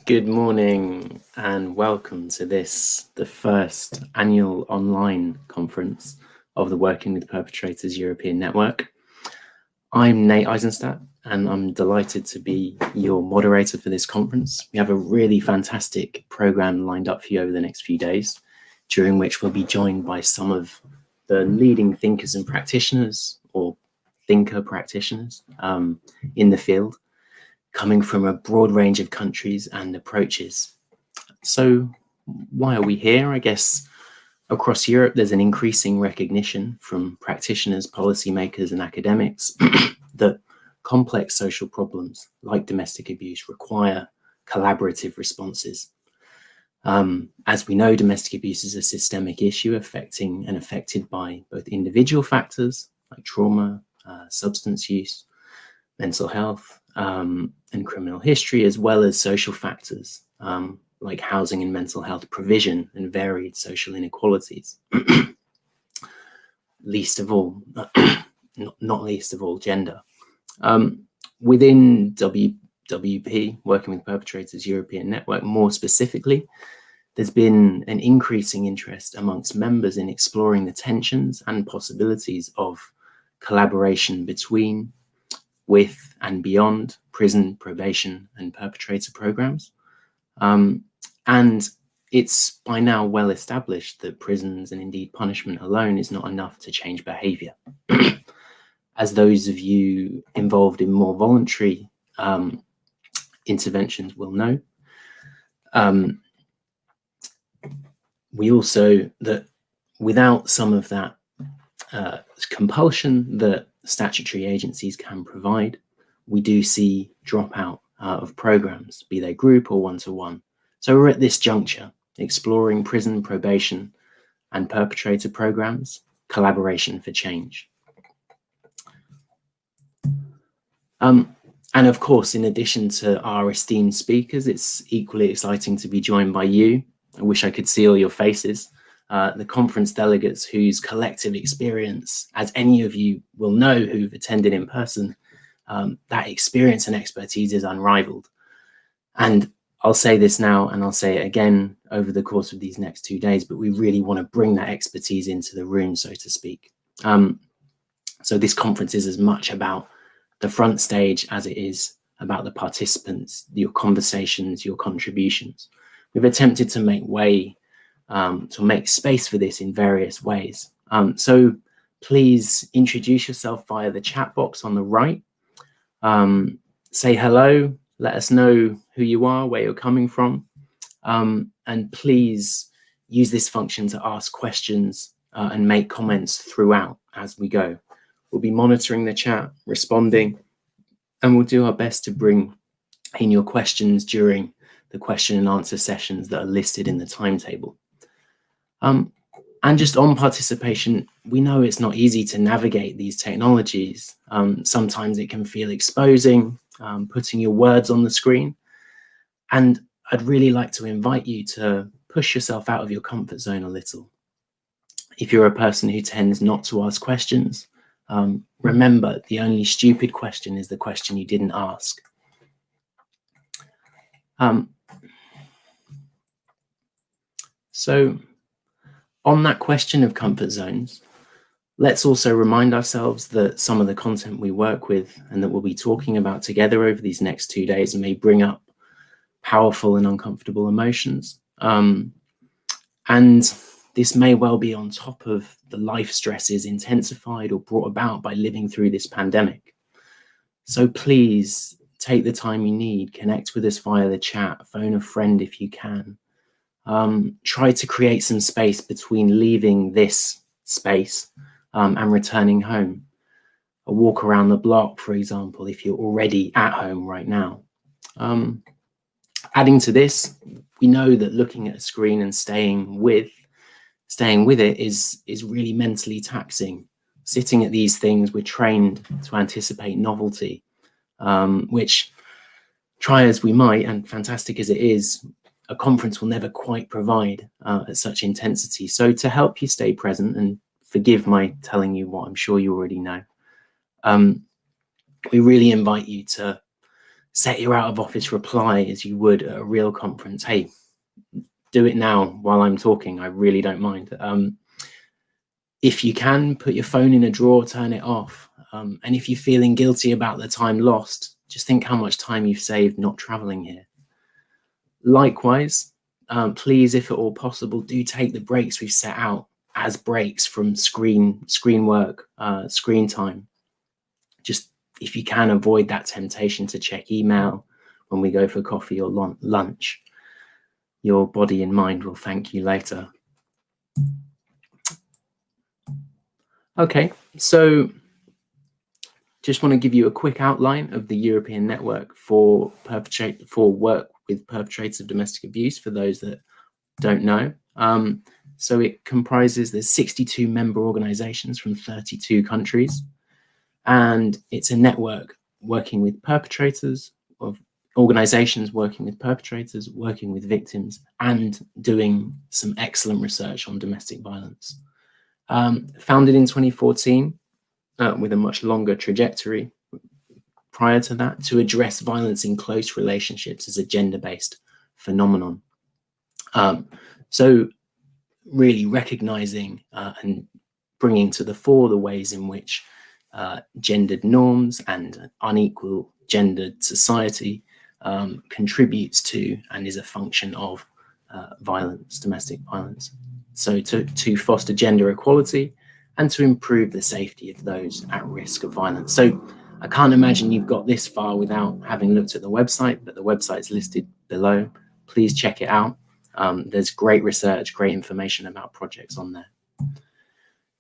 Good morning and welcome to the first annual online conference of the Working with Perpetrators European Network. I'm Nate Eisenstadt and I'm delighted to be your moderator for this conference. We have a really fantastic program lined up for you over the next few days, during which we'll be joined by some of the leading thinkers and practitioners or thinker practitioners in the field, coming from a broad range of countries and approaches. So why are we here? I guess across Europe, there's an increasing recognition from practitioners, policymakers, and academics that complex social problems like domestic abuse require collaborative responses. As we know, domestic abuse is a systemic issue affecting and affected by both individual factors like trauma, substance use, mental health, and criminal history, as well as social factors like housing and mental health provision and varied social inequalities. Least of all, not least of all, gender. Within WWP, Working with Perpetrators European Network, more specifically, there's been an increasing interest amongst members in exploring the tensions and possibilities of collaboration between, with and beyond prison, probation, and perpetrator programs. And it's by now well established that prisons and indeed punishment alone is not enough to change behavior. As those of you involved in more voluntary interventions will know, we also, that without some of that compulsion that statutory agencies can provide, we do see dropout of programs, be they group or one-to-one. So we're at this juncture, exploring prison, probation, and perpetrator programs, collaboration for change. And of course, in addition to our esteemed speakers, it's equally exciting to be joined by you. I wish I could see all your faces. The conference delegates whose collective experience, as any of you will know who've attended in person, that experience and expertise is unrivaled. And I'll say this now and I'll say it again over the course of these next 2 days, but we really want to bring that expertise into the room, so to speak. So this conference is as much about the front stage as it is about the participants, your conversations, your contributions. We've attempted to make way to make space for this in various ways. So please introduce yourself via the chat box on the right. Say hello, let us know who you are, where you're coming from. And please use this function to ask questions and make comments throughout as we go. We'll be monitoring the chat, responding, and we'll do our best to bring in your questions during the question and answer sessions that are listed in the timetable. And just on participation, we know it's not easy to navigate these technologies. Sometimes it can feel exposing, putting your words on the screen. And I'd really like to invite you to push yourself out of your comfort zone a little. If you're a person who tends not to ask questions, remember, the only stupid question is the question you didn't ask. So on that question of comfort zones, let's also remind ourselves that some of the content we work with and that we'll be talking about together over these next 2 days may bring up powerful and uncomfortable emotions. And this may well be on top of the life stresses intensified or brought about by living through this pandemic. So please take the time you need, connect with us via the chat, phone a friend if you can. Try to create some space between leaving this space and returning home. A walk around the block, for example, if you're already at home right now. Adding to this, we know that looking at a screen and staying with it is really mentally taxing. Sitting at these things, we're trained to anticipate novelty, which, try as we might, and fantastic as it is, a conference will never quite provide at such intensity. So to help you stay present, and forgive my telling you what I'm sure you already know, we really invite you to set your out of office reply as you would at a real conference. Hey, do it now while I'm talking. I really don't mind. If you can, put your phone in a drawer, turn it off. And if you're feeling guilty about the time lost, just think how much time you've saved not traveling here. Likewise, please, if at all possible, do take the breaks we've set out as breaks from screen work, screen time. Just, if you can, avoid that temptation to check email when we go for coffee or lunch. Your body and mind will thank you later. Okay, so just want to give you a quick outline of the European network for work with perpetrators of domestic abuse, for those that don't know. So it comprises, there's 62 member organizations from 32 countries, and it's a network working with perpetrators, of organizations working with perpetrators, working with victims, and doing some excellent research on domestic violence. Founded in 2014 with a much longer trajectory prior to that, to address violence in close relationships as a gender-based phenomenon. So really recognizing and bringing to the fore the ways in which gendered norms and unequal gendered society contributes to and is a function of violence, domestic violence. So to foster gender equality and to improve the safety of those at risk of violence. So I can't imagine you've got this far without having looked at the website, but the website's listed below. Please check it out. There's great research, great information about projects on there.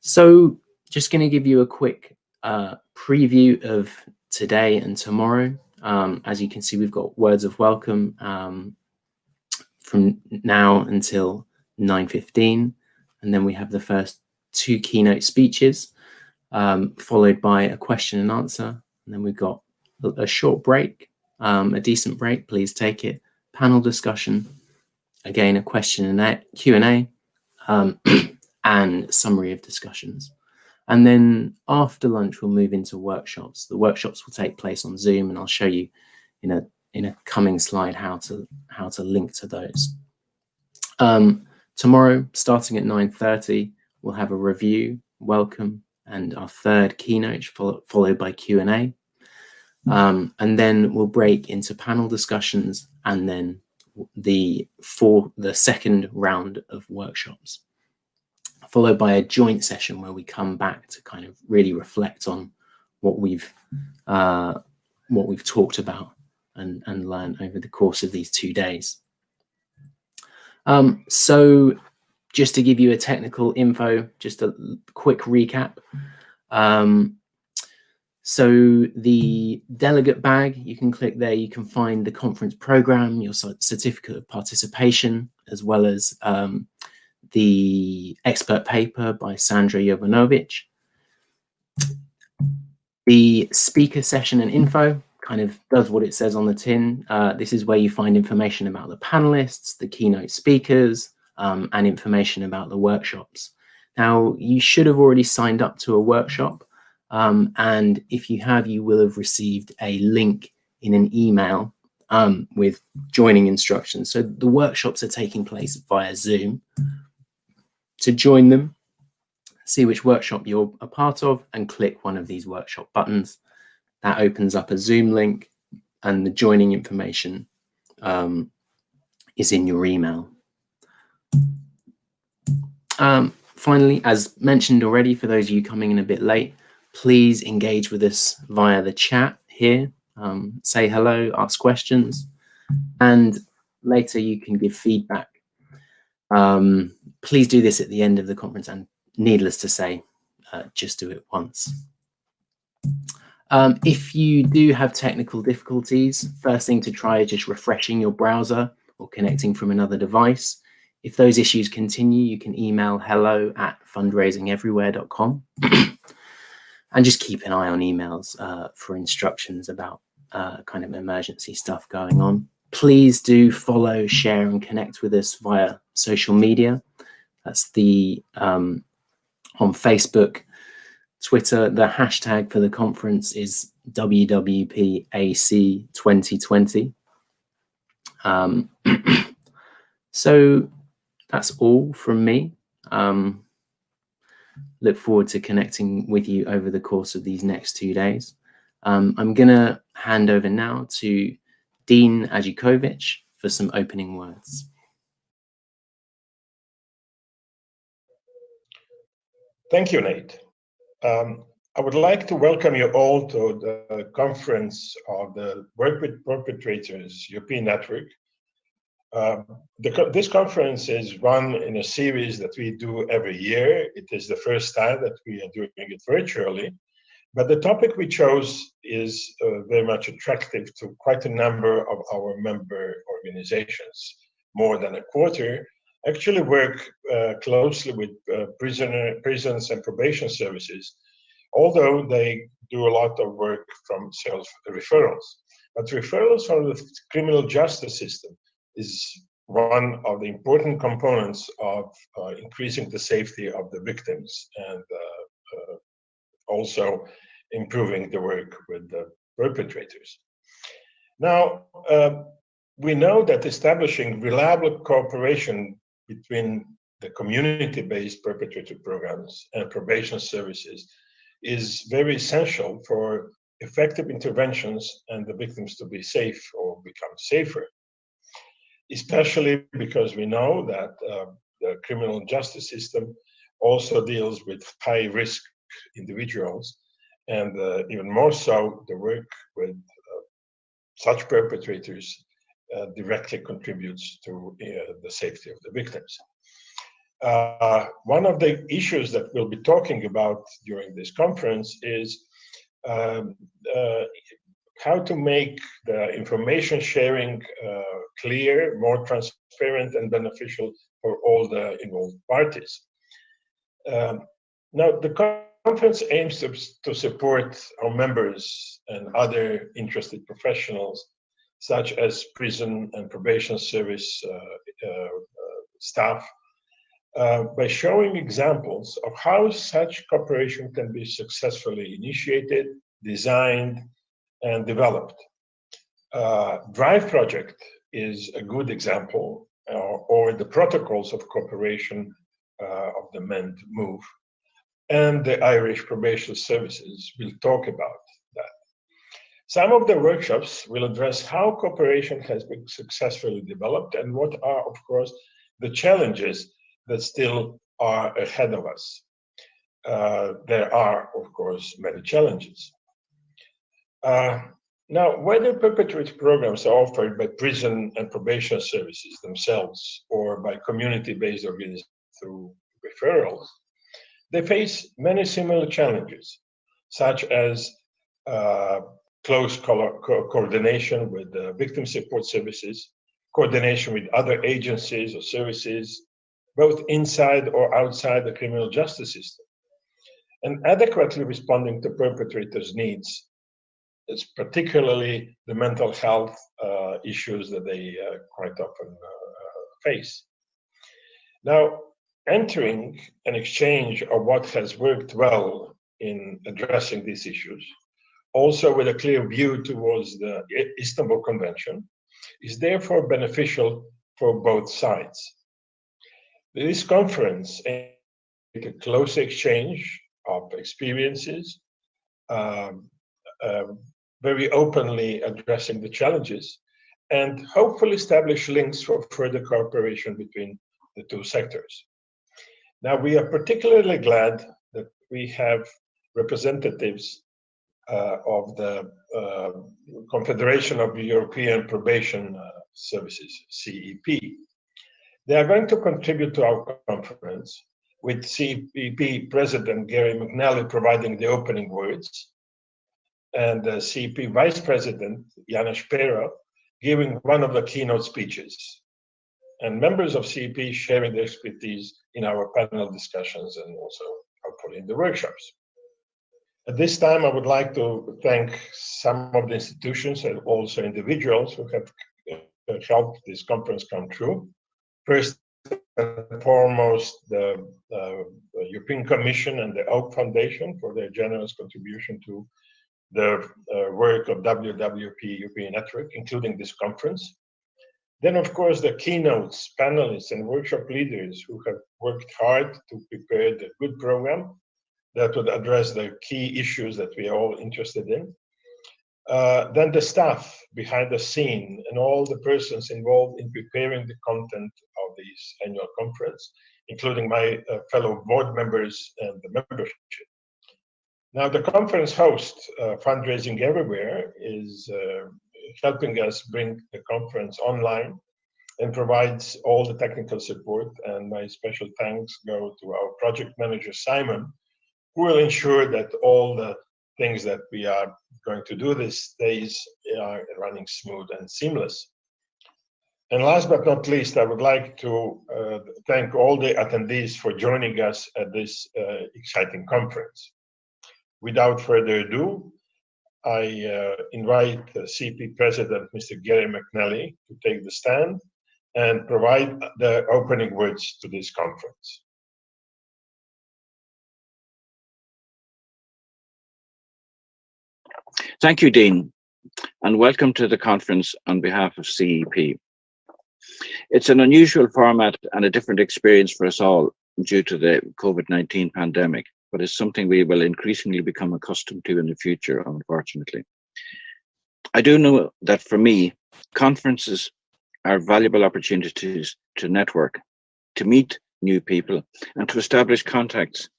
So just going to give you a quick preview of today and tomorrow. As you can see, we've got words of welcome from now until 9:15, and then we have the first 2 keynote speeches, followed by a question and answer, and then we've got a short break, a decent break, please take it, panel discussion, again a question and Q&A, and summary of discussions. And then after lunch, we'll move into workshops. The workshops will take place on Zoom, and I'll show you in a coming slide how to link to those. Tomorrow, starting at 9:30, we'll have a review, welcome, and our third keynote, followed by Q&A. And then we'll break into panel discussions, and then the second round of workshops, followed by a joint session where we come back to kind of really reflect on what we've talked about and learned over the course of these 2 days. So just to give you a technical info, just a quick recap. So the delegate bag, you can click there, you can find the conference program, your certificate of participation, as well as the expert paper by Sandra Jovanović. The speaker session and info kind of does what it says on the tin. This is where you find information about the panelists, the keynote speakers, and information about the workshops. Now, you should have already signed up to a workshop, and if you have, you will have received a link in an email with joining instructions. So the workshops are taking place via Zoom. To join them, see which workshop you're a part of and click one of these workshop buttons. That opens up a Zoom link, and the joining information is in your email. Finally, as mentioned already, for those of you coming in a bit late, please engage with us via the chat here. Say hello, ask questions, and later you can give feedback. Please do this at the end of the conference, and needless to say, just do it once. If you do have technical difficulties, first thing to try is just refreshing your browser or connecting from another device. If those issues continue, you can email hello@fundraisingeverywhere.com and just keep an eye on emails for instructions about kind of emergency stuff going on. Please do follow, share, and connect with us via social media. That's on Facebook, Twitter. The hashtag for the conference is WWP AC 2020. So that's all from me. Look forward to connecting with you over the course of these next 2 days. I'm going to hand over now to Dean Ajduković for some opening words. Thank you, Nate. I would like to welcome you all to the conference of the Work with Perpetrators European Network. This conference is run in a series that we do every year. It is the first time that we are doing it virtually, but the topic we chose is very much attractive to quite a number of our member organizations. More than a quarter actually work closely with prisons and probation services, although they do a lot of work from self-referrals. But referrals from the criminal justice system is one of the important components of increasing the safety of the victims and also improving the work with the perpetrators. Now, we know that establishing reliable cooperation between the community-based perpetrator programs and probation services is very essential for effective interventions and the victims to be safe or become safer, especially because we know that the criminal justice system also deals with high-risk individuals, and even more so, the work with such perpetrators directly contributes to the safety of the victims. One of the issues that we'll be talking about during this conference is how to make the information sharing clear, more transparent, and beneficial for all the involved parties. Now, the conference aims to support our members and other interested professionals, such as prison and probation service staff, by showing examples of how such cooperation can be successfully initiated, designed, and developed. DRIVE project is a good example, or the protocols of cooperation of the MEND move, and the Irish probation services will talk about that. Some of the workshops will address how cooperation has been successfully developed and what are, of course, the challenges that still are ahead of us. There are, of course, many challenges. Now, whether perpetrator programs are offered by prison and probation services themselves or by community-based organizations through referrals, they face many similar challenges, such as close coordination with victim support services, coordination with other agencies or services, both inside or outside the criminal justice system, and adequately responding to perpetrators' needs. It's particularly the mental health issues that they quite often face. Now, entering an exchange of what has worked well in addressing these issues, also with a clear view towards the Istanbul Convention, is therefore beneficial for both sides. This conference aims at a close exchange of experiences, very openly addressing the challenges, and hopefully establish links for further cooperation between the two sectors. Now, we are particularly glad that we have representatives of the Confederation of European Probation Services, CEP. They are going to contribute to our conference, with CEP President Gerry Mcnally providing the opening words, and the CEP Vice President, Jana Špero, giving one of the keynote speeches, and members of CEP sharing their expertise in our panel discussions and also hopefully in the workshops. At this time, I would like to thank some of the institutions and also individuals who have helped this conference come true. First and foremost, the European Commission and the Oak Foundation for their generous contribution to the work of WWP European Network, including this conference. Then, of course, the keynotes, panelists, and workshop leaders who have worked hard to prepare the good program that would address the key issues that we are all interested in. Then the staff behind the scene and all the persons involved in preparing the content of this annual conference, including my fellow board members and the membership. Now, the conference host, Fundraising Everywhere, is helping us bring the conference online and provides all the technical support. And my special thanks go to our project manager, Simon, who will ensure that all the things that we are going to do these days are running smooth and seamless. And last but not least, I would like to thank all the attendees for joining us at this exciting conference. Without further ado, I invite CEP President Mr. Gerry Mcnally to take the stand and provide the opening words to this conference. Thank you, Dean, and welcome to the conference on behalf of CEP. It's an unusual format and a different experience for us all due to the COVID-19 pandemic, but it's something we will increasingly become accustomed to in the future, unfortunately. I do know that for me, conferences are valuable opportunities to network, to meet new people, and to establish contacts,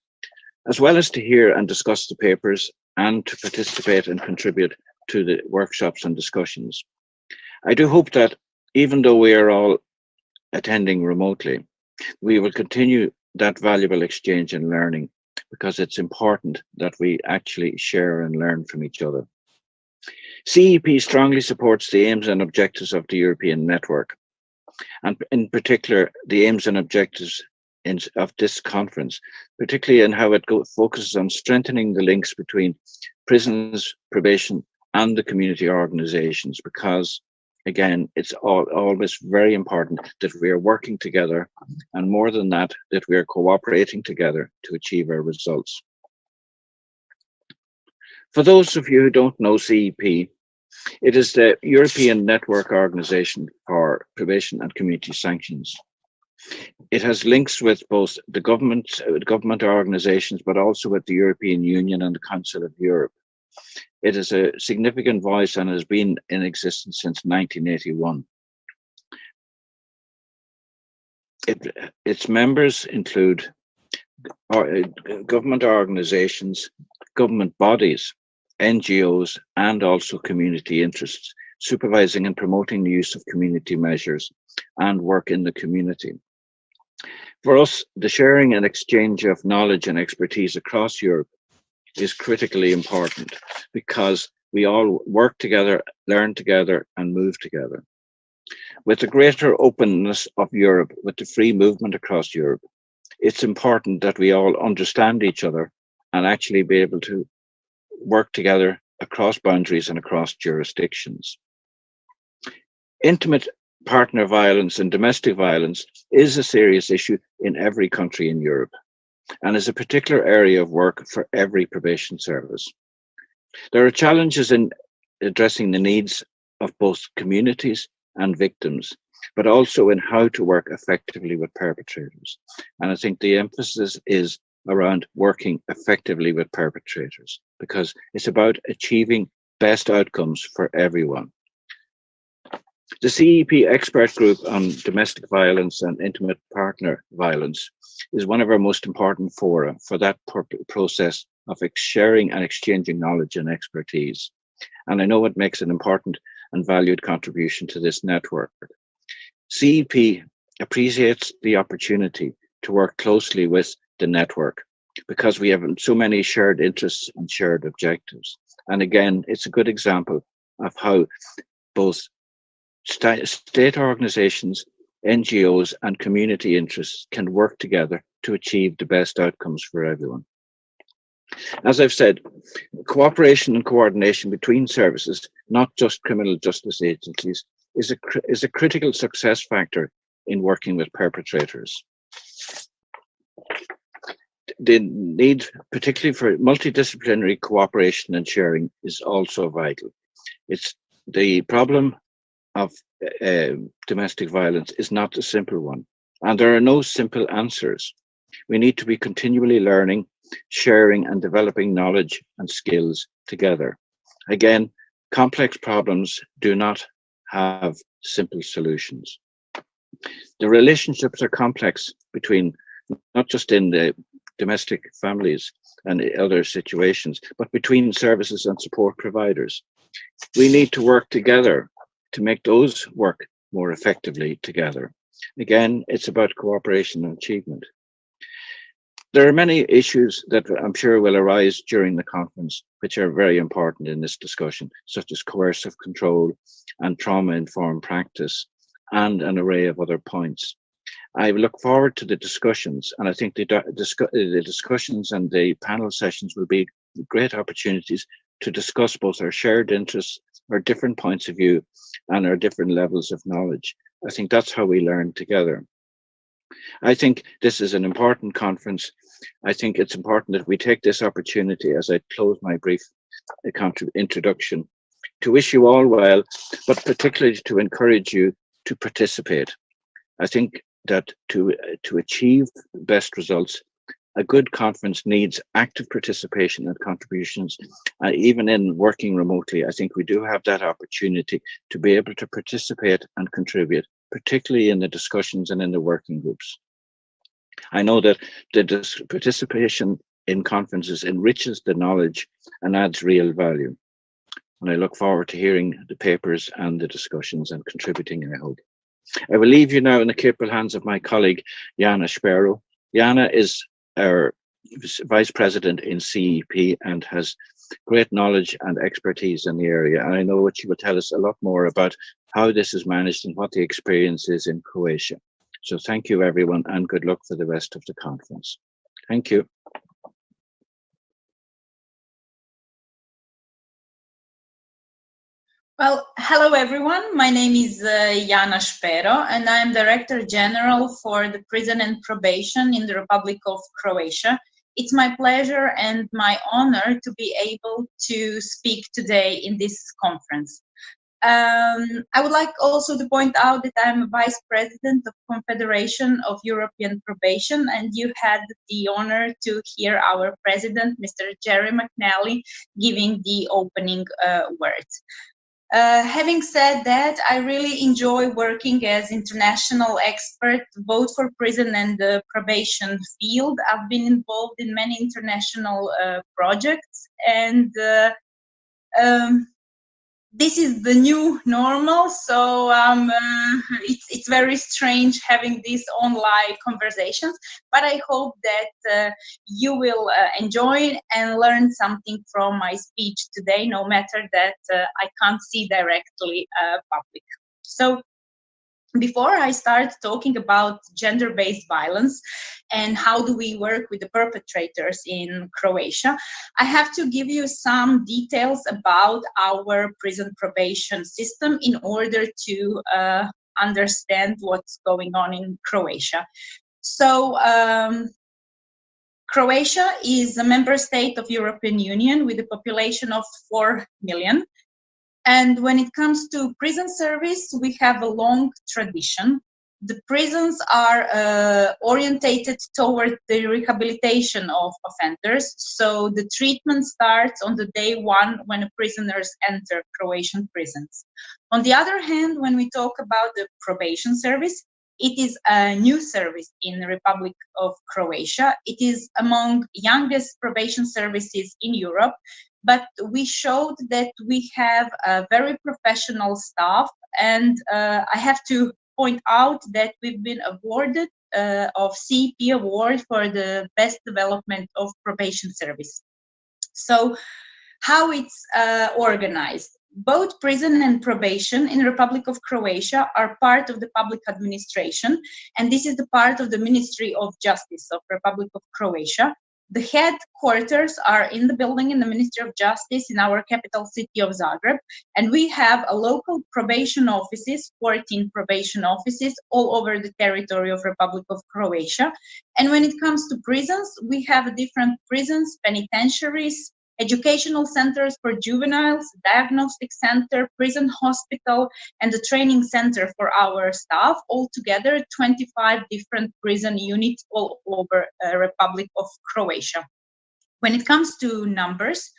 as well as to hear and discuss the papers and to participate and contribute to the workshops and discussions. I do hope that even though we are all attending remotely, we will continue that valuable exchange and learning, because it's important that we actually share and learn from each other. CEP strongly supports the aims and objectives of the European network, and in particular, the aims and objectives of this conference, particularly in how it focuses on strengthening the links between prisons, probation, and the community organizations, because again, it's always very important that we are working together, and more than that, that we are cooperating together to achieve our results. For those of you who don't know CEP, it is the European Network Organization for Probation and Community Sanctions. It has links with both the government organizations, but also with the European Union and the Council of Europe. It is a significant voice and has been in existence since 1981. Its members include government organizations, government bodies, NGOs, and also community interests, supervising and promoting the use of community measures and work in the community. For us, the sharing and exchange of knowledge and expertise across Europe is critically important, because we all work together, learn together, and move together. With the greater openness of Europe, with the free movement across Europe, it's important that we all understand each other and actually be able to work together across boundaries and across jurisdictions. Intimate partner violence and domestic violence is a serious issue in every country in Europe, and is a particular area of work for every probation service. There are challenges in addressing the needs of both communities and victims, but also in how to work effectively with perpetrators. And I think the emphasis is around working effectively with perpetrators, because it's about achieving best outcomes for everyone. The CEP expert group on domestic violence and intimate partner violence is one of our most important fora for that process of sharing and exchanging knowledge and expertise. And I know it makes an important and valued contribution to this network. CEP appreciates the opportunity to work closely with the network, because we have so many shared interests and shared objectives. And again, it's a good example of how both state organizations, NGOs, and community interests can work together to achieve the best outcomes for everyone. As I've said, cooperation and coordination between services, not just criminal justice agencies, is a critical success factor in working with perpetrators. the need, particularly for multidisciplinary cooperation and sharing, is also vital. It's the problem of domestic violence is not a simple one, and there are no simple answers. We need to be continually learning, sharing, and developing knowledge and skills together. Again, complex problems do not have simple solutions. The relationships are complex between, not just in the domestic families and other situations, but between services and support providers. We need to work together to make those work more effectively together. Again, it's about cooperation and achievement. There are many issues that I'm sure will arise during the conference, which are very important in this discussion, such as coercive control and trauma-informed practice, and an array of other points. I look forward to the discussions, and I think the discussions and the panel sessions will be great opportunities to discuss both our shared interests, our different points of view, and our different levels of knowledge. I think that's how we learn together. I think this is an important conference. I think it's important that we take this opportunity, as I close my brief introduction, to wish you all well, but particularly to encourage you to participate. I think that to achieve best results, a good conference needs active participation and contributions. Even in working remotely, I think we do have that opportunity to be able to participate and contribute, particularly in the discussions and in the working groups. I know that the participation in conferences enriches the knowledge and adds real value. And I look forward to hearing the papers and the discussions and contributing, I hope. I will leave you now in the capable hands of my colleague, Jana Špero. Jana is our Vice President in CEP and has great knowledge and expertise in the area. And I know what she will tell us a lot more about how this is managed and what the experience is in Croatia. So thank you, everyone, and good luck for the rest of the conference. Thank you. Well, hello everyone. My name is Jana Špero, and I'm Director General for the Prison and Probation in the Republic of Croatia. It's my pleasure and my honor to be able to speak today in this conference. I would like also to point out that I'm a Vice President of Confederation of European Probation, and you had the honor to hear our President, Mr. Gerry Mcnally, giving the opening words. Having said that, I really enjoy working as international expert, both for prison and the probation field. I've been involved in many international projects, and this is the new normal, so it's very strange having these online conversations, but I hope that you will enjoy and learn something from my speech today, no matter that I can't see directly public. So before I start talking about gender-based violence and how do we work with the perpetrators in Croatia, I have to give you some details about our prison probation system in order to understand what's going on in Croatia. So Croatia is a member state of European Union with a population of 4 million. And when it comes to prison service, we have a long tradition. The prisons are orientated toward the rehabilitation of offenders. So the treatment starts on the day one when prisoners enter Croatian prisons. On the other hand, when we talk about the probation service, it is a new service in the Republic of Croatia. It is among youngest probation services in Europe. But we showed that we have a very professional staff, and I have to point out that we've been awarded of CEP Award for the best development of probation service. So how it's organized. Both prison and probation in the Republic of Croatia are part of the public administration, and this is the part of the Ministry of Justice of Republic of Croatia. The headquarters are in the building in the Ministry of Justice in our capital city of Zagreb, and we have a local probation offices, 14 probation offices all over the territory of Republic of Croatia. And when it comes to prisons, we have different prisons, penitentiaries, educational centers for juveniles, diagnostic center, prison hospital, and a training center for our staff. Altogether, 25 different prison units all over Republic of Croatia. When it comes to numbers,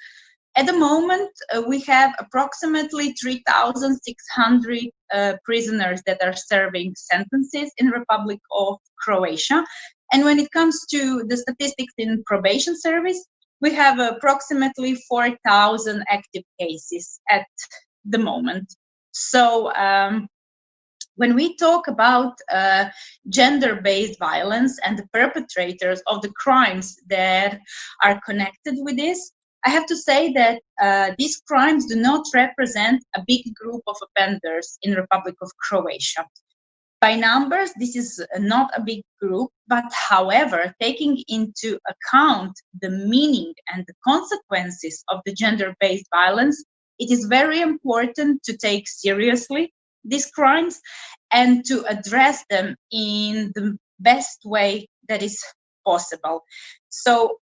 at the moment, we have approximately 3,600 prisoners that are serving sentences in Republic of Croatia. And when it comes to the statistics in probation service, we have approximately 4,000 active cases at the moment. So when we talk about gender-based violence and the perpetrators of the crimes that are connected with this, I have to say that these crimes do not represent a big group of offenders in Republic of Croatia. By numbers, this is not a big group, but however, taking into account the meaning and the consequences of the gender-based violence, it is very important to take seriously these crimes and to address them in the best way that is possible. So,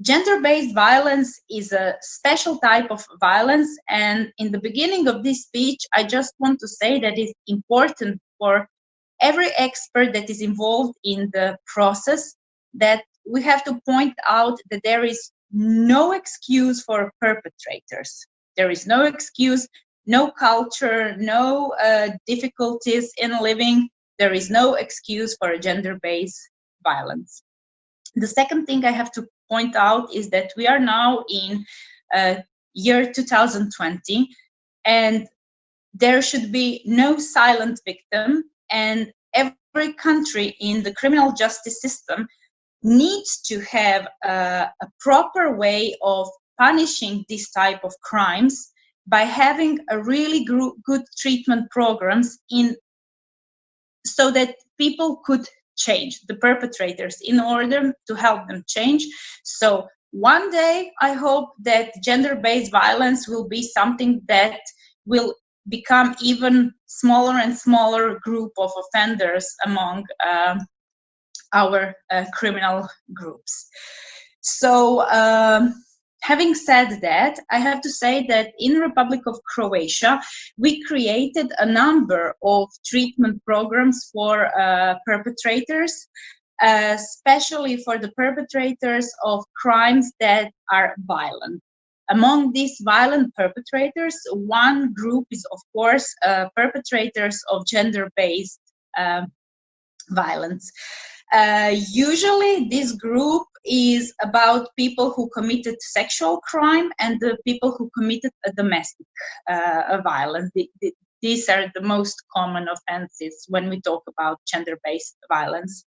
gender-based violence is a special type of violence, and in the beginning of this speech, I just want to say that it's important for every expert that is involved in the process that we have to point out that there is no excuse for perpetrators. There is no excuse, no culture, no difficulties in living. There is no excuse for gender-based violence. The second thing I have to point out is that we are now in year 2020, and there should be no silent victim, and every country in the criminal justice system needs to have a proper way of punishing this type of crimes by having a really good treatment programs so that people could change, the perpetrators, in order to help them change. So one day, I hope that gender-based violence will be something that will become even smaller and smaller group of offenders among our criminal groups. So having said that, I have to say that in Republic of Croatia, we created a number of treatment programs for perpetrators, especially for the perpetrators of crimes that are violent. Among these violent perpetrators, one group is, of course, perpetrators of gender-based violence. Usually, this group is about people who committed sexual crime and the people who committed a domestic violence. These are the most common offenses when we talk about gender-based violence.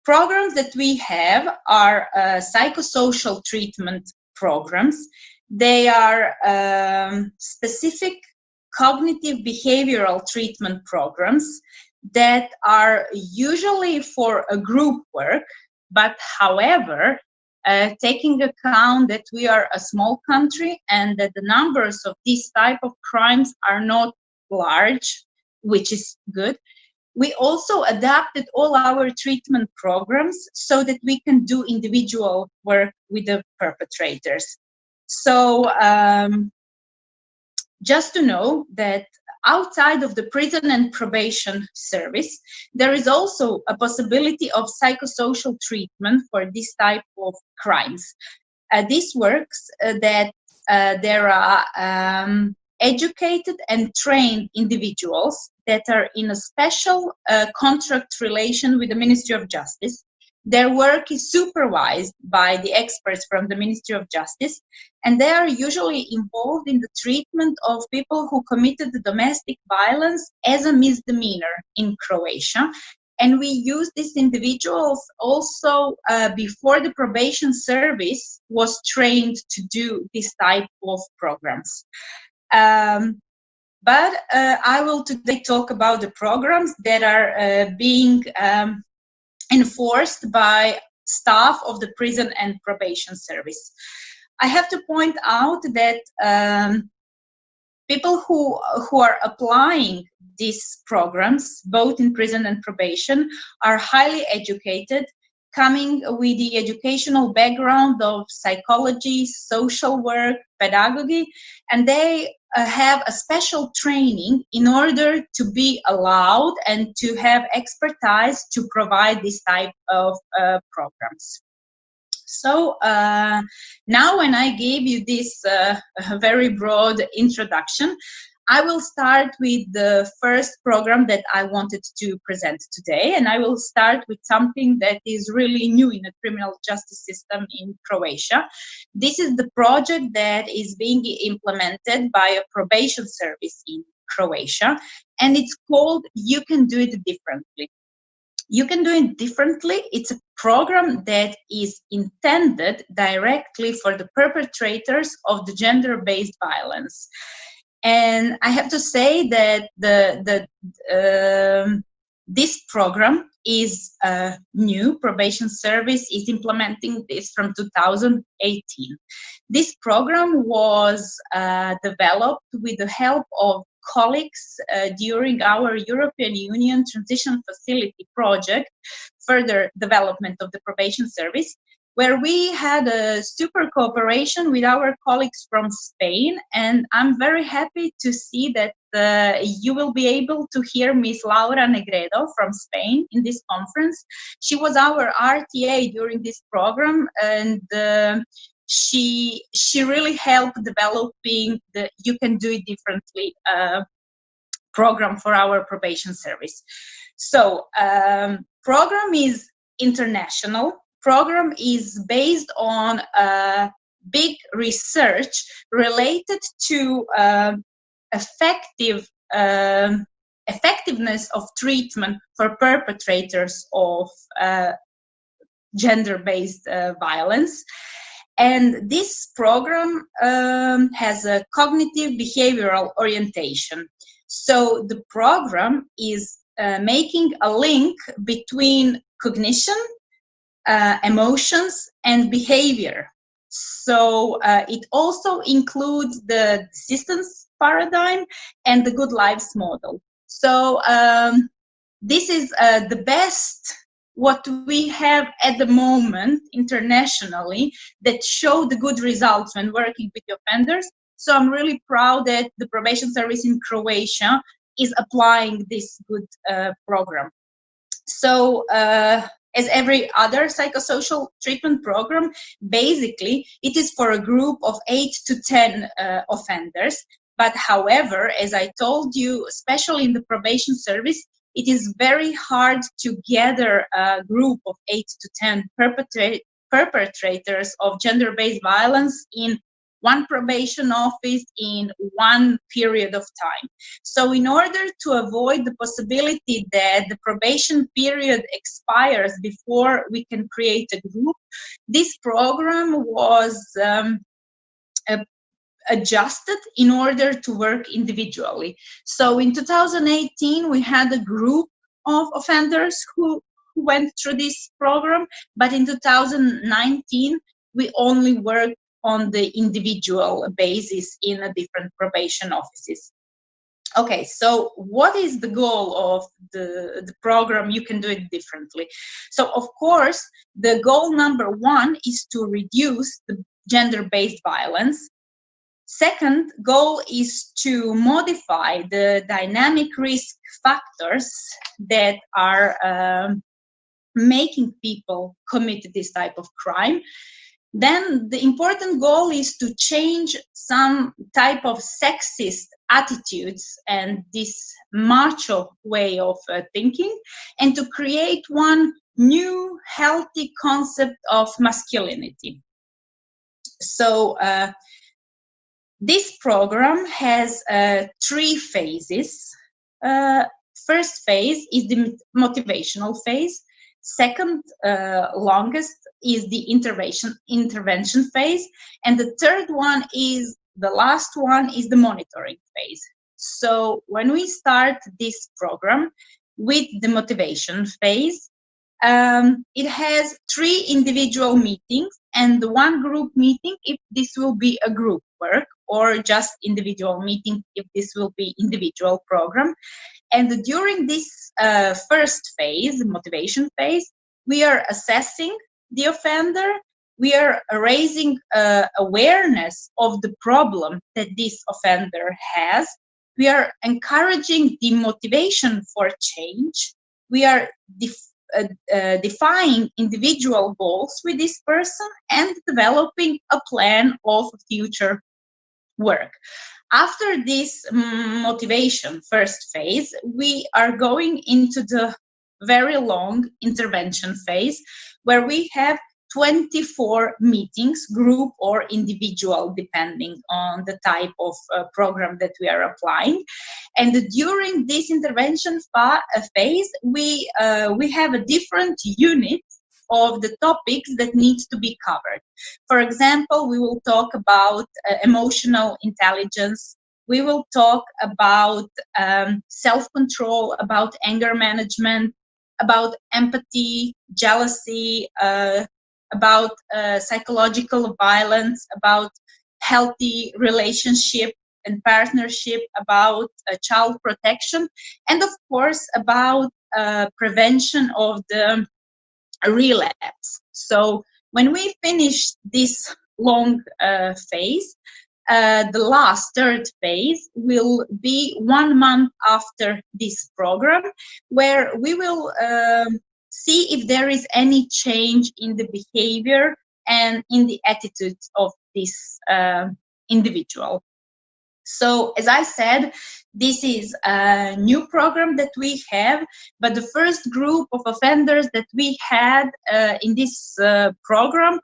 Programs that we have are psychosocial treatment programs. They are specific cognitive behavioral treatment programs that are usually for a group work, but however, taking account that we are a small country and that the numbers of these type of crimes are not large, which is good, we also adapted all our treatment programs so that we can do individual work with the perpetrators. So just to know that outside of the prison and probation service, there is also a possibility of psychosocial treatment for this type of crimes. This works that there are educated and trained individuals that are in a special contract relation with the Ministry of Justice. Their work is supervised by the experts from the Ministry of Justice, and they are usually involved in the treatment of people who committed domestic violence as a misdemeanor in Croatia. And we use these individuals also before the probation service was trained to do this type of programs. But I will today talk about the programs that are being enforced by staff of the Prison and Probation Service. I have to point out that people who are applying these programs, both in prison and probation, are highly educated, coming with the educational background of psychology, social work, pedagogy, and they have a special training in order to be allowed and to have expertise to provide this type of programs. So now when I gave you this very broad introduction, I will start with the first program that I wanted to present today, and I will start with something that is really new in the criminal justice system in Croatia. This is the project that is being implemented by a probation service in Croatia, and it's called You Can Do It Differently. You Can Do It Differently. It's a program that is intended directly for the perpetrators of the gender-based violence. And I have to say that this program is new. Probation Service is implementing this from 2018. This program was developed with the help of colleagues during our European Union Transition Facility project, further development of the Probation Service, where we had a super cooperation with our colleagues from Spain. And I'm very happy to see that you will be able to hear Ms. Laura Negredo from Spain in this conference. She was our RTA during this program, and she really helped developing the You Can Do It Differently program for our probation service. So program is international. Program is based on big research related to effectiveness of treatment for perpetrators of gender-based violence. And this program has a cognitive behavioral orientation. So the program is making a link between cognition, emotions, and behavior. So it also includes the assistance paradigm and the good lives model. So this is the best what we have at the moment internationally that show the good results when working with the offenders. So I'm really proud that the probation service in Croatia is applying this good program. So as every other psychosocial treatment program, basically it is for a group of 8 to 10 offenders. But however, as I told you, especially in the probation service, it is very hard to gather a group of 8 to 10 perpetrators of gender-based violence in one probation office in one period of time. So in order to avoid the possibility that the probation period expires before we can create a group, this program was adjusted in order to work individually. So in 2018, we had a group of offenders who went through this program, but in 2019, we only worked on the individual basis in a different probation offices. Okay, so what is the goal of the program You Can Do It Differently? So of course, the goal number 1 is to reduce the gender-based violence. Second goal is to modify the dynamic risk factors that are making people commit this type of crime. Then the important goal is to change some type of sexist attitudes and this macho way of thinking, and to create one new healthy concept of masculinity. So this program has 3 phases. First phase is the motivational phase. Second longest is the intervention phase, and the third one is the last one is the monitoring phase. So when we start this program with the motivation phase, It has 3 individual meetings and 1 group meeting if this will be a group work, or just individual meeting if this will be individual program. And during this first phase, motivation phase, we are assessing the offender. We are raising awareness of the problem that this offender has. We are encouraging the motivation for change. We are defining individual goals with this person and developing a plan of future work. After this motivation first phase, we are going into the very long intervention phase, where we have 24 meetings, group or individual, depending on the type of program that we are applying. And during this intervention phase, we have a different unit of the topics that needs to be covered. For example, we will talk about emotional intelligence. We will talk about self-control, about anger management, about empathy, jealousy, about psychological violence, about healthy relationship and partnership, about child protection, and of course about prevention of the relapse. So when we finish this long phase, the last third phase will be 1 month after this program, where we will see if there is any change in the behavior and in the attitude of this individual. So, as I said, this is a new program that we have, but the first group of offenders that we had in this program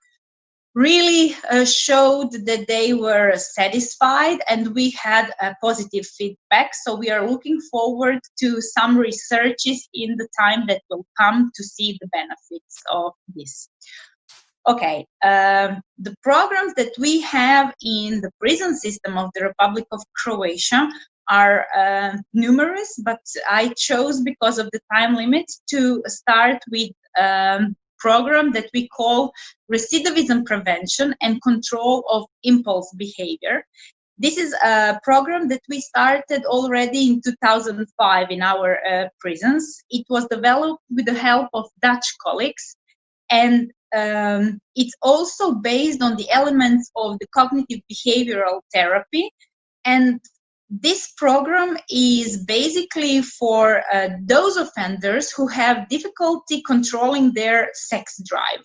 really showed that they were satisfied, and we had a positive feedback. So we are looking forward to some researches in the time that will come to see the benefits of this. Okay, the programs that we have in the prison system of the Republic of Croatia are numerous, but I chose, because of the time limit, to start with program that we call Recidivism Prevention and Control of Impulse Behavior. This is a program that we started already in 2005 in our prisons. It was developed with the help of Dutch colleagues, and it's also based on the elements of the cognitive behavioral therapy. And this program is basically for those offenders who have difficulty controlling their sex drive.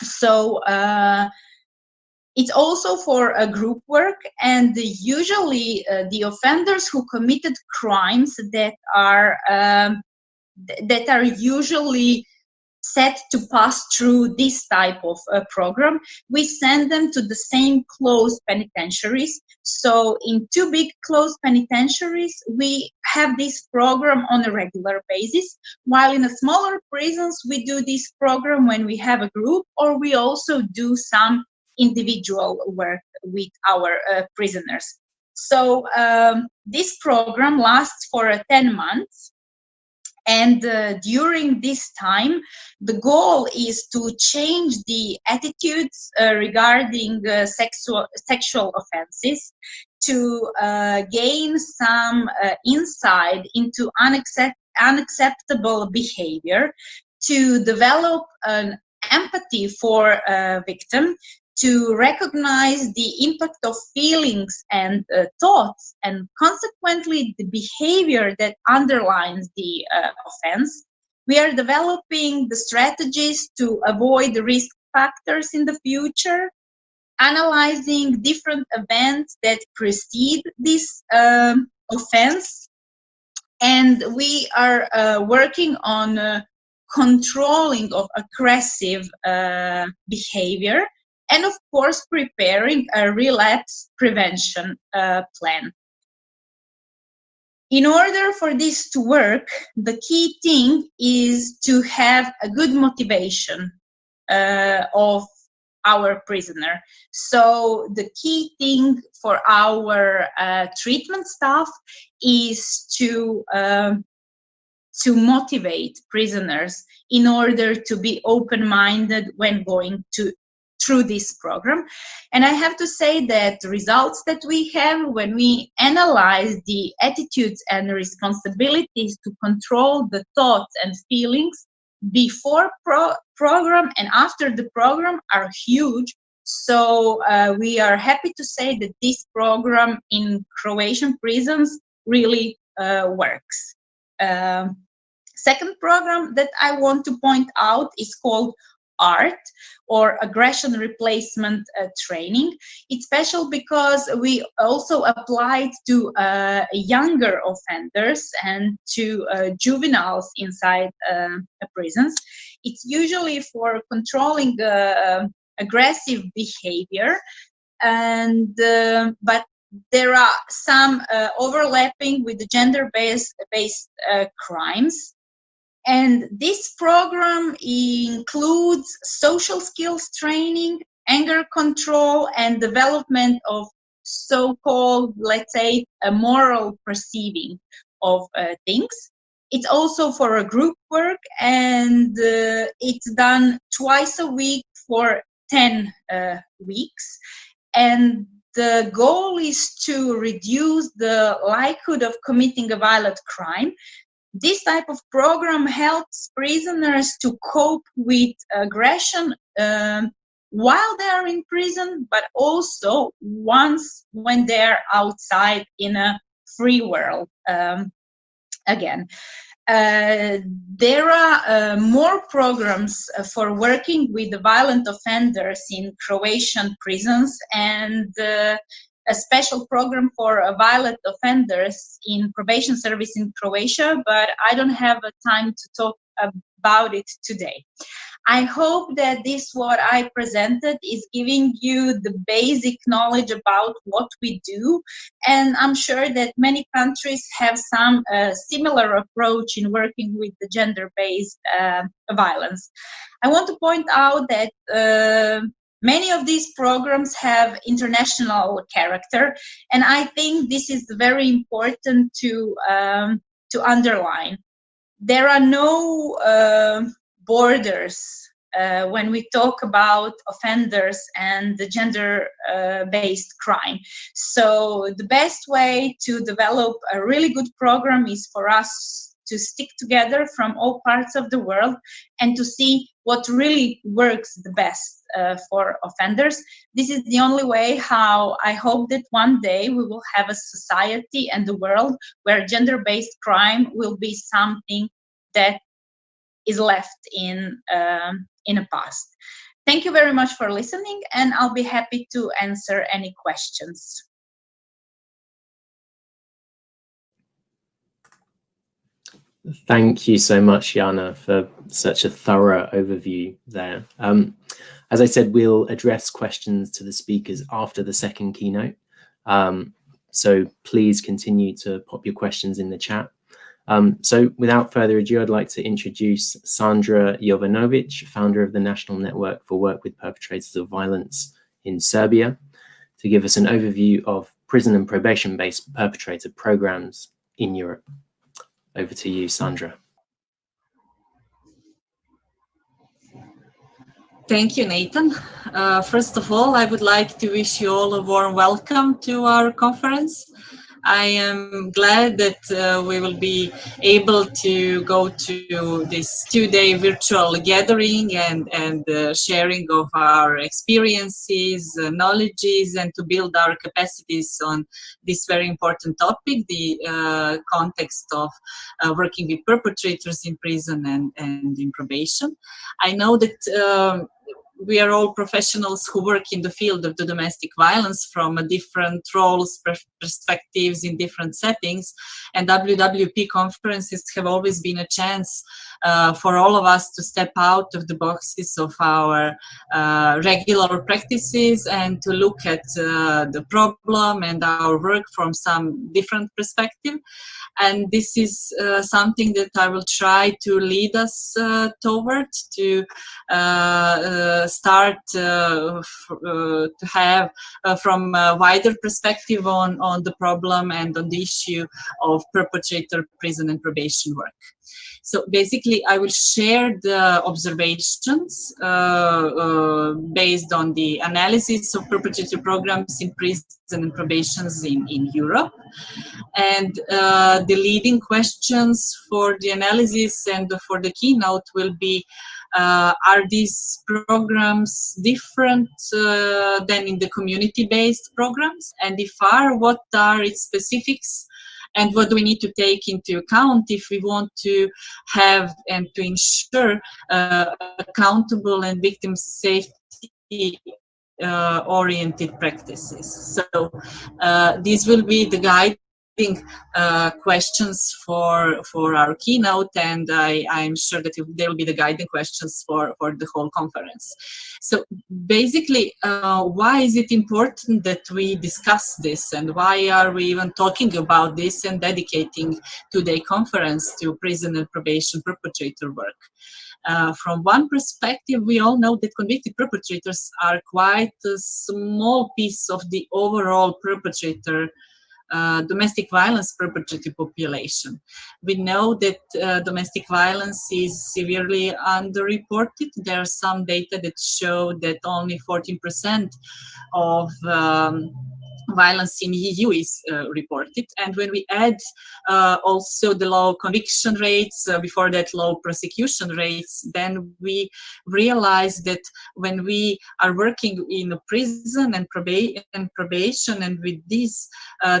So it's also for a group work, and usually the offenders who committed crimes that are usually set to pass through this type of program, we send them to the same closed penitentiaries. So in 2 big closed penitentiaries, we have this program on a regular basis, while in the smaller prisons, we do this program when we have a group, or we also do some individual work with our prisoners. So this program lasts for 10 months. And during this time, the goal is to change the attitudes regarding sexual offenses, to gain some insight into unacceptable behavior, to develop an empathy for a victim, to recognize the impact of feelings and thoughts, and consequently the behavior that underlines the offense. We are developing the strategies to avoid the risk factors in the future, analyzing different events that precede this offense, and we are working on controlling of aggressive behavior, and of course preparing a relapse prevention plan. In order for this to work, the key thing is to have a good motivation of our prisoner. So the key thing for our treatment staff is to to motivate prisoners in order to be open-minded when going through this program. And I have to say that the results that we have when we analyze the attitudes and responsibilities to control the thoughts and feelings before program and after the program are huge. So we are happy to say that this program in Croatian prisons really works. Second program that I want to point out is called ART, or Aggression Replacement Training. It's special because we also applied to younger offenders and to juveniles inside prisons. It's usually for controlling aggressive behavior, and but there are some overlapping with the gender-based crimes. And this program includes social skills training, anger control, and development of so-called, let's say, a moral perceiving of things. It's also for a group work, and it's done twice a week for 10 weeks. And the goal is to reduce the likelihood of committing a violent crime. This type of program helps prisoners to cope with aggression while they are in prison, but also when they're outside in a free world again. There are more programs for working with the violent offenders in Croatian prisons, and a special program for violent offenders in probation service in Croatia, but I don't have time to talk about it today. I hope that what I presented is giving you the basic knowledge about what we do, and I'm sure that many countries have some similar approach in working with the gender-based violence. I want to point out that many of these programs have international character, and I think this is very important to underline. There are no borders when we talk about offenders and the gender-based crime. So the best way to develop a really good program is for us to stick together from all parts of the world and to see what really works the best for offenders. This is the only way how I hope that one day we will have a society and the world where gender-based crime will be something that is left in the past. Thank you very much for listening, and I'll be happy to answer any questions. Thank you so much, Jana, for such a thorough overview there. As I said, we'll address questions to the speakers after the second keynote. So please continue to pop your questions in the chat. So without further ado, I'd like to introduce Sandra Jovanović, founder of the National Network for Work with Perpetrators of Violence in Serbia, to give us an overview of prison and probation-based perpetrator programs in Europe. Over to you, Sandra. Thank you, Nathan. First of all, I would like to wish you all a warm welcome to our conference. I am glad that we will be able to go to this two-day virtual gathering and sharing of our experiences, knowledges, and to build our capacities on this very important topic, the context of working with perpetrators in prison and in probation. I know that we are all professionals who work in the field of the domestic violence from different roles, perspectives in different settings, and WWP conferences have always been a chance for all of us to step out of the boxes of our regular practices and to look at the problem and our work from some different perspective. And this is something that I will try to lead us toward, to start to have from a wider perspective on the problem and on the issue of perpetrator, prison and probation work. So basically, I will share the observations based on the analysis of perpetrator programs in prison and probations in Europe. And the leading questions for the analysis and for the keynote will be, are these programs different than in the community-based programs? And if are, what are its specifics? And what do we need to take into account if we want to have and to ensure accountable and victim safety oriented practices? So these will be the guiding questions for our keynote, and I'm sure that they will be the guiding questions for the whole conference. So basically, why is it important that we discuss this, and why are we even talking about this and dedicating today's conference to prison and probation perpetrator work? From one perspective, we all know that convicted perpetrators are quite a small piece of the overall perpetrator domestic violence perpetrator population. We know that domestic violence is severely underreported. There are some data that show that only 14% of violence in EU is reported. And when we add also the low conviction rates, before that low prosecution rates, then we realize that when we are working in a prison and probation and with this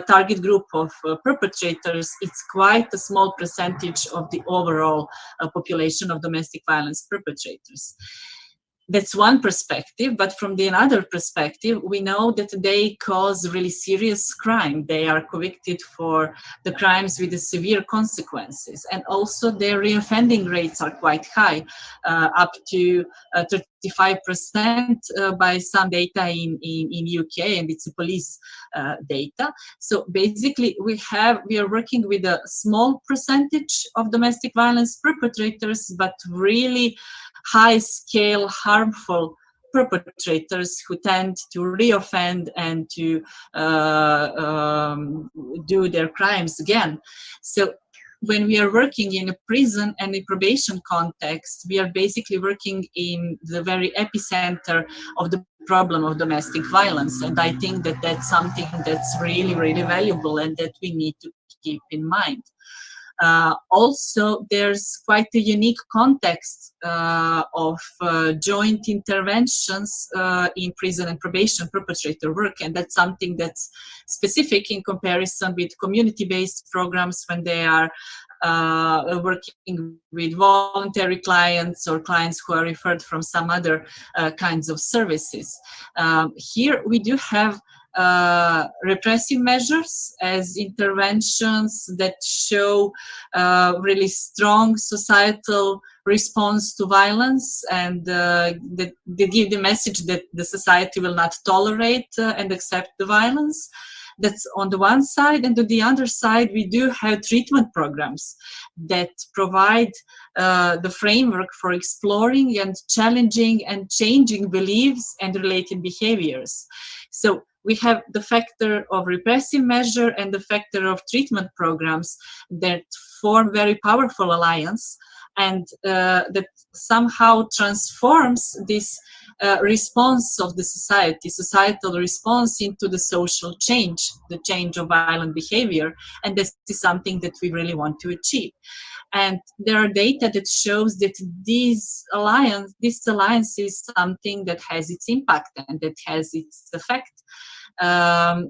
target group of perpetrators, it's quite a small percentage of the overall population of domestic violence perpetrators. That's one perspective, but from the another perspective, we know that they cause really serious crime. They are convicted for the crimes with the severe consequences, and also their reoffending rates are quite high, up to 35% by some data in UK, and it's a police data. So basically, we are working with a small percentage of domestic violence perpetrators, but really high-scale, harmful perpetrators who tend to reoffend and to do their crimes again. So when we are working in a prison and a probation context, we are basically working in the very epicenter of the problem of domestic violence. And I think that that's something that's really, really valuable and that we need to keep in mind. Also, there's quite a unique context of joint interventions in prison and probation perpetrator work, and that's something that's specific in comparison with community-based programs when they are working with voluntary clients or clients who are referred from some other kinds of services. Here we do have repressive measures as interventions that show really strong societal response to violence, and that they give the message that the society will not tolerate and accept the violence. That's on the one side, and on the other side, we do have treatment programs that provide the framework for exploring and challenging and changing beliefs and related behaviors. So we have the factor of repressive measure and the factor of treatment programs that form very powerful alliance, and that somehow transforms this response of the societal response into the social change, the change of violent behavior, and this is something that we really want to achieve. And there are data that shows that this alliance is something that has its impact and that has its effect.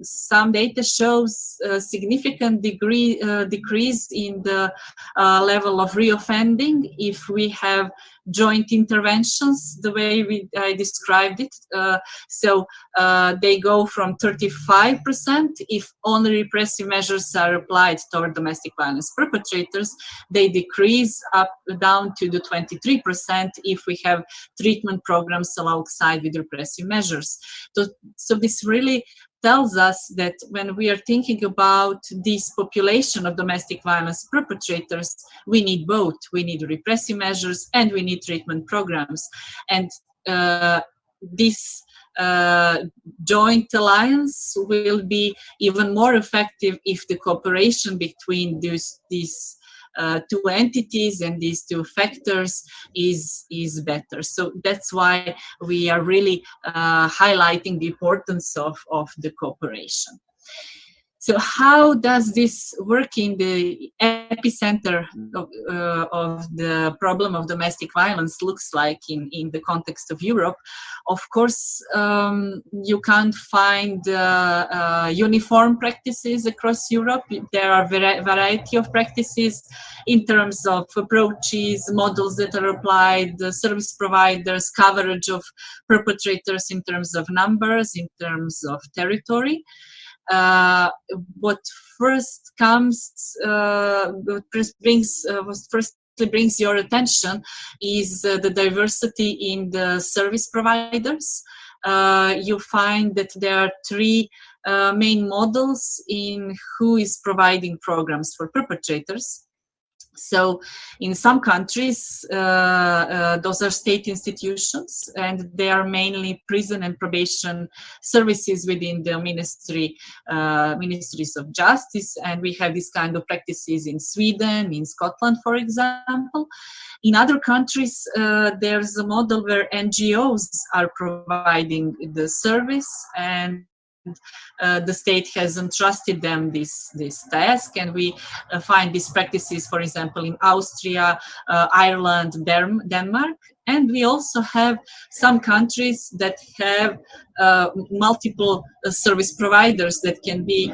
Some data shows a significant decrease in the level of reoffending if we have joint interventions, the way I described it. So they go from 35% if only repressive measures are applied toward domestic violence perpetrators. They decrease down to the 23% if we have treatment programs alongside with repressive measures. So this really tells us that when we are thinking about this population of domestic violence perpetrators, we need both. We need repressive measures and we need treatment programs. And this joint alliance will be even more effective if the cooperation between these two entities and these two factors is better. So that's why we are really highlighting the importance of the cooperation. So how does this work in the epicenter of the problem of domestic violence looks like in the context of Europe? Of course, you can't find uniform practices across Europe. There are variety of practices in terms of approaches, models that are applied, the service providers, coverage of perpetrators in terms of numbers, in terms of territory. What first brings your attention is the diversity in the service providers. You find that there are three main models in who is providing programs for perpetrators. So in some countries, those are state institutions, and they are mainly prison and probation services within the ministries of justice. And we have this kind of practices in Sweden, in Scotland, for example. In other countries, there's a model where NGOs are providing the service, and the state has entrusted them this task, and we find these practices, for example, in Austria, Ireland, Denmark, and we also have some countries that have multiple service providers that can be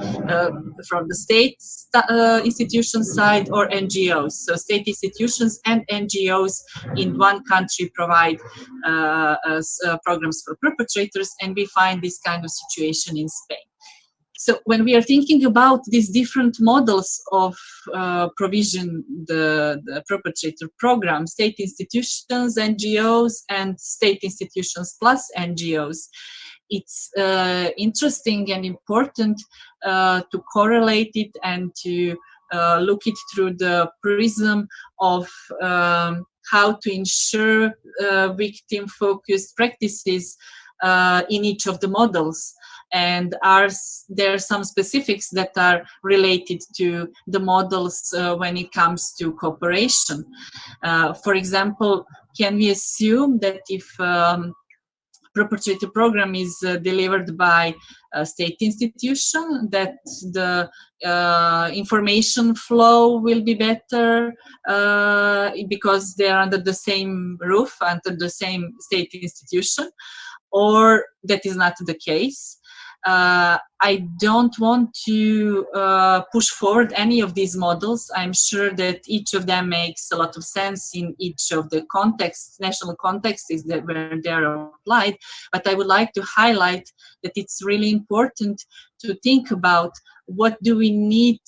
from the state institution side or NGOs. So state institutions and NGOs in one country provide programs for perpetrators, and we find this kind of situation in Spain. So when we are thinking about these different models of provision, the perpetrator program, state institutions, NGOs, and state institutions plus NGOs, it's interesting and important to correlate it and to look it through the prism of how to ensure victim-focused practices in each of the models. And there are some specifics that are related to the models when it comes to cooperation. For example, can we assume that if perpetrator program is delivered by a state institution, that the information flow will be better because they are under the same roof, under the same state institution, or that is not the case? I don't want to push forward any of these models. I'm sure that each of them makes a lot of sense in each of the contexts, national contexts where they are applied. But I would like to highlight that it's really important to think about what do we need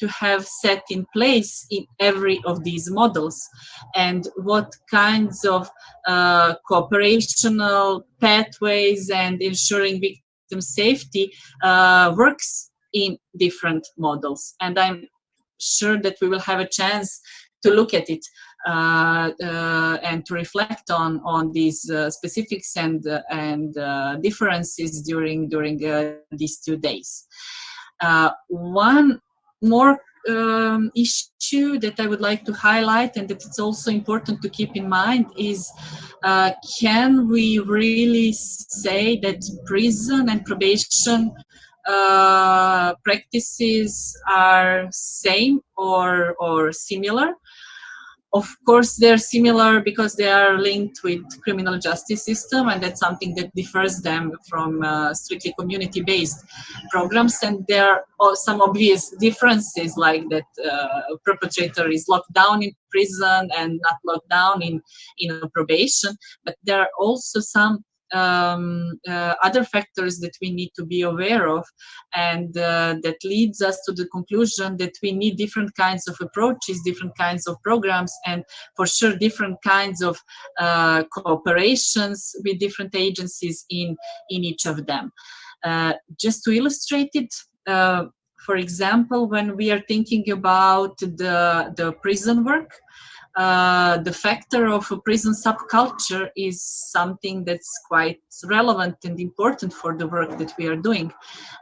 to have set in place in every of these models, and what kinds of cooperational pathways and ensuring victim safety works in different models. And I'm sure that we will have a chance to look at it and to reflect on these specifics and differences during these 2 days. One more issue that I would like to highlight, and that it's also important to keep in mind, is can we really say that prison and probation practices are same or similar? Of course, they're similar because they are linked with criminal justice system, and that's something that differs them from strictly community-based programs. And there are some obvious differences, like that perpetrator is locked down in prison and not locked down in probation. But there are also some other factors that we need to be aware of, and that leads us to the conclusion that we need different kinds of approaches, different kinds of programs, and for sure different kinds of cooperations with different agencies in each of them. Just to illustrate it, for example, when we are thinking about the prison work, the factor of a prison subculture is something that's quite relevant and important for the work that we are doing.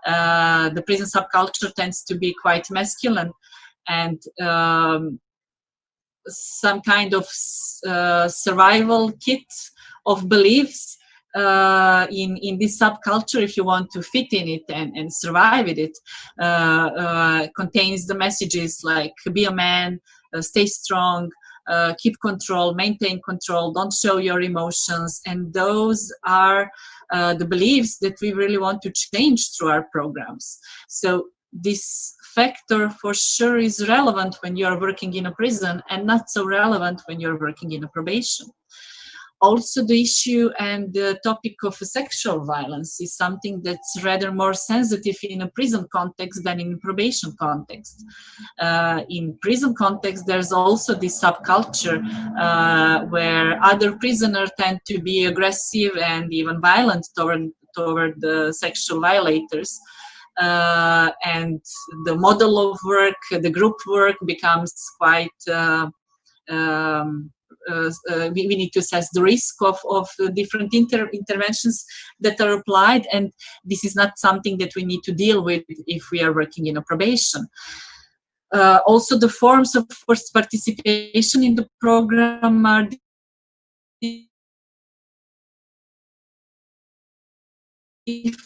The prison subculture tends to be quite masculine, and some kind of survival kit of beliefs in this subculture, if you want to fit in it and survive with it, contains the messages like be a man, stay strong, keep control, maintain control, don't show your emotions. And those are the beliefs that we really want to change through our programs. So this factor for sure is relevant when you're working in a prison and not so relevant when you're working in a probation. Also, the issue and the topic of sexual violence is something that's rather more sensitive in a prison context than in a probation context. In prison context, there's also this subculture where other prisoners tend to be aggressive and even violent toward the sexual violators. And the model of work, the group work becomes quite we need to assess the risk of different interventions that are applied, and this is not something that we need to deal with if we are working in a probation. Also, the forms of forced participation in the program are different.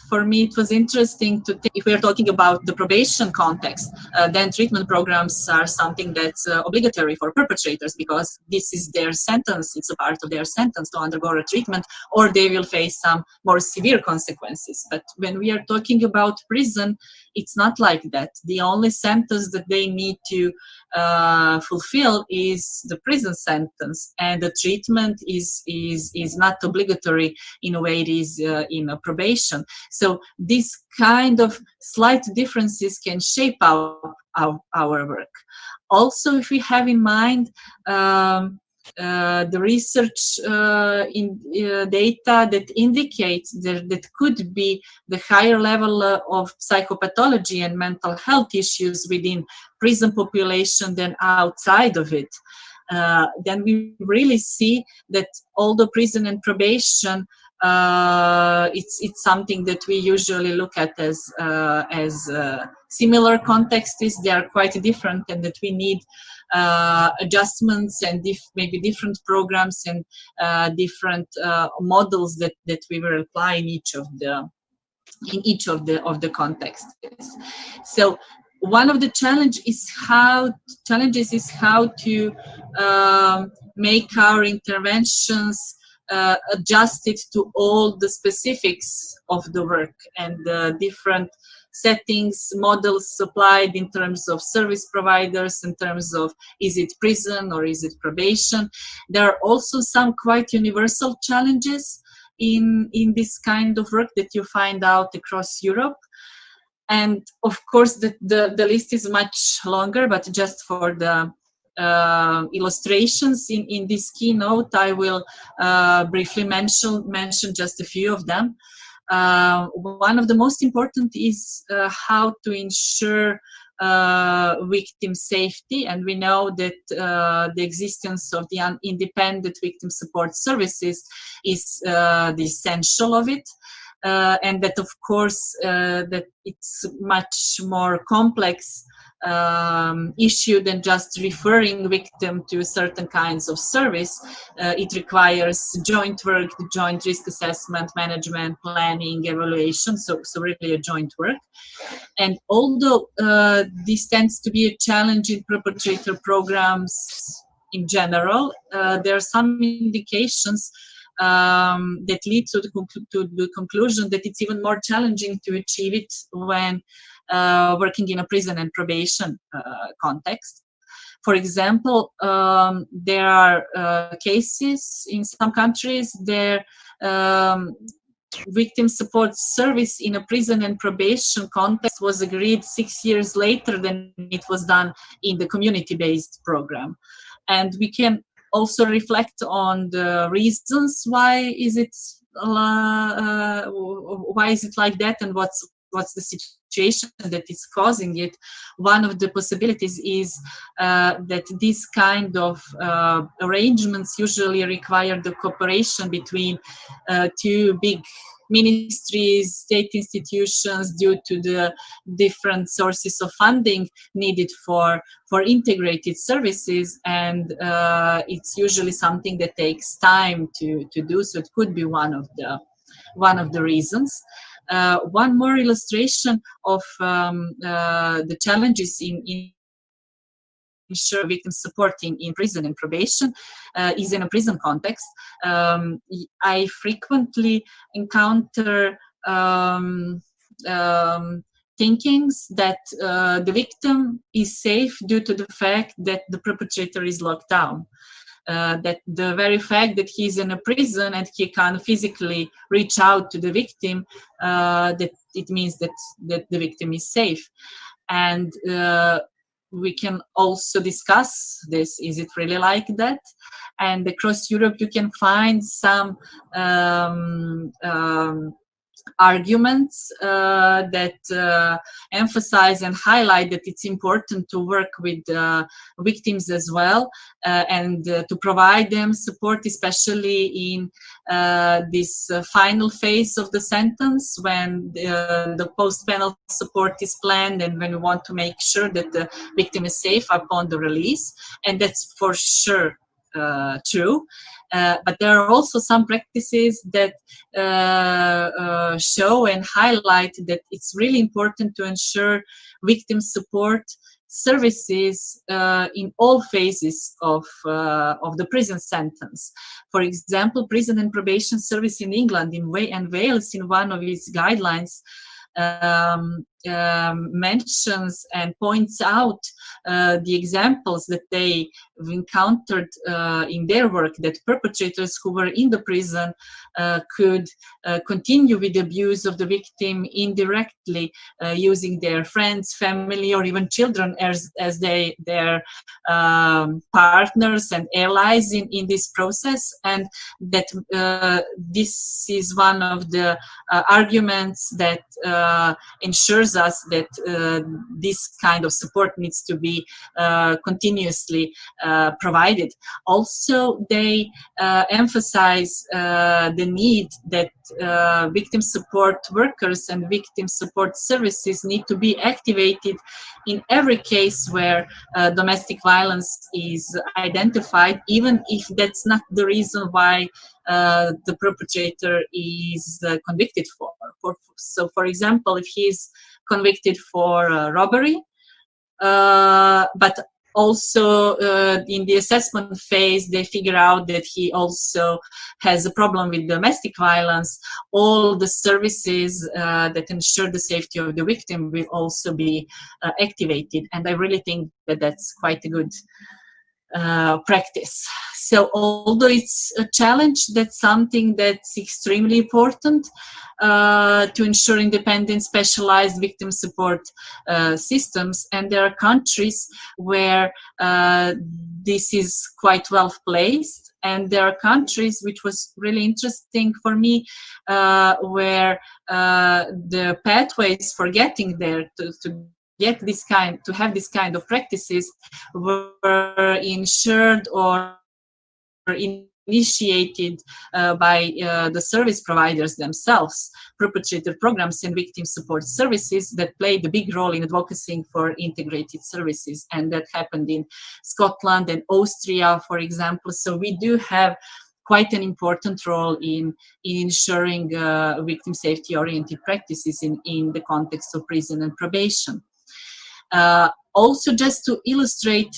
For me, it was interesting to think, if we are talking about the probation context, then treatment programs are something that's obligatory for perpetrators, because this is their sentence, it's a part of their sentence to undergo a treatment, or they will face some more severe consequences. But when we are talking about prison, it's not like that. The only sentence that they need to fulfill is the prison sentence, and the treatment is not obligatory in a way it is in a probation. So these kind of slight differences can shape our work. Also, if we have in mind the research in data that indicates that could be the higher level of psychopathology and mental health issues within prison population than outside of it, then we really see that although prison and probation, it's something that we usually look at as similar contexts, they are quite different, and that we need adjustments and maybe different programs and different models that we will apply in each of the contexts. So one of the challenges is how to make our interventions adjusted to all the specifics of the work and the different settings, models applied in terms of service providers, in terms of is it prison or is it probation. There are also some quite universal challenges in this kind of work that you find out across Europe. And of course, the list is much longer, but just for the illustrations in this keynote, I will briefly mention just a few of them. One of the most important is how to ensure victim safety, and we know that the existence of the independent victim support services is the essential of it. And that, of course, that it's much more complex issue than just referring victim to certain kinds of service. It requires joint work, joint risk assessment, management, planning, evaluation, so really a joint work. And although this tends to be a challenge in perpetrator programs in general, there are some indications that lead to the conclusion that it's even more challenging to achieve it when working in a prison and probation context. For example, there are cases in some countries where victim support service in a prison and probation context was agreed 6 years later than it was done in the community-based program. And we can also reflect on the reasons why is it like that, and what's what's the situation that is causing it, one of the possibilities is that these kind of arrangements usually require the cooperation between two big ministries, state institutions, due to the different sources of funding needed for integrated services, and it's usually something that takes time to do. So it could be one of the reasons. One more illustration of the challenges in ensure victim support in prison and probation is in a prison context. I frequently encounter thinkings that the victim is safe due to the fact that the perpetrator is locked down. That the very fact that he's in a prison and he can physically reach out to the victim, that it means that the victim is safe. And we can also discuss this. Is it really like that? And across Europe, you can find some arguments that emphasize and highlight that it's important to work with victims as well, and to provide them support, especially in this final phase of the sentence, when the post-penal support is planned and when we want to make sure that the victim is safe upon the release. And that's for sure true. But there are also some practices that show and highlight that it's really important to ensure victim support services in all phases of the prison sentence. For example, Prison and Probation Service in England and Wales, in one of its guidelines, mentions and points out the examples that they encountered in their work, that perpetrators who were in the prison could continue with the abuse of the victim indirectly, using their friends, family, or even children as their partners and allies in this process. And that this is one of the arguments that ensures us that this kind of support needs to be continuously provided. Also, they emphasize the need that victim support workers and victim support services need to be activated in every case where domestic violence is identified, even if that's not the reason why the perpetrator is convicted for. So, for example, if he's convicted for robbery, but also in the assessment phase they figure out that he also has a problem with domestic violence, all the services that ensure the safety of the victim will also be activated. And I really think that that's quite a good practice. So although it's a challenge, that's something that's extremely important to ensure independent, specialized victim support systems. And there are countries where this is quite well placed, and there are countries, which was really interesting for me, where the pathways for getting there to have this kind of practices were ensured or initiated by the service providers themselves, perpetrator programs and victim support services that played a big role in advocating for integrated services. And that happened in Scotland and Austria, for example. So we do have quite an important role in ensuring victim safety-oriented practices in the context of prison and probation. Also, just to illustrate,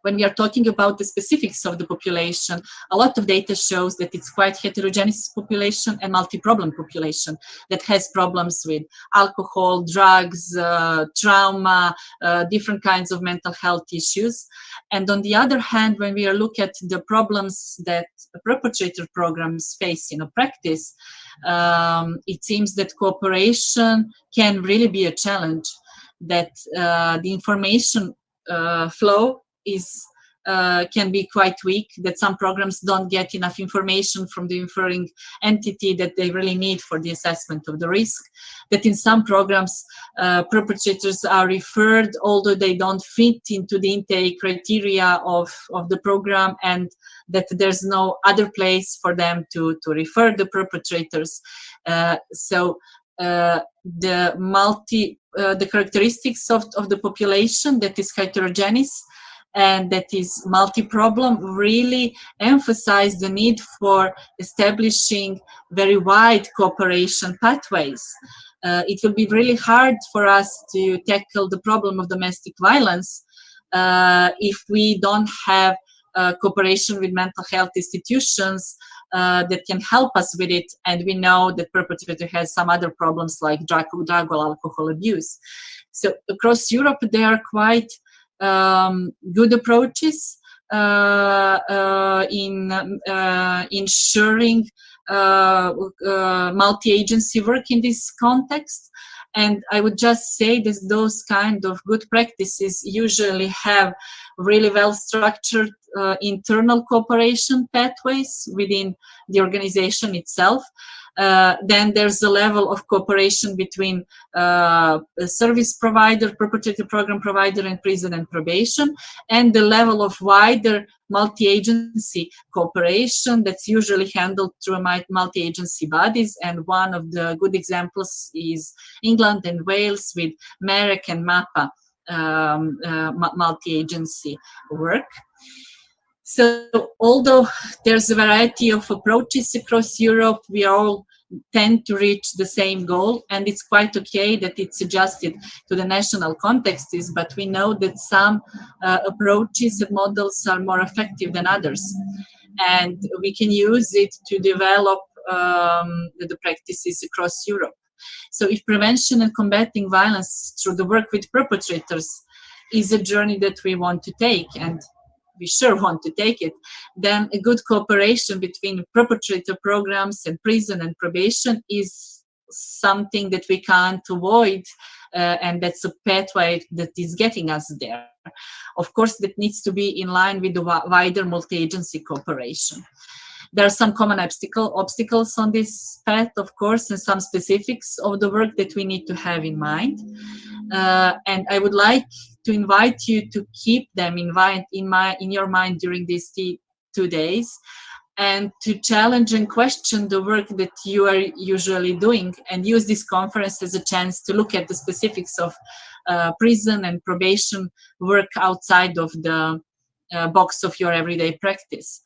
when we are talking about the specifics of the population, a lot of data shows that it's quite heterogeneous population and multi-problem population that has problems with alcohol, drugs, trauma, different kinds of mental health issues. And on the other hand, when we are looking at the problems that perpetrator programs face in a practice, it seems that cooperation can really be a challenge, that the information flow is can be quite weak, that some programs don't get enough information from the inferring entity that they really need for the assessment of the risk, that in some programs perpetrators are referred although they don't fit into the intake criteria of the program, and that there's no other place for them to refer the perpetrators. So the characteristics of the population that is heterogeneous and that is multi-problem really emphasize the need for establishing very wide cooperation pathways. It will be really hard for us to tackle the problem of domestic violence if we don't have cooperation with mental health institutions that can help us with it, and we know that perpetrator has some other problems like drug or alcohol abuse. So across Europe there are quite good approaches in ensuring multi-agency work in this context. And I would just say that those kind of good practices usually have really well-structured internal cooperation pathways within the organization itself. Then there's a level of cooperation between a service provider, perpetrator program provider, and prison and probation, and the level of wider multi-agency cooperation that's usually handled through multi-agency bodies. And one of the good examples is England and Wales with MEREC and MAPA multi-agency work. So although there's a variety of approaches across Europe, we all tend to reach the same goal, and it's quite okay that it's adjusted to the national contexts, but we know that some approaches and models are more effective than others, and we can use it to develop the practices across Europe. So if prevention and combating violence through the work with perpetrators is a journey that we want to take, and we sure want to take it, then a good cooperation between perpetrator programs and prison and probation is something that we can't avoid, and that's a pathway that is getting us there. Of course, that needs to be in line with the wider multi-agency cooperation. There are some common obstacles on this path, of course, and some specifics of the work that we need to have in mind. And I would like to invite you to keep them in your mind during these 2 days, and to challenge and question the work that you are usually doing, and use this conference as a chance to look at the specifics of prison and probation work outside of the box of your everyday practice.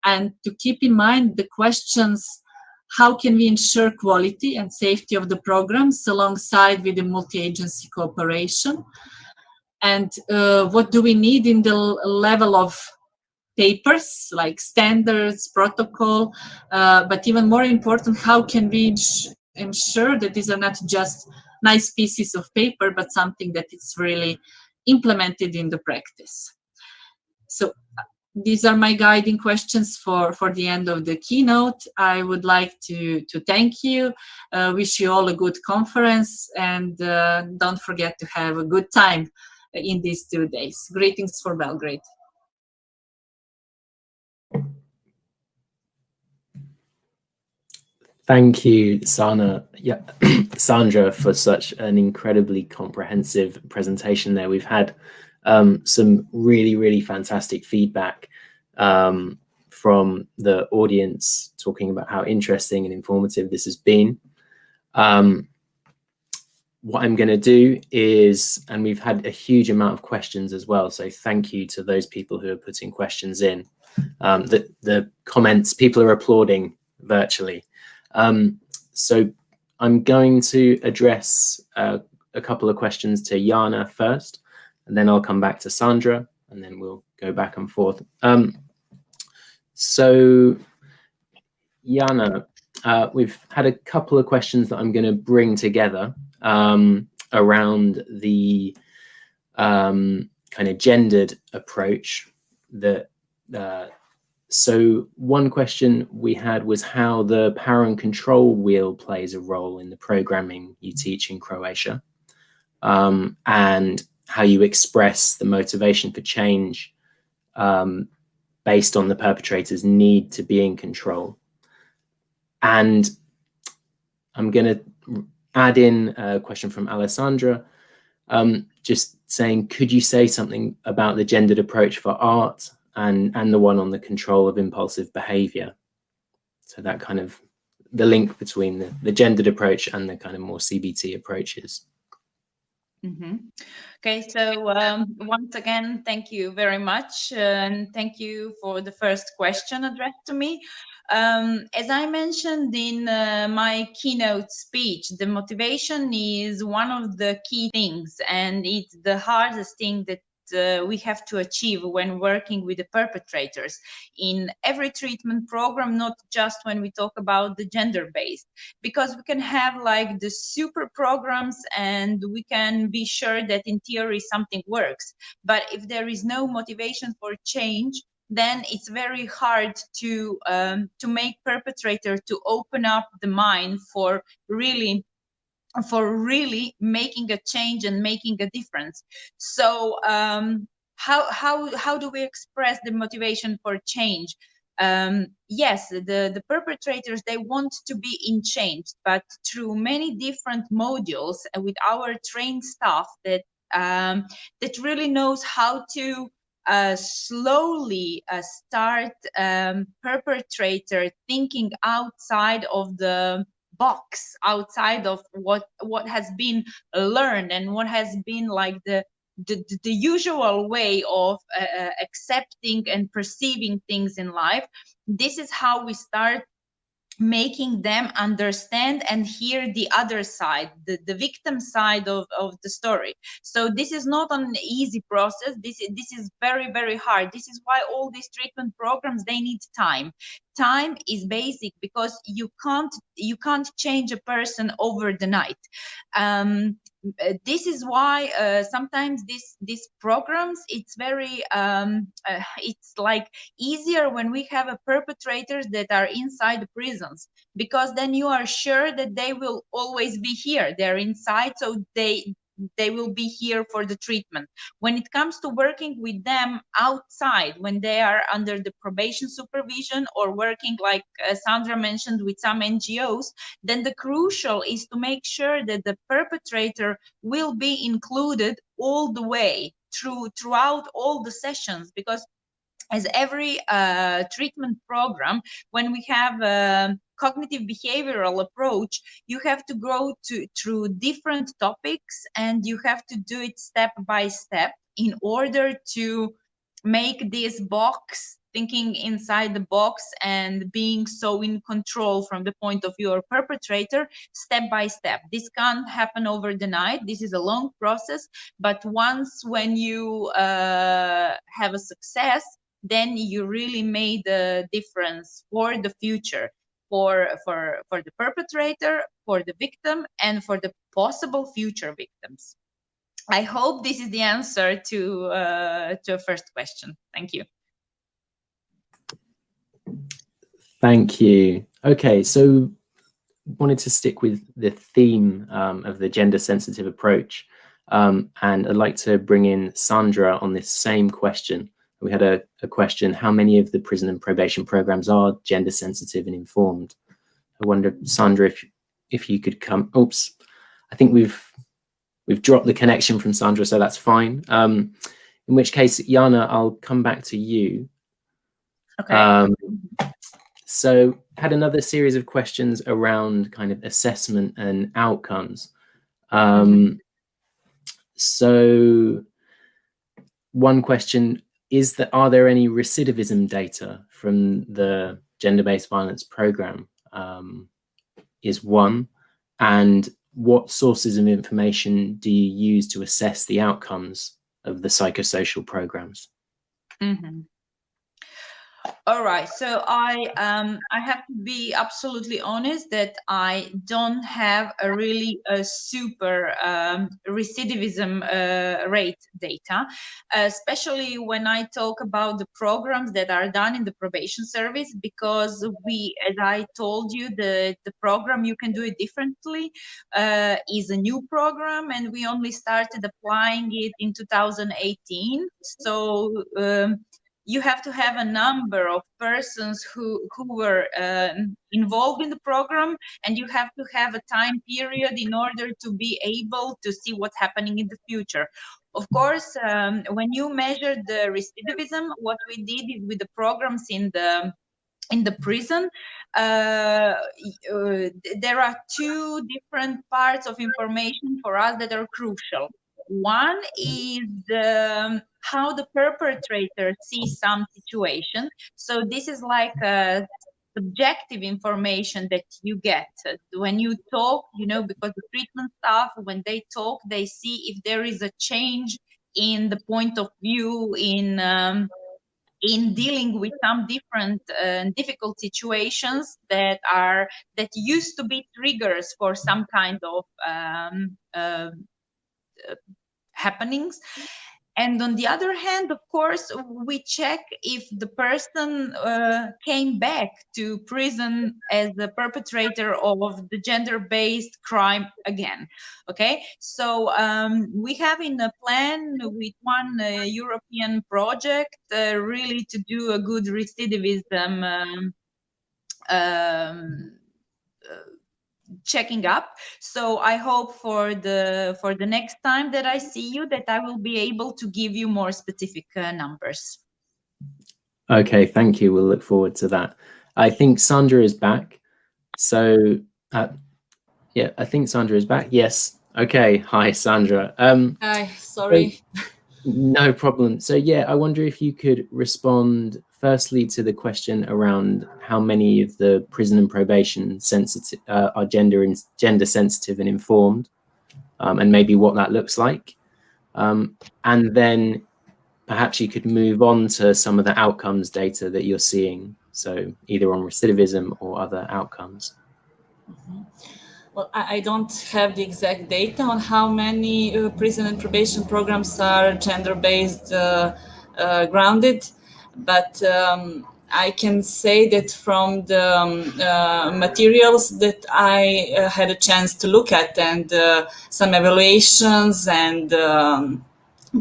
And to keep in mind the questions: how can we ensure quality and safety of the programs alongside with the multi-agency cooperation? And what do we need in the level of papers, like standards, protocol, but even more important, how can we ensure that these are not just nice pieces of paper, but something that is really implemented in the practice? So these are my guiding questions for the end of the keynote. I would like to thank you, wish you all a good conference, and don't forget to have a good time in these 2 days. Greetings for Belgrade. Thank you, Sandra, for such an incredibly comprehensive presentation there. We've had some really, really fantastic feedback from the audience, talking about how interesting and informative this has been. What I'm going to do is, and we've had a huge amount of questions as well, so thank you to those people who are putting questions in. The comments, people are applauding virtually. So I'm going to address a couple of questions to Jana first, and then I'll come back to Sandra, and then we'll go back and forth. So Jana, we've had a couple of questions that I'm going to bring together around the kind of gendered approach. So one question we had was how the power and control wheel plays a role in the programming you teach in Croatia, and how you express the motivation for change based on the perpetrator's need to be in control. And I'm going to add in a question from Alessandra, just saying, could you say something about the gendered approach for art and the one on the control of impulsive behavior? So that kind of the link between the gendered approach and the kind of more CBT approaches. Mm-hmm. Okay, so once again, thank you very much, and thank you for the first question addressed to me. As I mentioned in my keynote speech, the motivation is one of the key things, and it's the hardest thing that we have to achieve when working with the perpetrators in every treatment program, not just when we talk about the gender-based, because we can have like the super programs and we can be sure that in theory something works. But if there is no motivation for change, then it's very hard to make perpetrator to open up the mind for really making a change and making a difference. So how do we express the motivation for change? Yes, the perpetrators, they want to be in change, but through many different modules with our trained staff that really knows how to slowly start perpetrator thinking outside of the box, outside of what has been learned and what has been like the usual way of accepting and perceiving things in life. This is how we start making them understand and hear the other side, the victim side of the story. So this is not an easy process. This is very, very hard. This is why all these treatment programs, they need time. Time is basic, because you can't change a person over the night. This is why sometimes these programs, it's very it's like easier when we have a perpetrators that are inside the prisons, because then you are sure that they will always be here. They're inside, so they will be here for the treatment. When it comes to working with them outside, when they are under the probation supervision or working, like Sandra mentioned, with some NGOs, then the crucial is to make sure that the perpetrator will be included all the way throughout all the sessions, because as every treatment program, when we have a cognitive behavioral approach, you have to go through different topics, and you have to do it step by step in order to make this box, thinking inside the box and being so in control from the point of view of perpetrator, step by step. This can't happen over the night. This is a long process, but once when you have a success, then you really made a difference for the future, for the perpetrator, for the victim, and for the possible future victims. I hope this is the answer to a first question. Thank you. Thank you. Okay, so wanted to stick with the theme of the gender sensitive approach, and I'd like to bring in Sandra on this same question. We had a question: how many of the prison and probation programs are gender sensitive and informed? I wonder, Sandra, if you could come. Oops, I think we've dropped the connection from Sandra, so that's fine. In which case, Jana, I'll come back to you. Okay. So had another series of questions around kind of assessment and outcomes. So one question is that, are there any recidivism data from the gender-based violence program? Is one. And what sources of information do you use to assess the outcomes of the psychosocial programs? All right, so I have to be absolutely honest that I don't have a really super recidivism rate data, especially when I talk about the programs that are done in the probation service, because we, as I told you, the program You Can Do It Differently is a new program, and we only started applying it in 2018. So you have to have a number of persons who were involved in the program, and you have to have a time period in order to be able to see what's happening in the future. Of course, when you measure the recidivism, what we did is with the programs in the prison, there are two different parts of information for us that are crucial. One is how the perpetrator sees some situation. So this is like subjective information that you get when you talk, you know, because the treatment staff, when they talk, they see if there is a change in the point of view in dealing with some different difficult situations that used to be triggers for some kind of happenings. And on the other hand, of course, we check if the person came back to prison as the perpetrator of the gender-based crime again. Okay, so we have in a plan with one European project really to do a good recidivism checking up. So I hope for the next time that I see you that I will be able to give you more specific numbers. Okay, thank you. We'll look forward to that. I think Sandra is back. So yeah, I think Sandra is back. Yes. Okay. Hi, Sandra. Hi, sorry. No problem. So yeah, I wonder if you could respond firstly to the question around how many of the prison and probation sensitive are gender sensitive and informed, and maybe what that looks like, and then perhaps you could move on to some of the outcomes data that you're seeing, so either on recidivism or other outcomes. Mm-hmm. Well, I don't have the exact data on how many prison and probation programs are gender-based grounded, but I can say that from the materials that I had a chance to look at and some evaluations and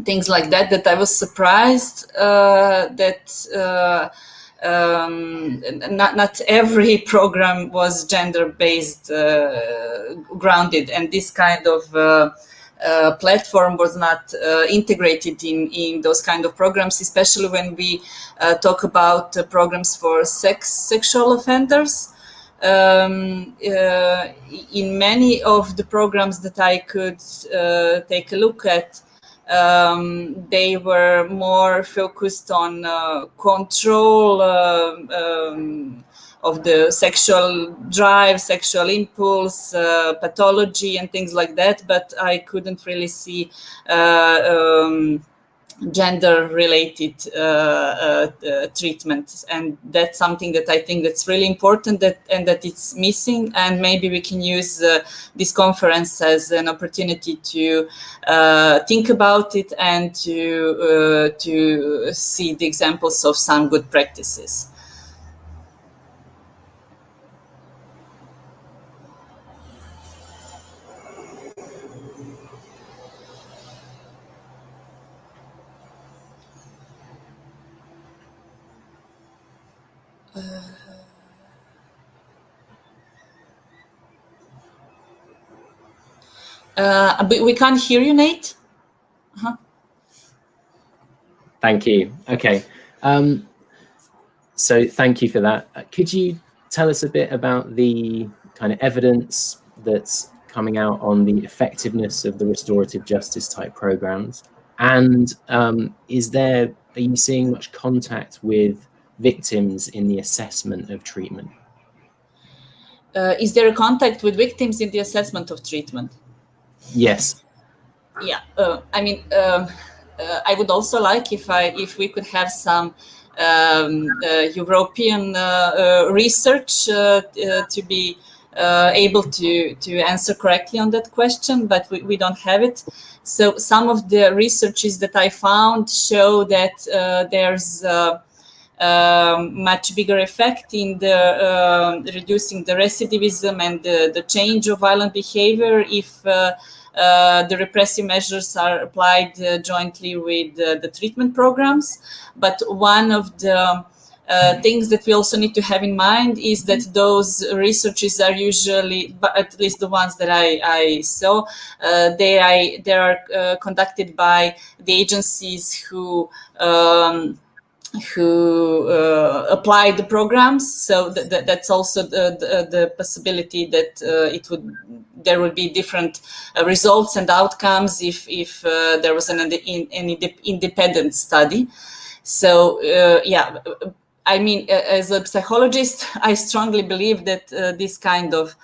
things like that, that I was surprised that not every program was gender-based grounded, and this kind of platform was not integrated in those kind of programs, especially when we talk about programs for sexual offenders. In many of the programs that I could take a look at, they were more focused on control of the sexual drive, sexual impulse, pathology, and things like that. But I couldn't really see gender-related treatment, and that's something that I think that's really important, that it's missing, and maybe we can use this conference as an opportunity to think about it and to see the examples of some good practices. But we can't hear you, Nate. Thank you. Okay. So thank you for that. Could you tell us a bit about the kind of evidence that's coming out on the effectiveness of the restorative justice type programs? And are you seeing much contact with victims in the assessment of treatment? Is there a contact with victims in the assessment of treatment? Yes. Yeah. I mean, I would also like if we could have some European research to be able to answer correctly on that question, but we don't have it. So some of the researches that I found show that there's much bigger effect in the reducing the recidivism and the change of violent behavior if the repressive measures are applied jointly with the treatment programs. But one of the things that we also need to have in mind is that those researches are usually, but at least the ones that I saw, they are conducted by the agencies who apply the programs. So that's also the possibility that there would be different results and outcomes if there was an independent study. So yeah. I mean, as a psychologist, I strongly believe that this kind of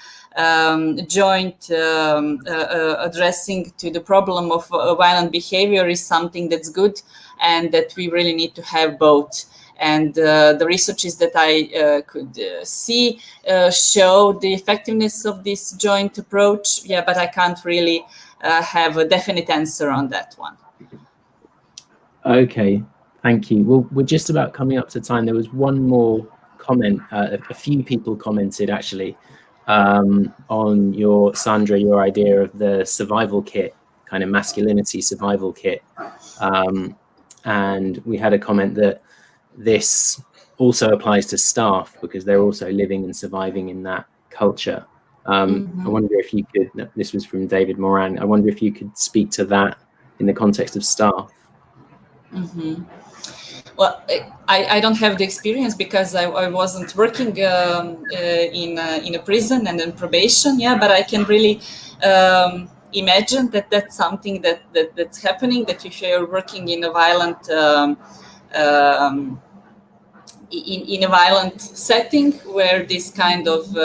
joint addressing to the problem of violent behavior is something that's good, and that we really need to have both. And the researches that I could see show the effectiveness of this joint approach. Yeah, but I can't really have a definite answer on that one. Okay. Thank you. Well, we're just about coming up to time. There was one more comment. A few people commented actually on Sandra, your idea of the survival kit, kind of masculinity survival kit. And we had a comment that this also applies to staff because they're also living and surviving in that culture. I wonder if you could, this was from David Moran, I wonder if you could speak to that in the context of staff. Well, I don't have the experience because I wasn't working in a prison and in probation. Yeah, but I can really imagine that that's something that's happening. That if you're working in a violent in a violent setting where these kind of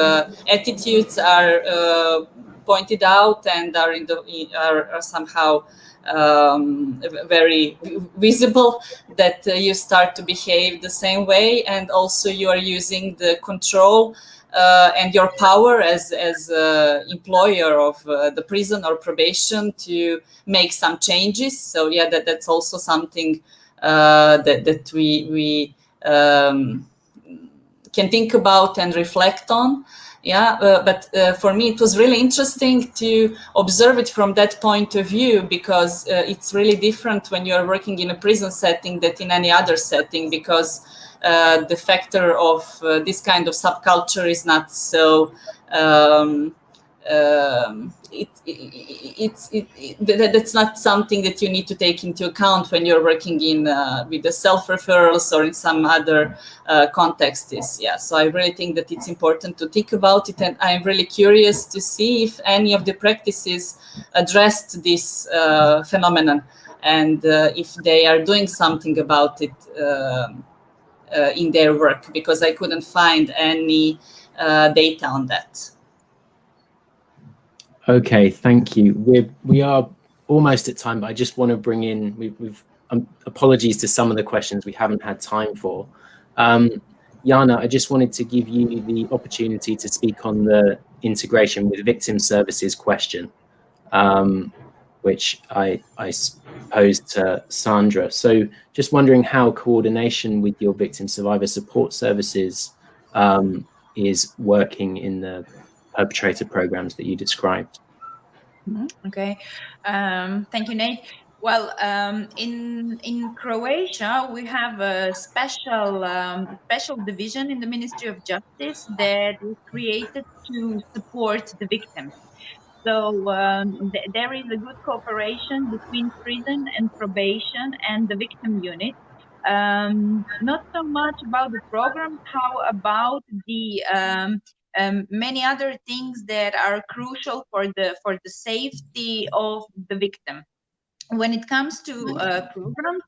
attitudes are pointed out and are somehow very visible, that you start to behave the same way, and also you are using the control and your power as employer of the prison or probation to make some changes. So yeah, that's also something that we can think about and reflect on. Yeah, but for me, it was really interesting to observe it from that point of view, because it's really different when you are working in a prison setting than in any other setting, because the factor of this kind of subculture is not so that's not something that you need to take into account when you're working in with the self-referrals or in some other contexts. Yeah, so I really think that it's important to think about it, and I'm really curious to see if any of the practices addressed this phenomenon, and if they are doing something about it in their work, because I couldn't find any data on that. Okay, thank you. We are almost at time, but I just want to bring in, we've apologies to some of the questions we haven't had time for. Jana, I just wanted to give you the opportunity to speak on the integration with victim services question, which I posed to Sandra. So just wondering how coordination with your victim survivor support services is working in the perpetrator programs that you described. Okay, thank you, Nate. Well, in Croatia, we have a special division in the Ministry of Justice that was created to support the victims. So there is a good cooperation between prison and probation and the victim unit. Not so much about the program, how about the many other things that are crucial for the safety of the victim. When it comes to programs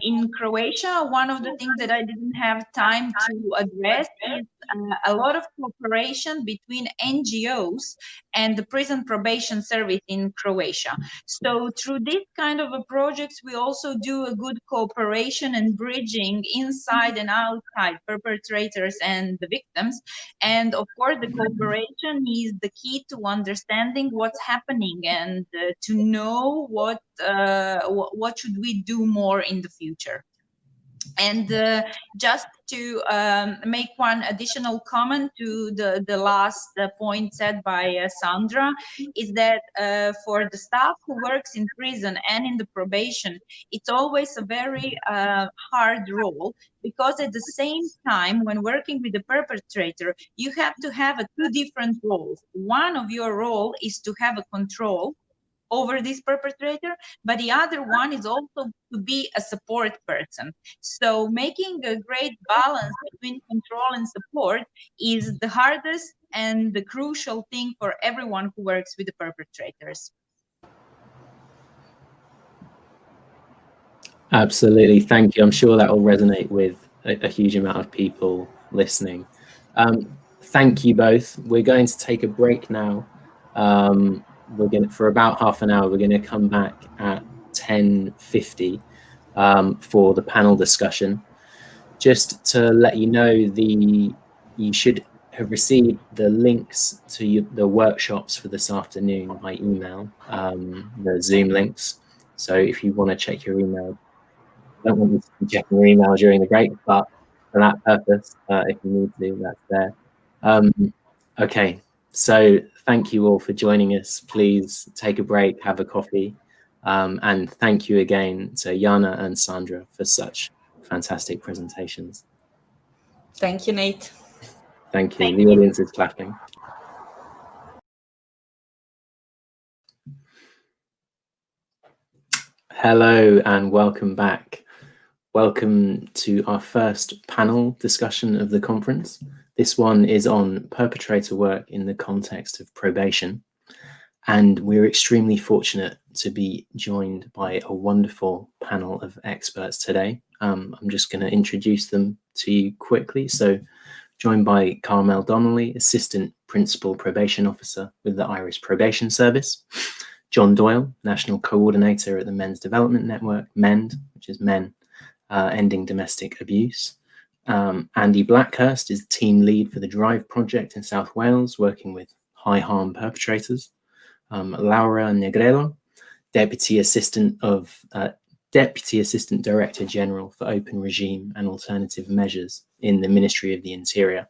in Croatia, one of the things that I didn't have time to address is a lot of cooperation between NGOs and the prison probation service in Croatia. So through this kind of a projects, we also do a good cooperation and bridging inside and outside perpetrators and the victims. And of course, the cooperation is the key to understanding what's happening and to know what should we do more in the future. And just to make one additional comment to the last point said by Sandra, is that for the staff who works in prison and in the probation, it's always a very hard role, because at the same time, when working with the perpetrator, you have to have two different roles. One of your role is to have a control over this perpetrator, but the other one is also to be a support person. So making a great balance between control and support is the hardest and the crucial thing for everyone who works with the perpetrators. Absolutely, thank you. I'm sure that will resonate with a huge amount of people listening. Thank you both. We're going to take a break now. We're going to, for about half an hour, we're going to come back at 10:50 for the panel discussion. Just to let you know, you should have received the links to the workshops for this afternoon by email, the Zoom links. So if you want to check your email, I don't want you to be checking your email during the break, but for that purpose, if you need to, that's there. Okay, so thank you all for joining us. Please take a break, have a coffee, and thank you again to Jana and Sandra for such fantastic presentations. Thank you, Nate. Thank you. The audience is clapping. Hello and welcome back. Welcome to our first panel discussion of the conference. This one is on perpetrator work in the context of probation. And we're extremely fortunate to be joined by a wonderful panel of experts today. I'm just going to introduce them to you quickly. So, joined by Carmel Donnelly, Assistant Principal Probation Officer with the Irish Probation Service. John Doyle, National Coordinator at the Men's Development Network, MEND, which is Men Ending Domestic Abuse. Andy Blackhurst is Team Lead for the Drive Project in South Wales, working with high harm perpetrators. Laura Negredo, Deputy Assistant Director General for Open Regime and Alternative Measures in the Ministry of the Interior.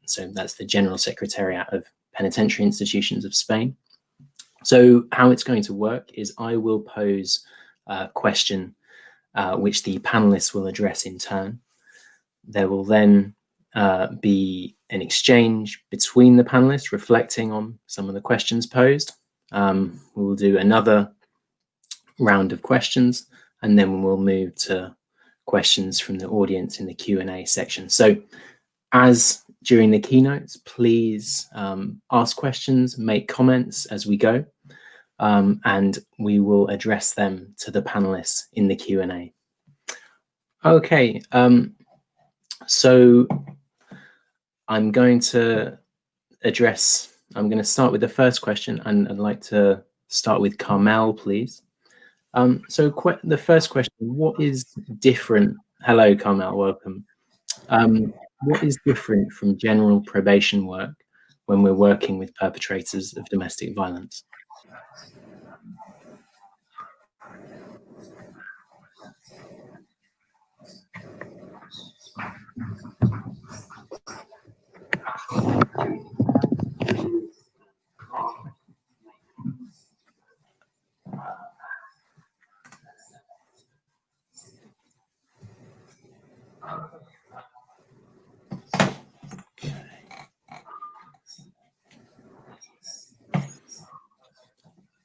So that's the General Secretariat of Penitentiary Institutions of Spain. So how it's going to work is I will pose a question which the panelists will address in turn. There will then be an exchange between the panelists reflecting on some of the questions posed. We'll do another round of questions, and then we'll move to questions from the audience in the Q&A section. So as during the keynotes, please ask questions, make comments as we go, and we will address them to the panelists in the Q&A. Okay, so I'm going to start with the first question, and I'd like to start with Carmel, please. So the first question, what is different? Hello, Carmel, welcome. What is different from general probation work when we're working with perpetrators of domestic violence?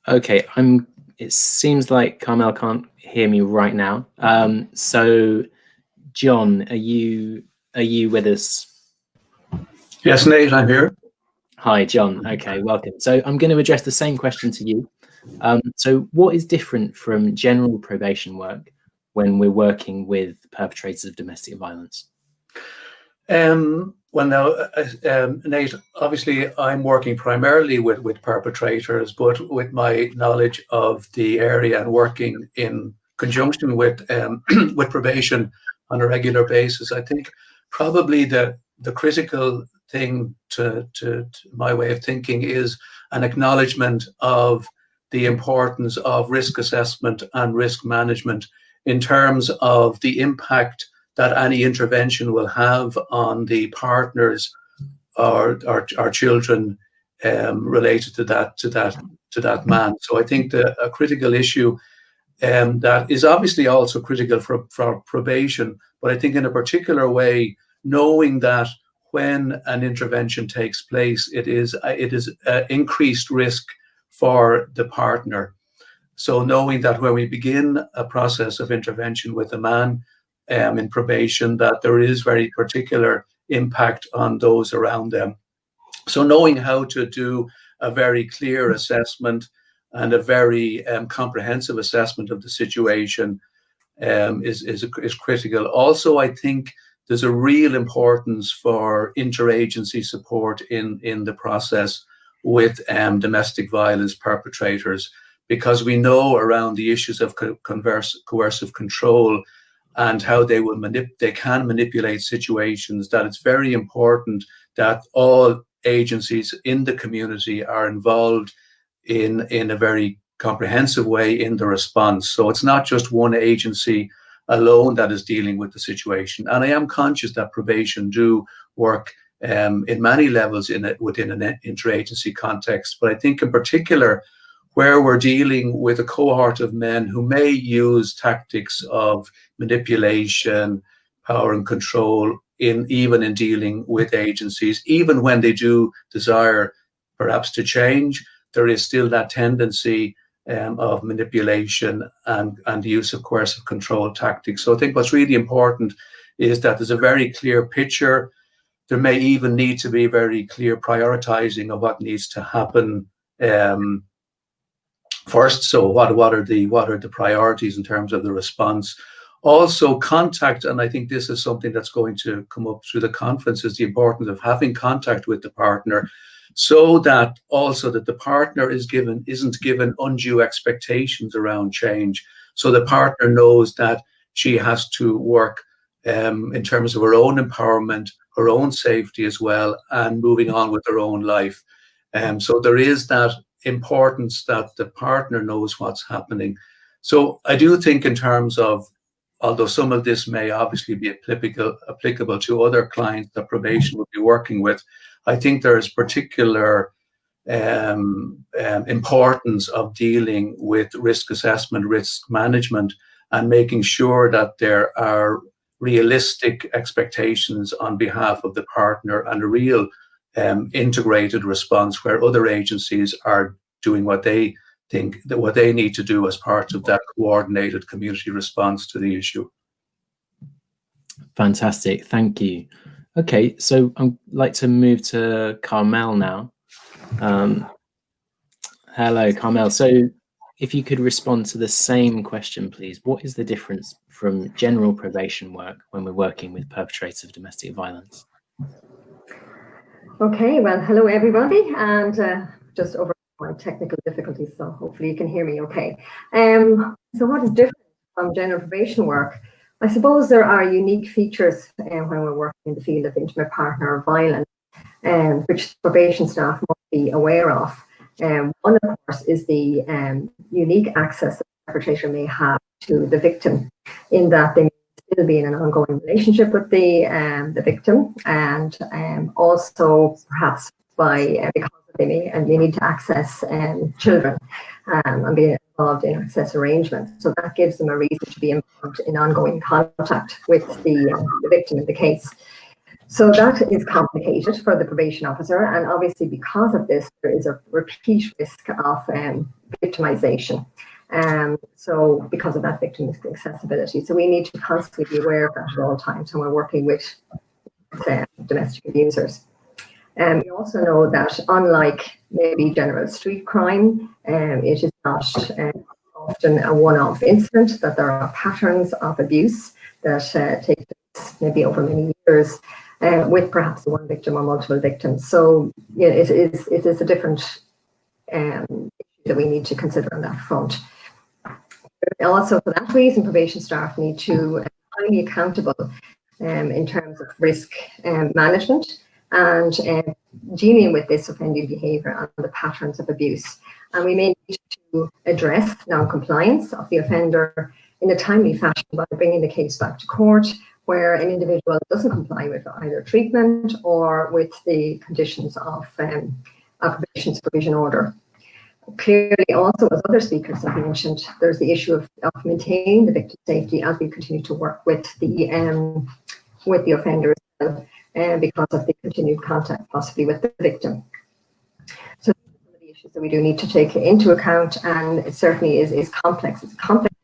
Okay, it seems like Carmel can't hear me right now. So John, are you with us? Yes, Nate, I'm here. Hi, John. Okay, welcome. So I'm going to address the same question to you. So what is different from general probation work when we're working with perpetrators of domestic violence? Well, now, Nate, obviously I'm working primarily with perpetrators, but with my knowledge of the area and working in conjunction with with probation on a regular basis, I think probably the critical thing to my way of thinking is an acknowledgement of the importance of risk assessment and risk management in terms of the impact that any intervention will have on the partners or children related to that man. So I think a critical issue that is obviously also critical for probation, but I think in a particular way, knowing that when an intervention takes place, it is increased risk for the partner. So knowing that when we begin a process of intervention with a man in probation, that there is very particular impact on those around them. So knowing how to do a very clear assessment and a very comprehensive assessment of the situation is critical. Also, I think there's a real importance for interagency support in the process with domestic violence perpetrators, because we know around the issues of coercive control and how they can manipulate situations, that it's very important that all agencies in the community are involved in a very comprehensive way in the response. So it's not just one agency alone that is dealing with the situation. And I am conscious that probation do work in many levels within an interagency context. But I think in particular, where we're dealing with a cohort of men who may use tactics of manipulation, power and control even in dealing with agencies, even when they do desire perhaps to change, there is still that tendency of manipulation and the use of coercive control tactics. So I think what's really important is that there's a very clear picture. There may even need to be very clear prioritizing of what needs to happen first. So what are the priorities in terms of the response? Also contact, and I think this is something that's going to come up through the conference, is the importance of having contact with the partner, so that also that the partner isn't given undue expectations around change. So the partner knows that she has to work in terms of her own empowerment, her own safety as well, and moving on with her own life. So there is that importance that the partner knows what's happening. So I do think in terms of, although some of this may obviously be applicable to other clients that probation will be working with, I think there is particular importance of dealing with risk assessment, risk management, and making sure that there are realistic expectations on behalf of the partner and a real integrated response where other agencies are doing what they think that what they need to do as part of that coordinated community response to the issue. Fantastic, thank you. Okay, so I'd like to move to Carmel now. Hello, Carmel. So if you could respond to the same question, please. What is the difference from general probation work when we're working with perpetrators of domestic violence? Okay, well, hello everybody, and just over my technical difficulties, so hopefully you can hear me okay. So what is different from general probation work? I suppose there are unique features when we're working in the field of intimate partner violence, which probation staff must be aware of. One, of course, is the unique access that the perpetrator may have to the victim, in that they may still be in an ongoing relationship with the victim, and also perhaps because they need to access children and be involved in access arrangements. So that gives them a reason to be involved in ongoing contact with the victim in the case. So that is complicated for the probation officer, and obviously because of this, there is a repeat risk of victimization. So because of that victim accessibility. So we need to constantly be aware of that at all times when we're working with domestic abusers. We also know that unlike maybe general street crime, it is not often a one-off incident, that there are patterns of abuse that take place maybe over many years with perhaps one victim or multiple victims. So yeah, it is a different issue that we need to consider on that front. Also, for that reason, probation staff need to be highly accountable in terms of risk management and dealing with this offending behaviour and the patterns of abuse. And we may need to address non-compliance of the offender in a timely fashion by bringing the case back to court where an individual doesn't comply with either treatment or with the conditions of a probation supervision order. Clearly, also, as other speakers have mentioned, there's the issue of maintaining the victim safety as we continue to work with the offender as well, because of the continued contact possibly with the victim. So some of the issues that we do need to take into account, and it certainly is complex. It's complex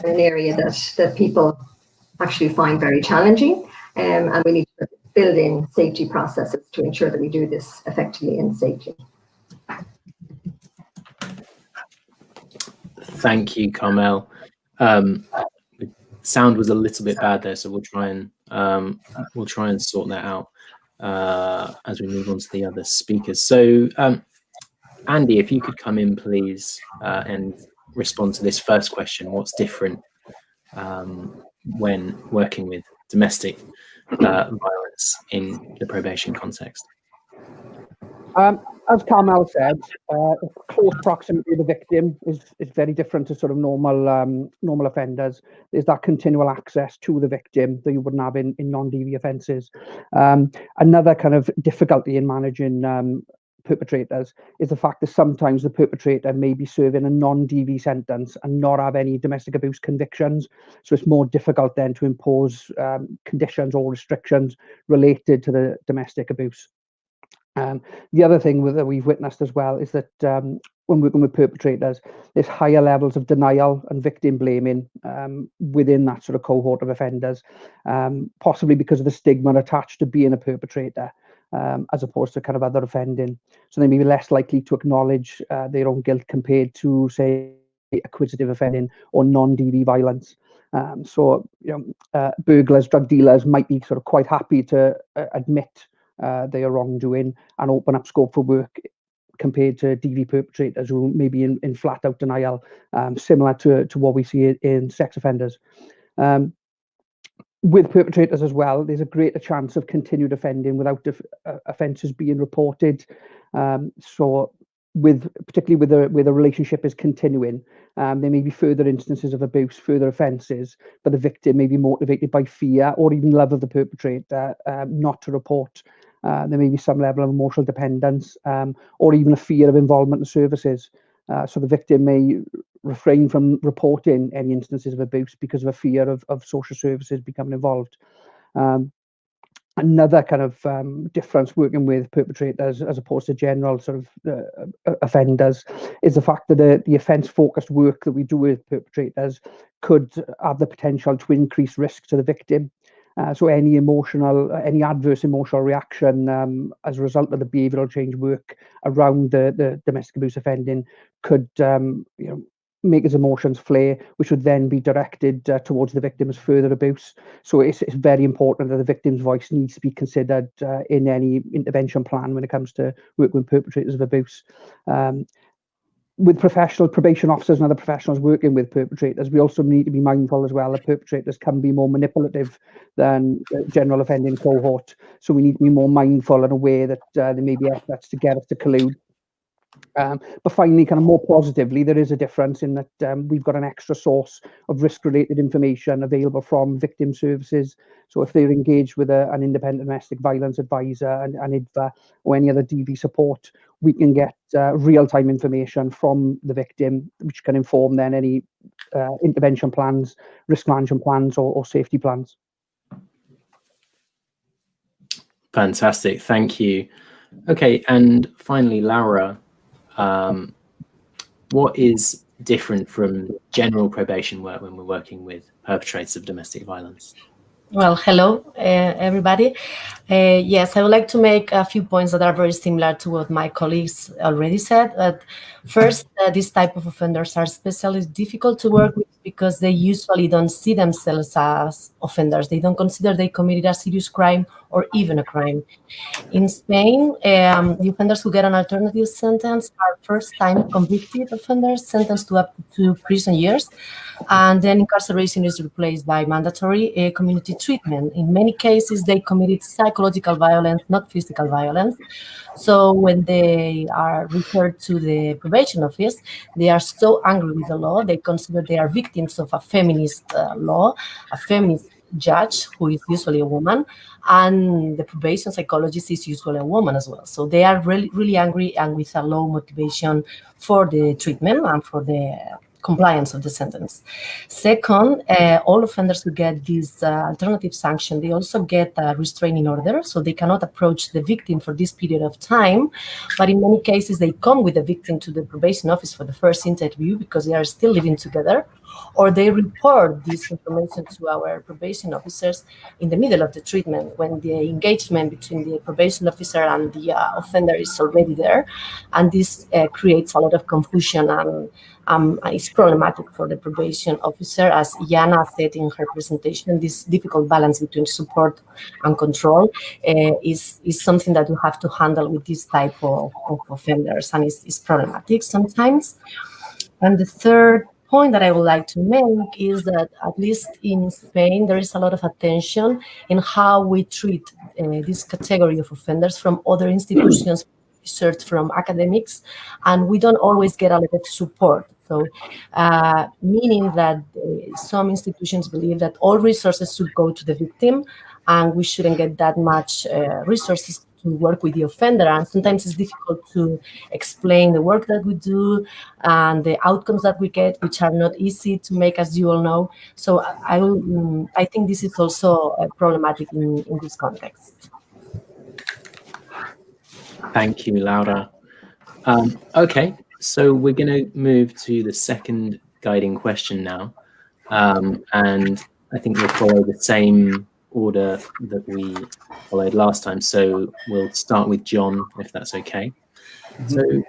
in an area that people actually find very challenging, and we need to build in safety processes to ensure that we do this effectively and safely. Thank you, Carmel. Sound was a little bit bad there, so we'll try and sort that out as we move on to the other speakers. So, Andy, if you could come in, please, and respond to this first question: what's different when working with domestic violence in the probation context? As Carmel said, close proximity to the victim is very different to sort of normal offenders. There's that continual access to the victim that you wouldn't have in non-DV offences. Another kind of difficulty in managing perpetrators is the fact that sometimes the perpetrator may be serving a non-DV sentence and not have any domestic abuse convictions. So it's more difficult then to impose conditions or restrictions related to the domestic abuse. The other thing that we've witnessed as well is that when working with perpetrators, there's higher levels of denial and victim blaming within that sort of cohort of offenders, possibly because of the stigma attached to being a perpetrator, as opposed to kind of other offending. So they may be less likely to acknowledge their own guilt compared to, say, acquisitive offending or non-DV violence. So, burglars, drug dealers might be sort of quite happy to admit their wrongdoing and open up scope for work compared to DV perpetrators who may be in flat out denial, similar to what we see in sex offenders. With perpetrators as well, there's a greater chance of continued offending without offences being reported. So particularly with a relationship is continuing, there may be further instances of abuse, further offences, but the victim may be motivated by fear or even love of the perpetrator not to report. There may be some level of emotional dependence or even a fear of involvement in services. So the victim may refrain from reporting any instances of abuse because of a fear of social services becoming involved. Another kind of difference working with perpetrators as opposed to general sort of offenders is the fact that the offence-focused work that we do with perpetrators could have the potential to increase risk to the victim. So any adverse emotional reaction as a result of the behavioural change work around the domestic abuse offending could make his emotions flare, which would then be directed towards the victim's further abuse. So it's very important that the victim's voice needs to be considered in any intervention plan when it comes to working with perpetrators of abuse. With professional probation officers and other professionals working with perpetrators, we also need to be mindful as well that perpetrators can be more manipulative than general offending cohort. So we need to be more mindful and aware that there may be efforts to get us to collude. But finally, kind of more positively, there is a difference in that we've got an extra source of risk-related information available from victim services. So if they're engaged with an independent domestic violence advisor and IDVA or any other DV support, we can get real-time information from the victim, which can inform then any intervention plans, risk management plans, or safety plans. Fantastic, thank you. Okay, and finally, Laura, what is different from general probation work when we're working with perpetrators of domestic violence? Well, hello, everybody. Yes, I would like to make a few points that are very similar to what my colleagues already said. First, this type of offenders are especially difficult to work with because they usually don't see themselves as offenders. They don't consider they committed a serious crime or even a crime. In Spain, the offenders who get an alternative sentence are first-time convicted offenders sentenced to up to 2 prison years, and then incarceration is replaced by mandatory community treatment. In many cases, they committed psychological violence, not physical violence. So when they are referred to the probation office, they are so angry with the law, they consider they are victims victims of a feminist law, a feminist judge who is usually a woman, and the probation psychologist is usually a woman as well. So they are really, really angry and with a low motivation for the treatment and for the compliance of the sentence. Second, all offenders who get this alternative sanction, they also get a restraining order, so they cannot approach the victim for this period of time. But in many cases, they come with the victim to the probation office for the first interview because they are still living together, or they report this information to our probation officers in the middle of the treatment when the engagement between the probation officer and the offender is already there. And this creates a lot of confusion and it's problematic for the probation officer. As Jana said in her presentation, this difficult balance between support and control is something that you have to handle with this type of offenders, and it's problematic sometimes. And the third point that I would like to make is that, at least in Spain, there is a lot of attention in how we treat this category of offenders from other institutions, research from academics, and we don't always get a lot of support. So, meaning that some institutions believe that all resources should go to the victim, and we shouldn't get that much resources to work with the offender. And sometimes it's difficult to explain the work that we do and the outcomes that we get, which are not easy to make, as you all know. So I think this is also problematic in this context. Thank you, Laura. Okay, so we're going to move to the second guiding question now. And I think we'll follow the same order that we followed last time. So we'll start with John, if that's okay. Mm-hmm. So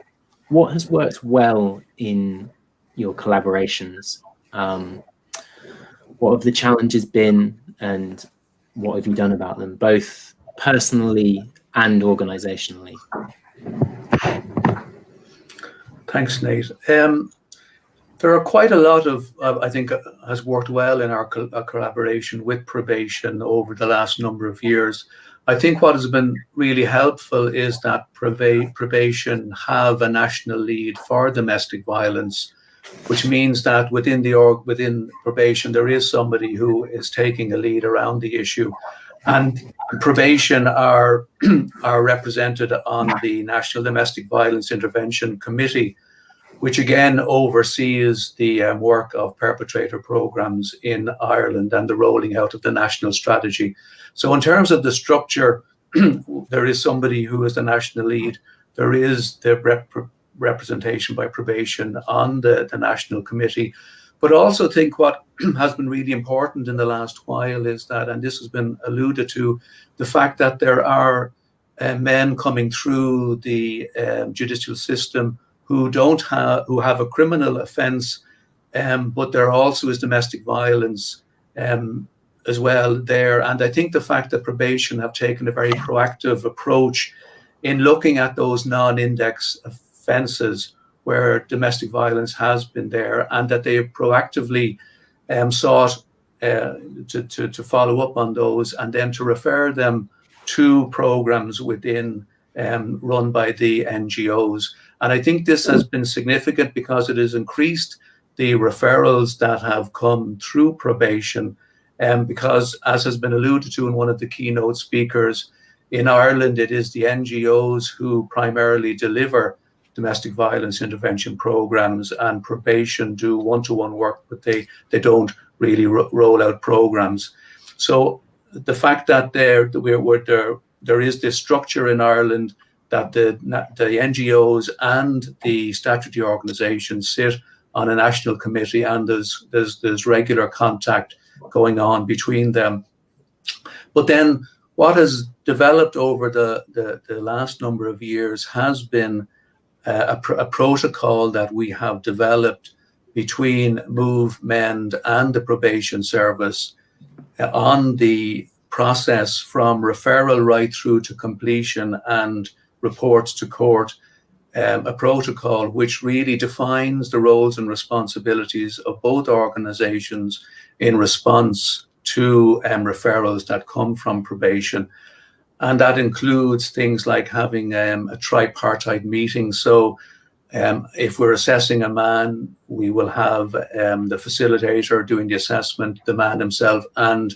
what has worked well in your collaborations? What have the challenges been, and what have you done about them, both personally and organizationally? Thanks, Nate. There are quite a lot of, I think, has worked well in our collaboration with probation over the last number of years. I think what has been really helpful is that probation have a national lead for domestic violence, which means that within probation there is somebody who is taking a lead around the issue. And probation are represented on the National Domestic Violence Intervention Committee, which again oversees the work of perpetrator programs in Ireland and the rolling out of the national strategy. So in terms of the structure, there is somebody who is the national lead. There is the representation by probation on the national committee. But also think what has been really important in the last while is that, and this has been alluded to, the fact that there are men coming through the judicial system who have a criminal offence, but there also is domestic violence as well there. And I think the fact that probation have taken a very proactive approach in looking at those non-index offences where domestic violence has been there, and that they have proactively sought to follow up on those and then to refer them to programs within run by the NGOs. And I think this has been significant because it has increased the referrals that have come through probation, because, as has been alluded to in one of the keynote speakers, in Ireland it is the NGOs who primarily deliver domestic violence intervention programs, and probation do one-to-one work, but they don't really roll out programs. So the fact that there is this structure in Ireland that the NGOs and the statutory organisations sit on a national committee, and there's regular contact going on between them. But then what has developed over the last number of years has been a protocol that we have developed between Move, Mend and the probation service on the process from referral right through to completion and reports to court, a protocol which really defines the roles and responsibilities of both organizations in response to referrals that come from probation. And that includes things like having a tripartite meeting. So If we're assessing a man, we will have the facilitator doing the assessment, the man himself, and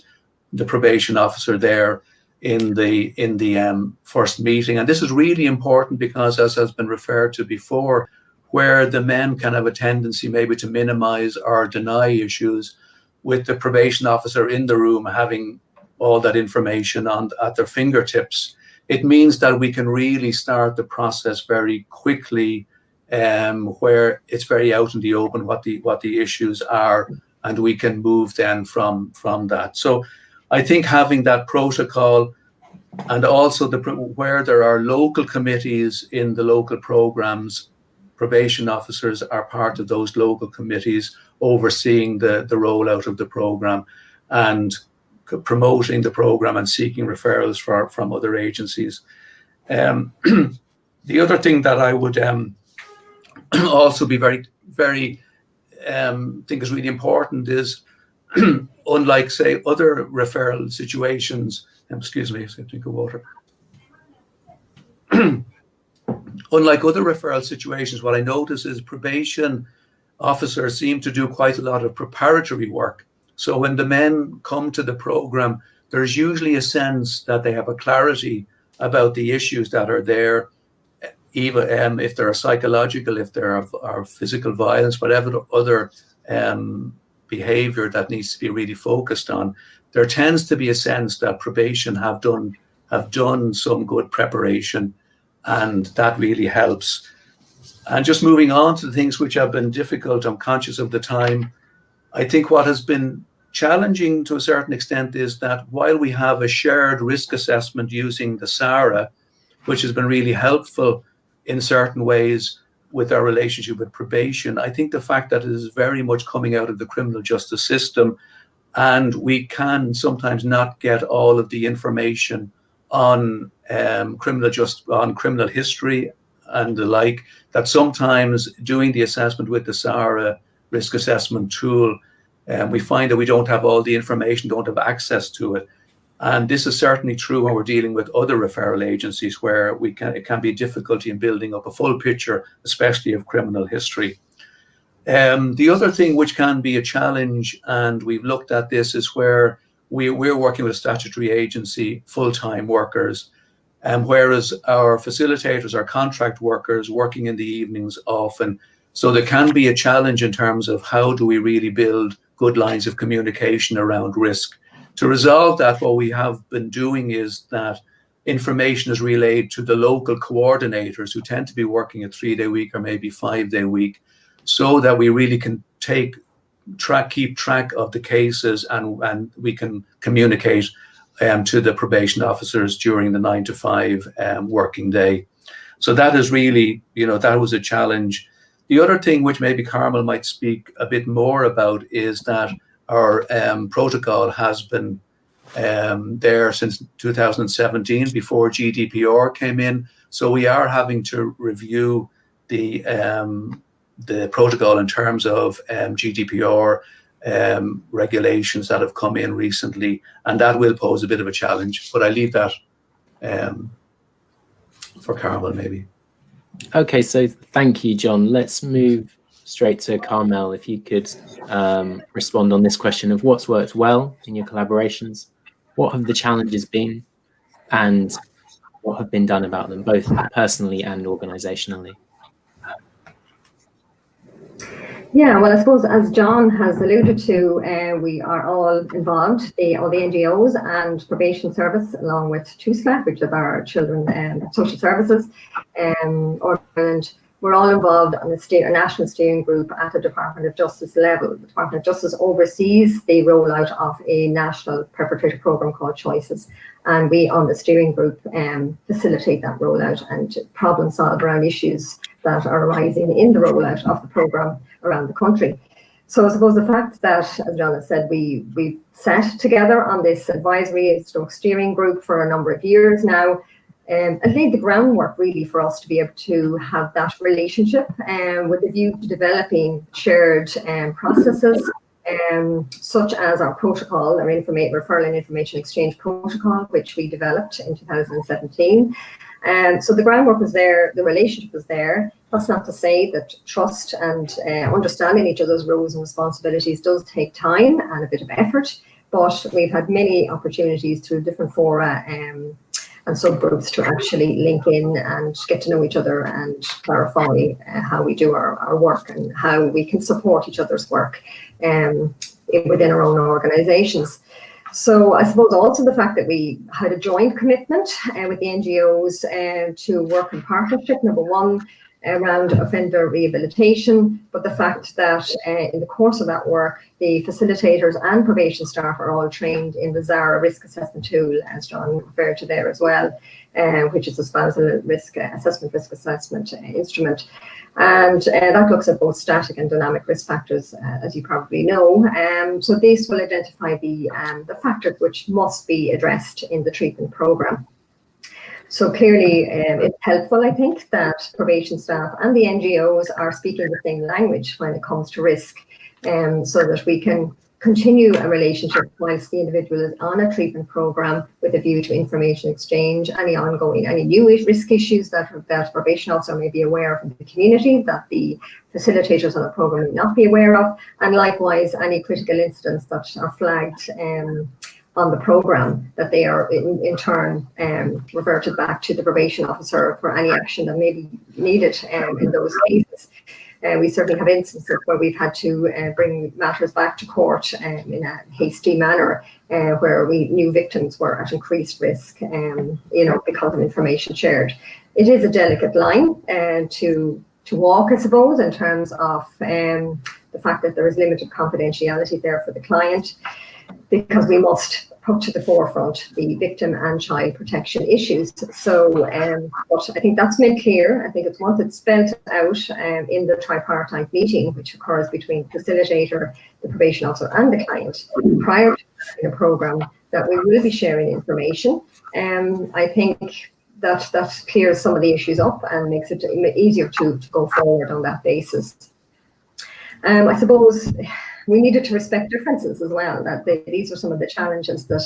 the probation officer there in the first meeting. And this is really important because, as has been referred to before, where the men can have a tendency maybe to minimize or deny issues, with the probation officer in the room having all that information at their fingertips, it means that we can really start the process very quickly, where it's very out in the open what the issues are, and we can move then from that. So I think having that protocol, and also where there are local committees in the local programs, probation officers are part of those local committees overseeing the rollout of the program and promoting the program and seeking referrals from other agencies. The other thing that I would also be very think is really important is, unlike, say, other referral situations, excuse me, I drink of water. Unlike other referral situations, what I notice is probation officers seem to do quite a lot of preparatory work. So when the men come to the program, there's usually a sense that they have a clarity about the issues that are there, even if there are psychological, if there are physical violence, whatever other behavior that needs to be really focused on. There tends to be a sense that probation have done some good preparation, and that really helps. And just moving on to the things which have been difficult, I'm conscious of the time. I think what has been challenging to a certain extent is that while we have a shared risk assessment using the SARA, which has been really helpful in certain ways with our relationship with probation, I think the fact that it is very much coming out of the criminal justice system, and we can sometimes not get all of the information on criminal history and the like, that sometimes doing the assessment with the SARA risk assessment tool, we find that we don't have all the information, don't have access to it. And this is certainly true when we're dealing with other referral agencies, where it can be difficulty in building up a full picture, especially of criminal history. The other thing which can be a challenge, and we've looked at this, is where we're working with a statutory agency, full-time workers, whereas our facilitators are contract workers working in the evenings often. So there can be a challenge in terms of how do we really build good lines of communication around risk. To resolve that, what we have been doing is that information is relayed to the local coordinators, who tend to be working a 3-day week or maybe 5-day week, so that we really can keep track of the cases, and we can communicate to the probation officers during the 9 to 5 working day. So that is really, that was a challenge. The other thing which maybe Carmel might speak a bit more about is that our protocol has been there since 2017, before GDPR came in. So we are having to review the protocol in terms of GDPR regulations that have come in recently, and that will pose a bit of a challenge. But I leave that for Carmel, maybe. Okay, so thank you, John. Let's move straight to Carmel. If you could respond on this question of what's worked well in your collaborations, what have the challenges been, and what have been done about them, both personally and organizationally? Yeah, well, I suppose as John has alluded to, we are all involved, all the NGOs and probation service, along with TUSLA, which is our children and social services, and we're all involved on a national steering group at the Department of Justice level. The Department of Justice oversees the rollout of a national perpetrator program called Choices, and we on the steering group facilitate that rollout and problem solve around issues that are arising in the rollout of the program around the country. So I suppose the fact that, as John has said, we sat together on this advisory steering group for a number of years now, and laid the groundwork really for us to be able to have that relationship with a view to developing shared processes, such as our protocol, our referral and information exchange protocol, which we developed in 2017. So the groundwork was there, the relationship was there. That's not to say that trust and understanding each other's roles and responsibilities does take time and a bit of effort, but we've had many opportunities through different fora and subgroups to actually link in and get to know each other and clarify how we do our work and how we can support each other's work within our own organisations. So I suppose also the fact that we had a joint commitment with the NGOs to work in partnership, number one, around offender rehabilitation, but the fact that in the course of that work, the facilitators and probation staff are all trained in the ZARA risk assessment tool, as John referred to there as well, which is a spousal risk assessment instrument. And that looks at both static and dynamic risk factors, as you probably know. So these will identify the factors which must be addressed in the treatment programme. So clearly, it's helpful, I think, that probation staff and the NGOs are speaking the same language when it comes to risk, so that we can continue a relationship whilst the individual is on a treatment programme with a view to information exchange, any new risk issues that probation officer may be aware of in the community, that the facilitators on the programme may not be aware of, and likewise any critical incidents that are flagged on the programme, that they are in turn reverted back to the probation officer for any action that may be needed in those cases. We certainly have instances where we've had to bring matters back to court in a hasty manner, where we knew victims were at increased risk, because of information shared. It is a delicate line to walk, I suppose, in terms of the fact that there is limited confidentiality there for the client, because we must put to the forefront the victim and child protection issues. So, but I think that's made clear. I think it's once it's spelled out in the tripartite meeting, which occurs between the facilitator, the probation officer, and the client, prior to the programme, that we will be sharing information. I think that clears some of the issues up and makes it easier to go forward on that basis. I suppose we needed to respect differences as well, that these are some of the challenges that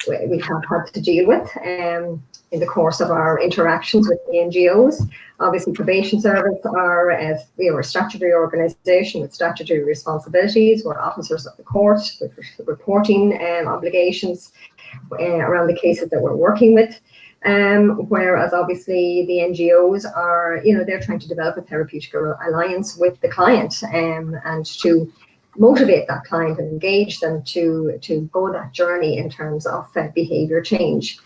we have had to deal with in the course of our interactions with the NGOs. Obviously, probation service are a statutory organisation with statutory responsibilities. We're officers of the court with reporting obligations around the cases that we're working with. Whereas obviously the NGOs are, they're trying to develop a therapeutic alliance with the client and to motivate that client and engage them to go that journey in terms of behaviour change.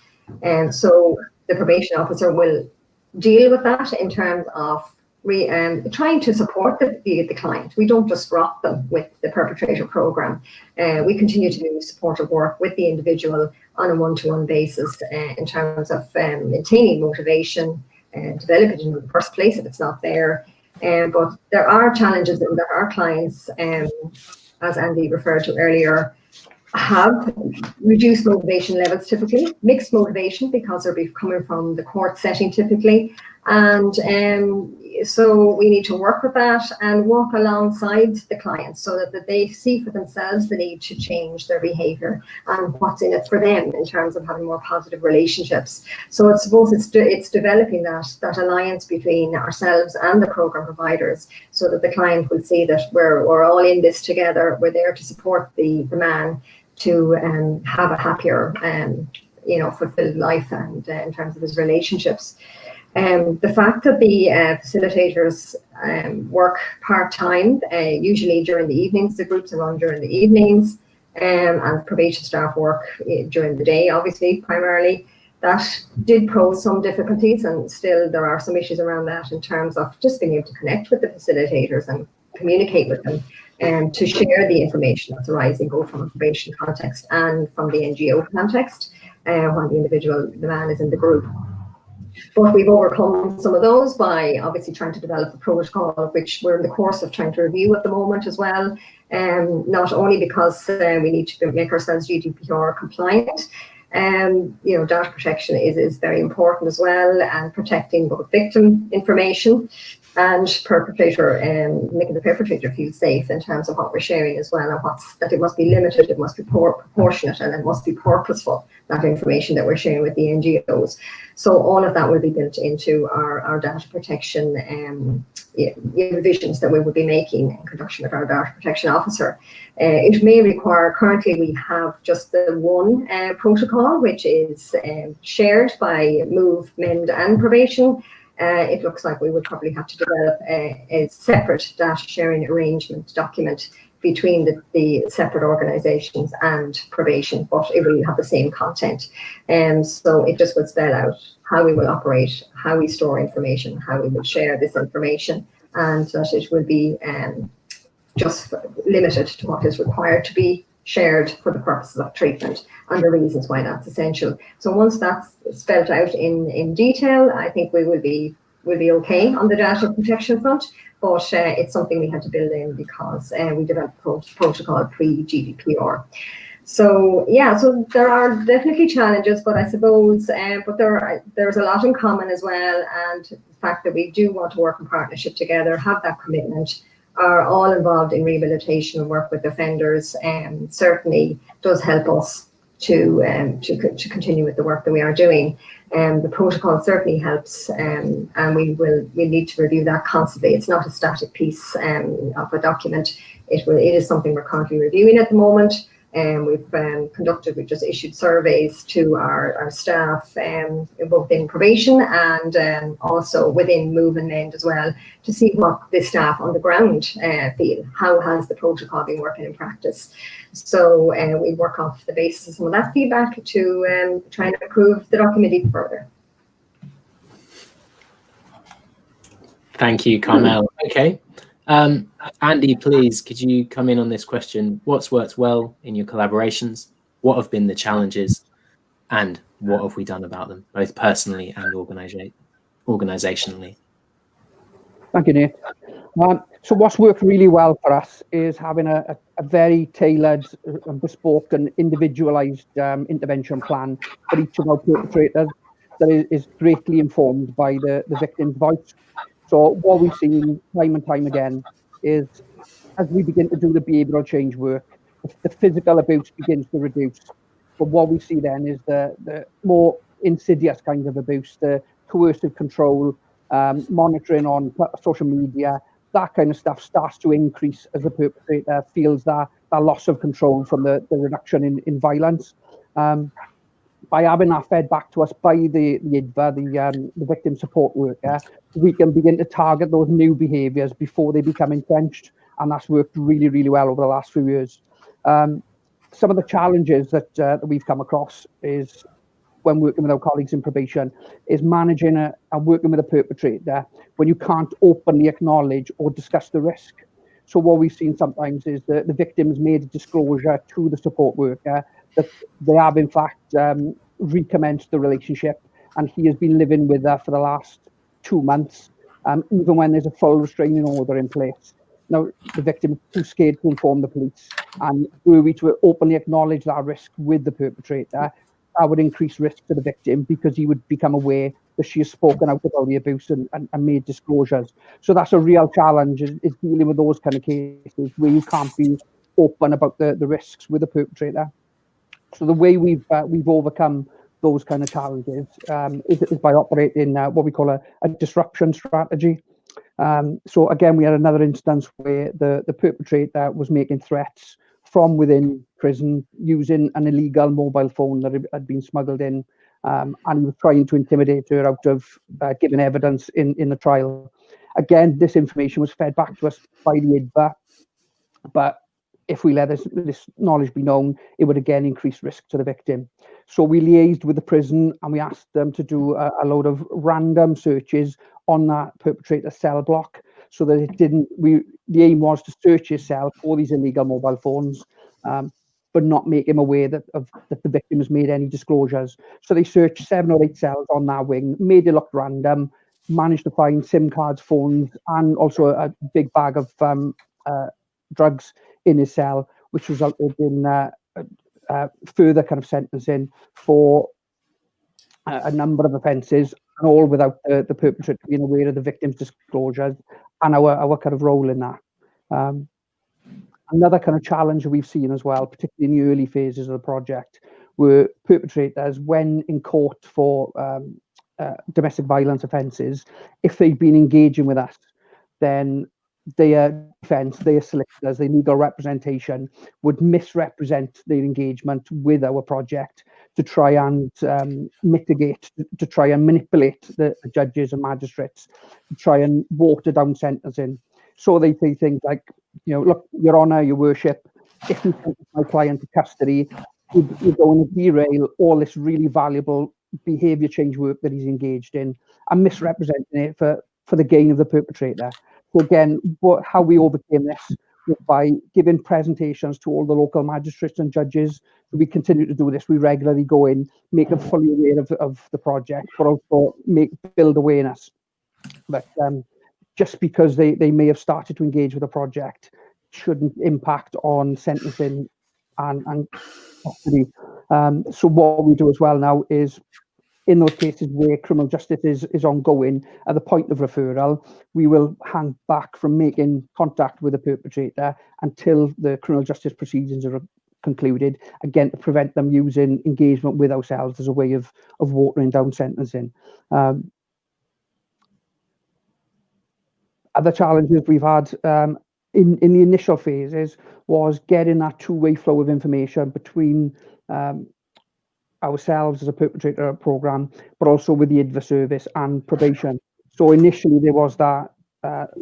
And so the probation officer will deal with that in terms of trying to support the client. We don't just drop them with the perpetrator programme. We continue to do supportive work with the individual on a one-to-one basis in terms of maintaining motivation and develop it in the first place if it's not there. But there are challenges in that our clients, as Andy referred to earlier, have reduced motivation levels typically, mixed motivation because they're coming from the court setting typically. And so we need to work with that and walk alongside the clients so that they see for themselves the need to change their behaviour and what's in it for them in terms of having more positive relationships. So I suppose it's developing that alliance between ourselves and the programme providers so that the client will see that we're all in this together. We're there to support the man to have a happier fulfilled life and in terms of his relationships. The fact that the facilitators work part-time, usually during the evenings, the groups are run during the evenings, and probation staff work during the day, obviously, primarily, that did pose some difficulties, and still there are some issues around that in terms of just being able to connect with the facilitators and communicate with them and to share the information that's arising both from a probation context and from the NGO context when the man is in the group. But we've overcome some of those by obviously trying to develop a protocol, which we're in the course of trying to review at the moment as well. Not only because we need to make ourselves GDPR compliant, data protection is very important as well, and protecting both victim information and perpetrator, making the perpetrator feel safe in terms of what we're sharing as well, and that it must be limited, it must be proportionate, and it must be purposeful, that information that we're sharing with the NGOs. So all of that will be built into our data protection revisions that we will be making in conjunction with our data protection officer. It may require, currently we have just the one protocol, which is shared by Move, Mend and Probation. It looks like we would probably have to develop a separate data sharing arrangement document between the separate organisations and probation, but it will have the same content. So it just would spell out how we will operate, how we store information, how we will share this information, and that it will be just limited to what is required to be shared for the purposes of treatment and the reasons why that's essential. So once that's spelled out in detail, I think we'll be okay on the data protection front, but it's something we had to build in because we developed protocol pre-GDPR. So yeah, so there are definitely challenges, but I suppose, but there's a lot in common as well, and the fact that we do want to work in partnership together, have that commitment, are all involved in rehabilitation and work with offenders, certainly does help us to continue with the work that we are doing. The protocol certainly helps, and we'll need to review that constantly. It's not a static piece of a document. It is something we're currently reviewing at the moment. We've just issued surveys to our staff, both in probation and also within Move and Mend as well, to see what the staff on the ground feel. How has the protocol been working in practice? So we work off the basis of some of that feedback to try and improve the document even further. Thank you, Carmel. Okay. Andy, please, could you come in on this question? What's worked well in your collaborations? What have been the challenges? And what have we done about them, both personally and organisationally? Thank you, Nate. So what's worked really well for us is having a very tailored, bespoke and individualised intervention plan for each of our perpetrators that is greatly informed by the victim's voice. So what we've seen time and time again is, as we begin to do the behavioural change work, the physical abuse begins to reduce. But what we see then is the more insidious kind of abuse, the coercive control, monitoring on social media, that kind of stuff starts to increase as the perpetrator feels that loss of control from the reduction in violence. By having that fed back to us by the IDVA, the victim support worker, we can begin to target those new behaviours before they become entrenched, and that's worked really, really well over the last few years. Some of the challenges that we've come across is when working with our colleagues in probation is managing and working with a perpetrator when you can't openly acknowledge or discuss the risk. So what we've seen sometimes is that the victim's made a disclosure to the support worker that they have in fact recommenced the relationship, and he has been living with her for the last 2 months, even when there's a full restraining order in place. Now, the victim is too scared to inform the police, and were we to openly acknowledge that risk with the perpetrator, that would increase risk to the victim because he would become aware that she has spoken out about the abuse and made disclosures. So that's a real challenge, is dealing with those kind of cases where you can't be open about the risks with the perpetrator. So the way we've overcome those kind of challenges is by operating what we call a disruption strategy. So again, we had another instance where the perpetrator was making threats from within prison using an illegal mobile phone that had been smuggled in, and he was trying to intimidate her out of giving evidence in the trial. Again, this information was fed back to us by the IDVA, but if we let this knowledge be known, it would again increase risk to the victim. So we liaised with the prison and we asked them to do a load of random searches on that perpetrator cell block, so that it didn't. The aim was to search his cell for these illegal mobile phones, but not make him aware that the victim has made any disclosures. So they searched 7 or 8 cells on that wing, made it look random, managed to find SIM cards, phones, and also a big bag of drugs in his cell, which resulted in further kind of sentencing for a number of offences, and all without the perpetrator being aware of the victim's disclosures and our kind of role in that. Another kind of challenge we've seen as well, particularly in the early phases of the project, were perpetrators, when in court for domestic violence offences, if they've been engaging with us, then their defence, their solicitors, their legal representation would misrepresent their engagement with our project to try and mitigate, to try and manipulate the judges and magistrates, to try and water down sentencing. So they say things like, look, Your Honour, Your Worship, if you sentence my client to custody, you're going to derail all this really valuable behaviour change work that he's engaged in, and misrepresenting it for the gain of the perpetrator. So again, how we overcame this was by giving presentations to all the local magistrates and judges. We continue to do this. We regularly go in, make them fully aware of the project, but also build awareness. But just because they may have started to engage with the project shouldn't impact on sentencing and custody. So what we do as well now is, in those cases where criminal justice is ongoing, at the point of referral, we will hang back from making contact with the perpetrator until the criminal justice proceedings are concluded, again, to prevent them using engagement with ourselves as a way of watering down sentencing. Other challenges we've had in the initial phases was getting that two-way flow of information between ourselves as a perpetrator program, but also with the IDVA service and probation. So initially there was that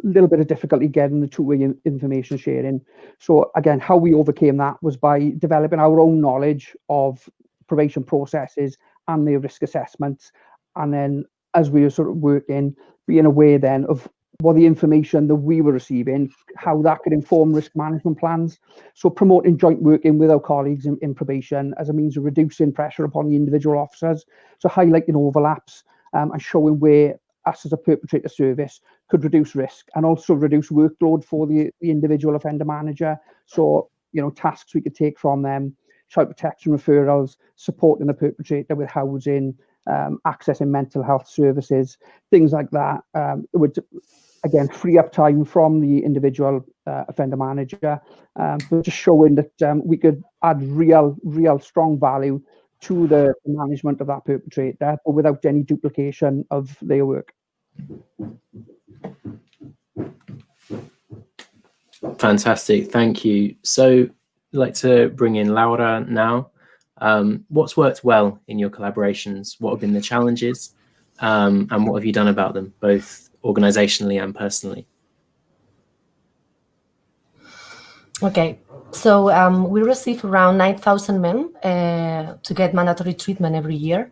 little bit of difficulty getting the two-way information sharing. So again, how we overcame that was by developing our own knowledge of probation processes and their risk assessments. And then as we were sort of working, being aware then of what the information that we were receiving, how that could inform risk management plans. So promoting joint working with our colleagues in probation as a means of reducing pressure upon the individual officers. So highlighting overlaps and showing where us as a perpetrator service could reduce risk and also reduce workload for the individual offender manager. So, tasks we could take from them, child protection referrals, supporting the perpetrator with housing, accessing mental health services, things like that. It would, again, free up time from the individual offender manager, but just showing that we could add real strong value to the management of that perpetrator, but without any duplication of their work. Fantastic, thank you. So I'd like to bring in Laura now. What's worked well in your collaborations? What have been the challenges? And what have you done about them, both organizationally and personally? Okay, so we receive around 9,000 men to get mandatory treatment every year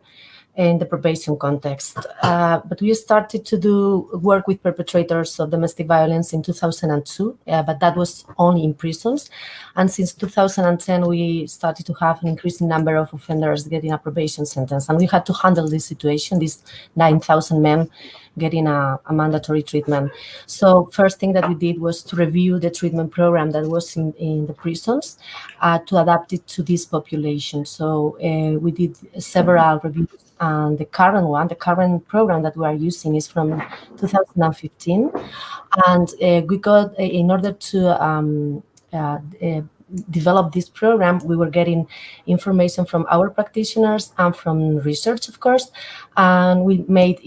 in the probation context. But we started to do work with perpetrators of domestic violence in 2002, but that was only in prisons. And since 2010, we started to have an increasing number of offenders getting a probation sentence. And we had to handle this situation, these 9,000 men getting a mandatory treatment. So first thing that we did was to review the treatment program that was in the prisons to adapt it to this population. So we did several reviews, and the current program that we are using is from 2015. And we got, in order to develop this program, we were getting information from our practitioners and from research, of course, and we made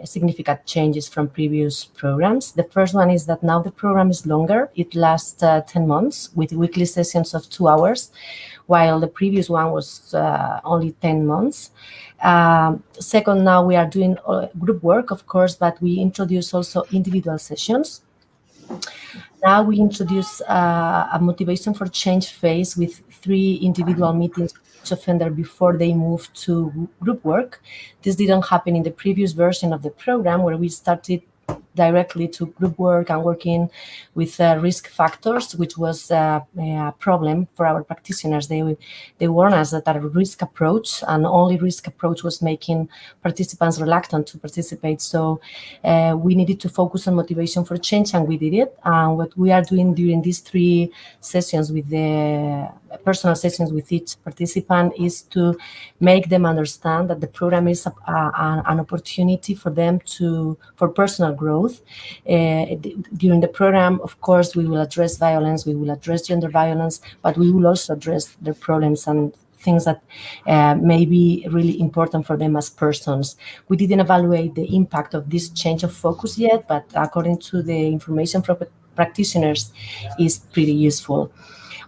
significant changes from previous programs. The first one is that now the program is longer. It lasts 10 months with weekly sessions of 2 hours, while the previous one was only 10 months. Second, now we are doing group work, of course, but we introduce also individual sessions. Now we introduce a motivation for change phase with 3 individual meetings with each offender before they move to group work. This didn't happen in the previous version of the program, where we started directly to group work and working with risk factors, which was a problem for our practitioners. They warned us that a risk approach, and only risk approach, was making participants reluctant to participate. So we needed to focus on motivation for change, and we did it. And what we are doing during these 3 sessions, with the personal sessions with each participant, is to make them understand that the program is an opportunity for them for personal growth. During the program, of course, we will address violence, we will address gender violence, but we will also address their problems and things that may be really important for them as persons. We didn't evaluate the impact of this change of focus yet, but according to the information from practitioners, is pretty useful.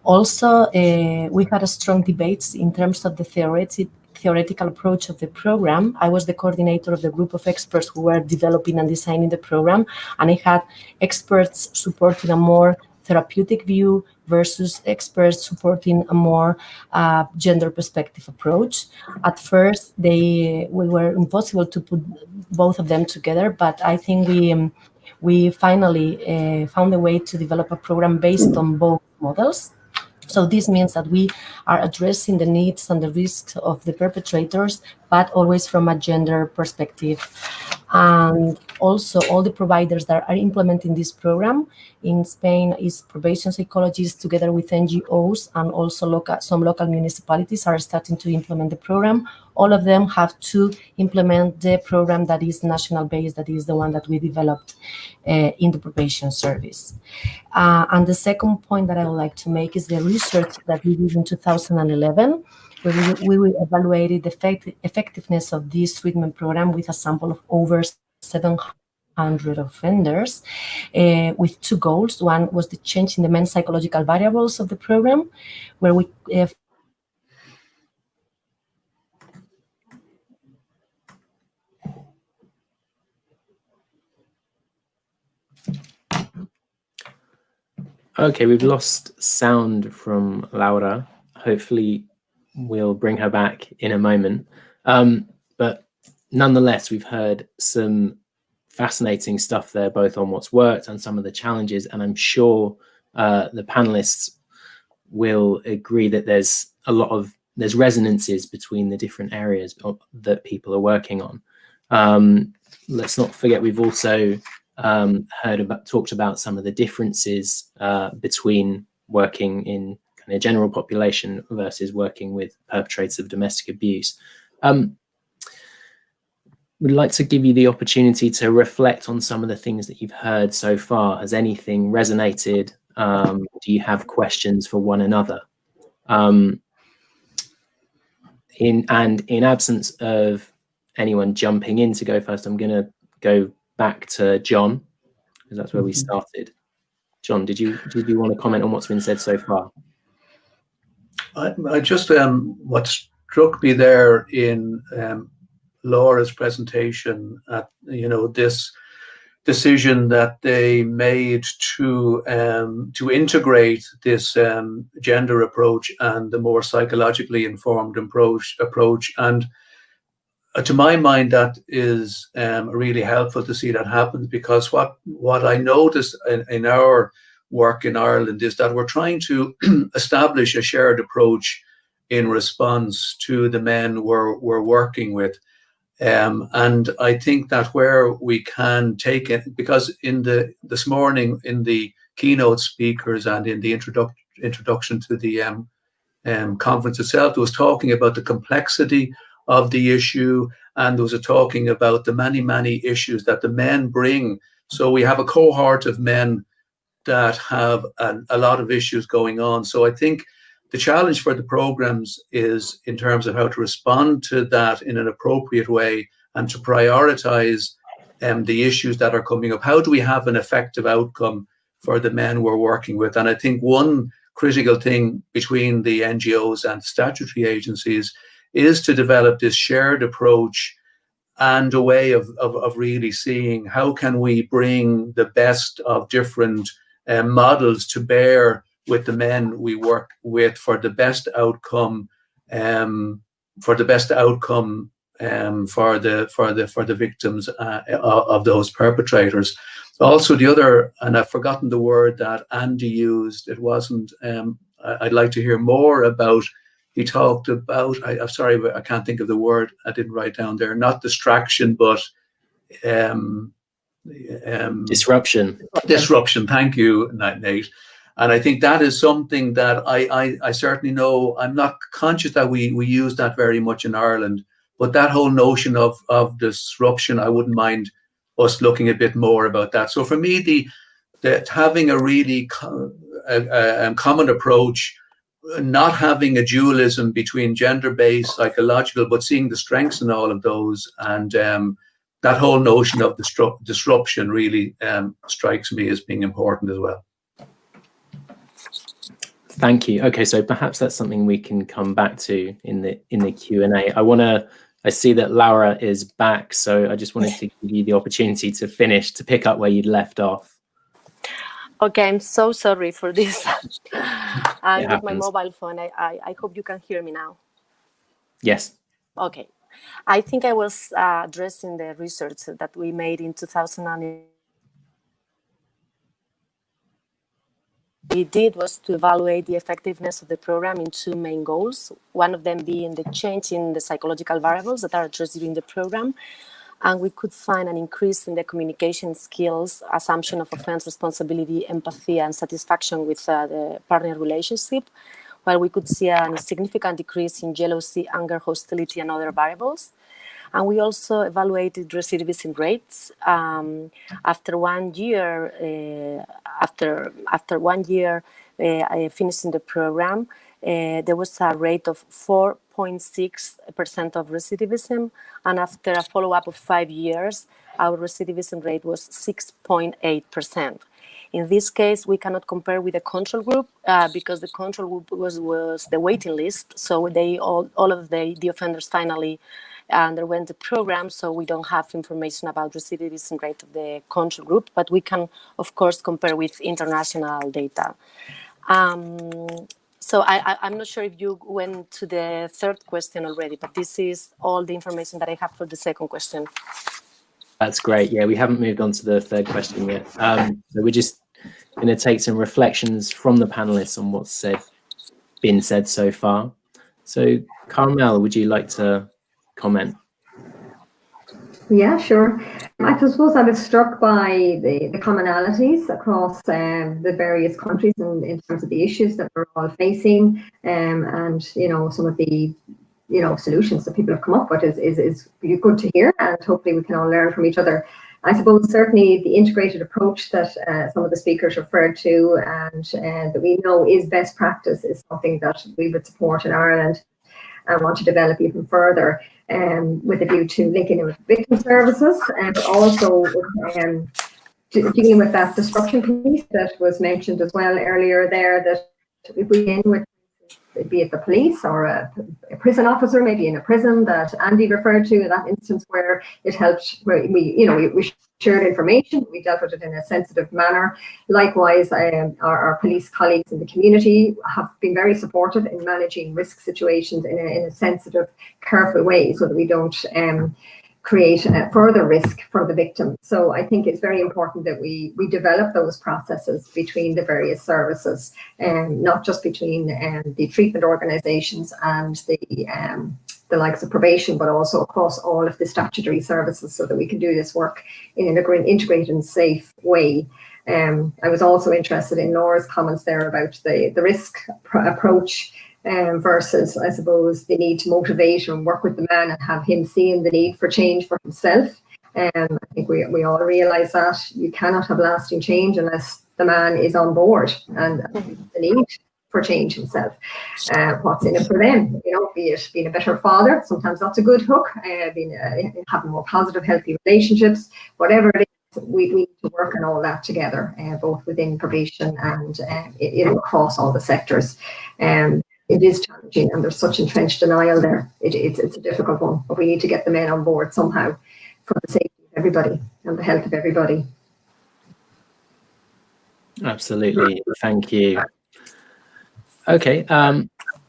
Also, we had a strong debates in terms of the theoretical approach of the program. I was the coordinator of the group of experts who were developing and designing the program, and I had experts supporting a more therapeutic view versus experts supporting a more gender perspective approach. At first, we were impossible to put both of them together, but I think we finally found a way to develop a program based on both models. So this means that we are addressing the needs and the risks of the perpetrators, but always from a gender perspective. And also, all the providers that are implementing this program in Spain is probation psychologists together with NGOs, and also some local municipalities are starting to implement the program. All of them have to implement the program that is national based, that is the one that we developed in the probation service. And the second point that I would like to make is the research that we did in 2011, where we evaluated the effectiveness of this treatment program with a sample of over 700 offenders with 2 goals. One was the change in the main psychological variables of the program, where we Okay, we've lost sound from Laura. Hopefully we'll bring her back in a moment. But nonetheless, we've heard some fascinating stuff there, both on what's worked and some of the challenges. And I'm sure the panelists will agree that there's resonances between the different areas that people are working on. Let's not forget, we've also talked about some of the differences between working in kind of general population versus working with perpetrators of domestic abuse. We'd like to give you the opportunity to reflect on some of the things that you've heard so far. Has anything resonated? Do you have questions for one another? In absence of anyone jumping in to go first, I'm going to go back to John, because that's where we started. John, did you want to comment on what's been said so far? I just what struck me there in Laura's presentation, this decision that they made to integrate this gender approach and the more psychologically informed approach. And to my mind, that is really helpful to see that happen, because what I noticed in our work in Ireland is that we're trying to establish a shared approach in response to the men we're working with. And I think that where we can take it, because this morning in the keynote speakers and in the introduction to the conference itself, there was talking about the complexity of the issue, and there was a talking about the many issues that the men bring. So we have a cohort of men that have a lot of issues going on. So I think the challenge for the programs is in terms of how to respond to that in an appropriate way and to prioritize the issues that are coming up. How do we have an effective outcome for the men we're working with? And I think one critical thing between the NGOs and statutory agencies is to develop this shared approach and a way of really seeing how can we bring the best of different models to bear with the men we work with for the best outcome for the victims of those perpetrators. Also, the other, and I've forgotten the word that Andy used. It wasn't. I'd like to hear more about. He talked about. I'm sorry, but I can't think of the word. I didn't write down there. Not distraction, but disruption. Disruption. Thank you, Nate. And I think that is something that I certainly know. I'm not conscious that we use that very much in Ireland, but that whole notion of disruption, I wouldn't mind us looking a bit more about that. So for me, the having a really common approach, not having a dualism between gender-based, psychological, but seeing the strengths in all of those, and that whole notion of disruption really strikes me as being important as well. Thank you. Okay, so perhaps that's something we can come back to in the Q&A. I see that Laura is back, so I just wanted to give you the opportunity to pick up where you'd left off. Okay, I'm so sorry for this. I'm with my happens. mobile phone. I hope you can hear me now. Yes. Okay. I think I was addressing the research that we made in 2008. We did was to evaluate the effectiveness of the program in two main goals, one of them being the change in the psychological variables that are addressed during the program. And we could find an increase in the communication skills, assumption of offense responsibility, empathy, and satisfaction with the partner relationship, while we could see a significant decrease in jealousy, anger, hostility, and other variables. And we also evaluated recidivism rates. After 1 year, finishing the program, there was a rate of 4.6% of recidivism, and after a follow-up of 5 years, our recidivism rate was 6.8%. In this case, we cannot compare with the control group because the control group was the waiting list. So all of the offenders finally underwent the program. So we don't have information about recidivism rate of the control group, but we can, of course, compare with international data. So I'm not sure if you went to the third question already, but this is all the information that I have for the second question. That's great. Yeah, we haven't moved on to the third question yet. So we're just going to take some reflections from the panelists on what's been said so far. So Carmel, would you like to comment? Yeah, sure. I suppose I was struck by the commonalities across the various countries in terms of the issues that we're all facing, and some of the solutions that people have come up with is good to hear, and hopefully we can all learn from each other. I suppose certainly the integrated approach that some of the speakers referred to and that we know is best practice is something that we would support in Ireland and want to develop even further, with a view to linking in with victim services, and also dealing with that disruption piece that was mentioned as well earlier there, that if we begin with, be it the police or a prison officer, maybe in a prison that Andy referred to, in that instance where it helped, where we shared information, we dealt with it in a sensitive manner. Likewise, our police colleagues in the community have been very supportive in managing risk situations in a sensitive, careful way, so that we don't create further risk for the victim. So I think it's very important that we develop those processes between the various services, not just between the treatment organisations and the likes of probation, but also across all of the statutory services, so that we can do this work in an integrated and safe way. I was also interested in Laura's comments there about the risk approach versus, I suppose, the need to motivate and work with the man and have him seeing the need for change for himself. I think we all realise that you cannot have lasting change unless the man is on board and the need for change himself. What's in it for them? Be it being a better father, sometimes that's a good hook, having more positive, healthy relationships, whatever it is, we need to work on all that together, both within probation and across all the sectors. It is challenging, and there's such entrenched denial there. It's a difficult one, but we need to get the men on board somehow for the safety of everybody and the health of everybody. Absolutely. Thank you. Okay.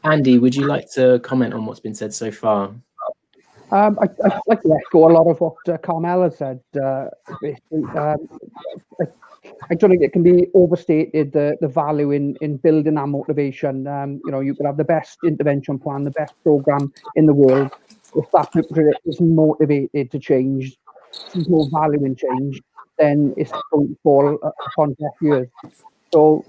Andy, would you like to comment on what's been said so far? I'd like to echo a lot of what Carmel has said. I don't think it can be overstated the value in building that motivation. You could have the best intervention plan, the best program in the world. If that perpetrator is motivated to change, sees no value in change, then it's going to fall upon deaf ears. So,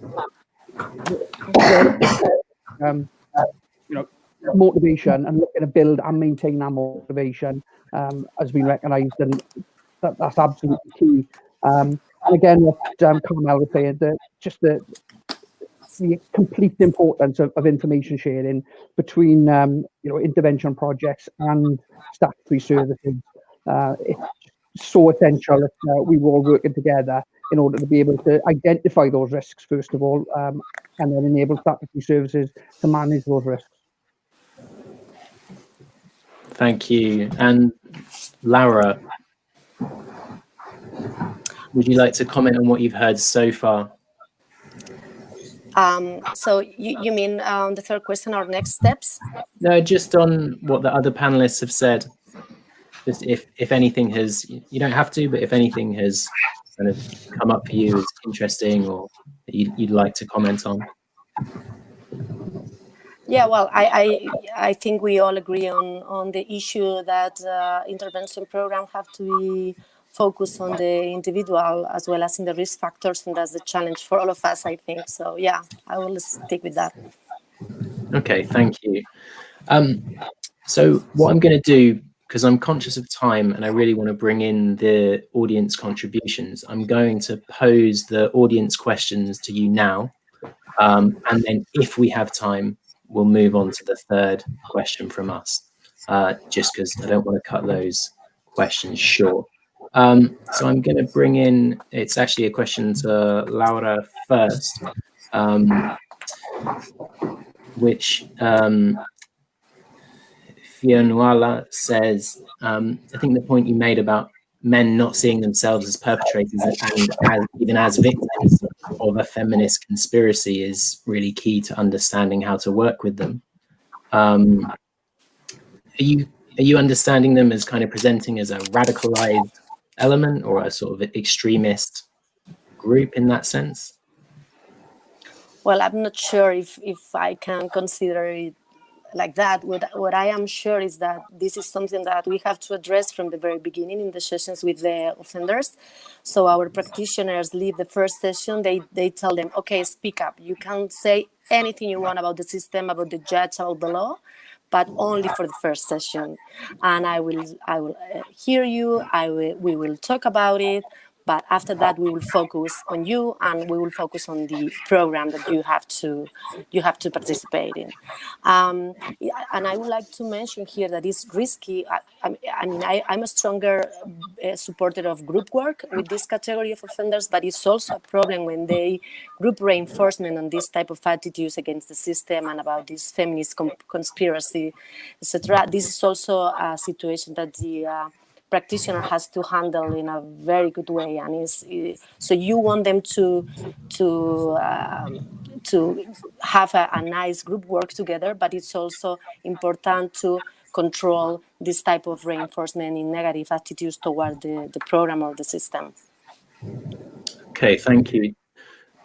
motivation and looking to build and maintain that motivation has been recognised, and that's absolutely key. And again, what Carmel was saying, the complete importance of information sharing between intervention projects and statutory services. It's so essential that we were all working together in order to be able to identify those risks first of all, and then enable statutory services to manage those risks. Thank you. And Laura, would you like to comment on what you've heard so far? So you mean the third question, our next steps? No, just on what the other panelists have said. Just if anything has, you don't have to, but if anything has kind of come up for you as interesting or that you'd like to comment on. Yeah, well, I think we all agree on the issue that intervention programs have to be focused on the individual as well as in the risk factors, and that's the challenge for all of us, I think. So yeah, I will stick with that. Okay, thank you. So what I'm going to do, because I'm conscious of time and I really want to bring in the audience contributions, I'm going to pose the audience questions to you now, and then if we have time, we'll move on to the third question from us, just because I don't want to cut those questions short. So I'm going to bring in, it's actually a question to Laura first, which Fionuala says, I think the point you made about men not seeing themselves as perpetrators and even as victims of a feminist conspiracy is really key to understanding how to work with them. Are you understanding them as kind of presenting as a radicalized element or a sort of extremist group in that sense? Well, I'm not sure if I can consider it like that. What I am sure is that this is something that we have to address from the very beginning in the sessions with the offenders. So our practitioners leave the first session, they tell them, okay, speak up. You can say anything you want about the system, about the judge, about the law, but only for the first session. And I will hear you, we will talk about it, but after that we will focus on you and we will focus on the program that you have to participate in. And I would like to mention here that it's risky. I'm a stronger supporter of group work with this category of offenders, but it's also a problem when they group reinforcement on this type of attitudes against the system and about this feminist conspiracy, etc. This is also a situation that the practitioner has to handle in a very good way, and so you want them to have a nice group work together, but it's also important to control this type of reinforcement in negative attitudes toward the program or the system. Okay, thank you.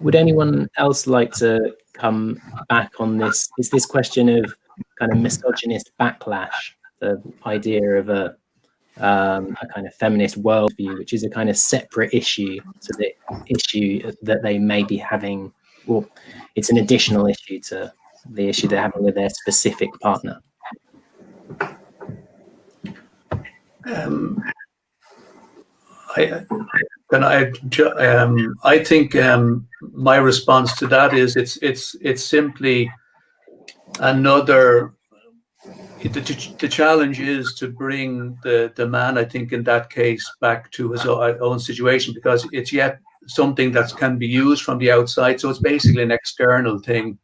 Would anyone else like to come back on this? Is this question of kind of misogynist backlash, the idea of a kind of feminist worldview, which is a kind of separate issue to the issue that they may be having, or it's an additional issue to the issue they're having with their specific partner? I think my response to that is it's simply another. The challenge is to bring the man, I think, in that case, back to his own situation, because it's yet something that can be used from the outside. So it's basically an external thing.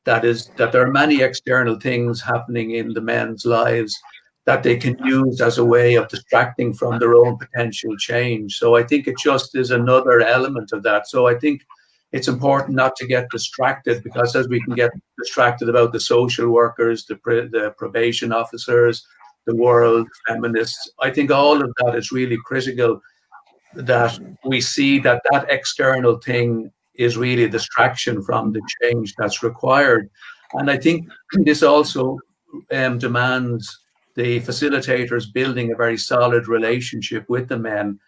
That there are many external things happening in the men's lives that they can use as a way of distracting from their own potential change. So I think it just is another element of that. So I think it's important not to get distracted, because as we can get distracted about the social workers, the probation officers, the world, feminists. I think all of that is really critical, that we see that that external thing is really a distraction from the change that's required. And I think this also demands the facilitators building a very solid relationship with the men,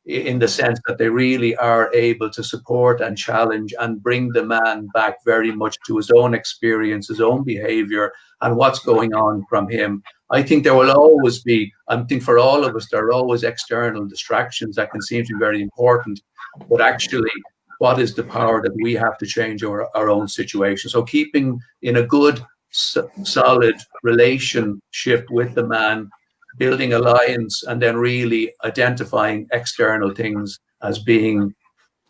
in the sense that they really are able to support and challenge and bring the man back very much to his own experience, his own behavior, and what's going on from him. I think there will always be, I think for all of us, there are always external distractions that can seem to be very important, but actually, what is the power that we have to change our own situation? So keeping in a good, solid relationship with the man, building alliance, and then really identifying external things as being,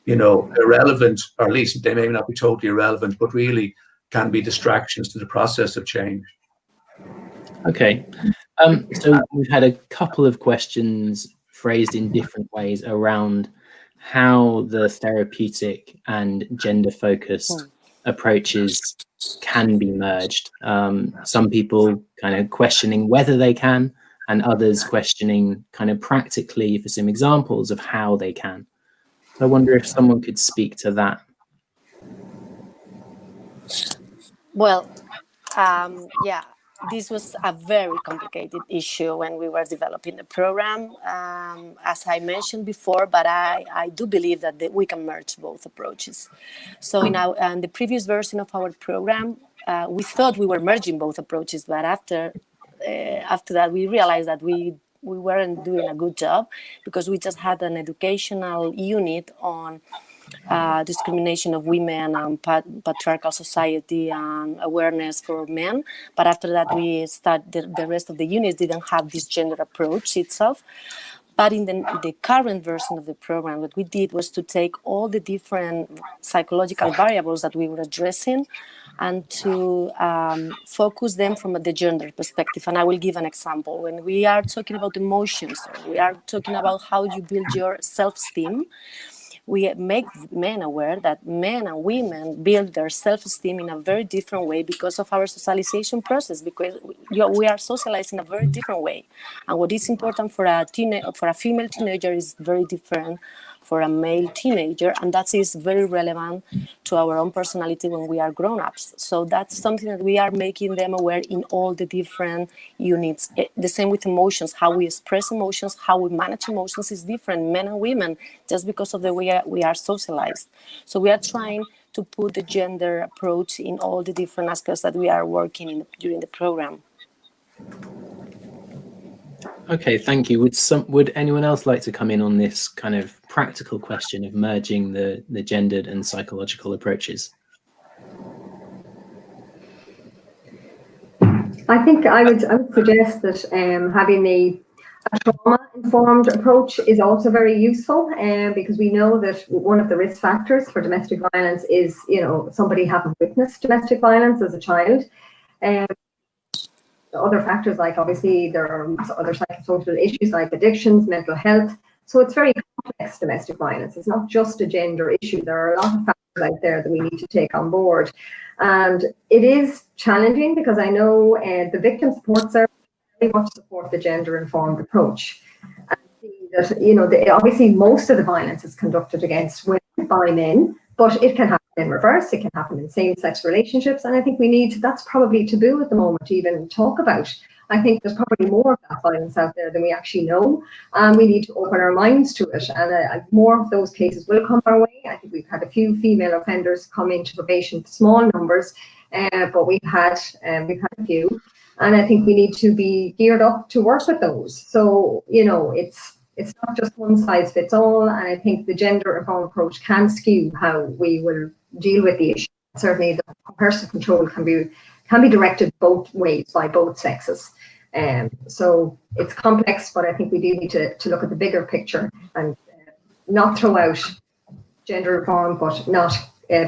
irrelevant, or at least they may not be totally irrelevant, but really can be distractions to the process of change. Okay, so we've had a couple of questions phrased in different ways around how the therapeutic and gender-focused approaches can be merged. Some people kind of questioning whether they can, and others questioning kind of practically for some examples of how they can. I wonder if someone could speak to that. Well, yeah, this was a very complicated issue when we were developing the program, as I mentioned before, but I do believe that we can merge both approaches. So in the previous version of our program, we thought we were merging both approaches, but after that, we realized that we weren't doing a good job, because we just had an educational unit on discrimination of women and patriarchal society and awareness for men. But after that, we started, the rest of the units didn't have this gender approach itself. But in the current version of the program, what we did was to take all the different psychological variables that we were addressing and to focus them from the gender perspective. And I will give an example. When we are talking about emotions, or we are talking about how you build your self-esteem, we make men aware that men and women build their self-esteem in a very different way because of our socialization process, because we are socialized in a very different way. And what is important for a female teenager is very different for a male teenager, and that is very relevant to our own personality when we are grown-ups. So that's something that we are making them aware in all the different units. The same with emotions. How we express emotions, how we manage emotions is different, men and women, just because of the way we are socialized. So we are trying to put the gender approach in all the different aspects that we are working in during the program. Okay, thank you. Would anyone else like to come in on this kind of practical question of merging the gendered and psychological approaches? I think I would suggest that having a trauma-informed approach is also very useful, because we know that one of the risk factors for domestic violence is, somebody having witnessed domestic violence as a child. Other factors, like obviously there are other psychosocial issues like addictions, mental health. So it's very complex, domestic violence. It's not just a gender issue. There are a lot of factors out there that we need to take on board. And it is challenging, because I know the victim support service very much support the gender-informed approach. And see that, obviously most of the violence is conducted against women by men, but it can happen in reverse, it can happen in same-sex relationships, and I think that's probably taboo at the moment to even talk about. I think there's probably more of that violence out there than we actually know, and we need to open our minds to it, and more of those cases will come our way. I think we've had a few female offenders come into probation, small numbers, but we've had a few, and I think we need to be geared up to work with those. So, it's not just one size fits all, and I think the gender-informed approach can skew how we will deal with the issue. Certainly, the coercive control can be directed both ways by both sexes. So it's complex, but I think we do need to look at the bigger picture and not throw out gender reform, but not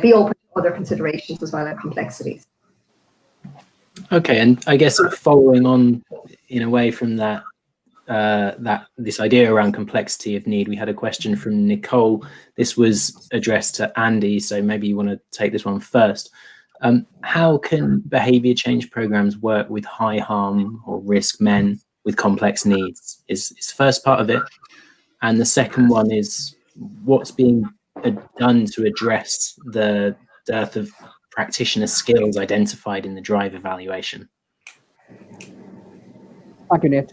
be open to other considerations as well as complexities. Okay, and I guess following on in a way from that, this idea around complexity of need, we had a question from Nicole. This was addressed to Andy, so maybe you want to take this one first. How can behavior change programs work with high harm or risk men with complex needs is the first part of it. And the second one is what's being done to address the dearth of practitioner skills identified in the drive evaluation. Thank you, Nate.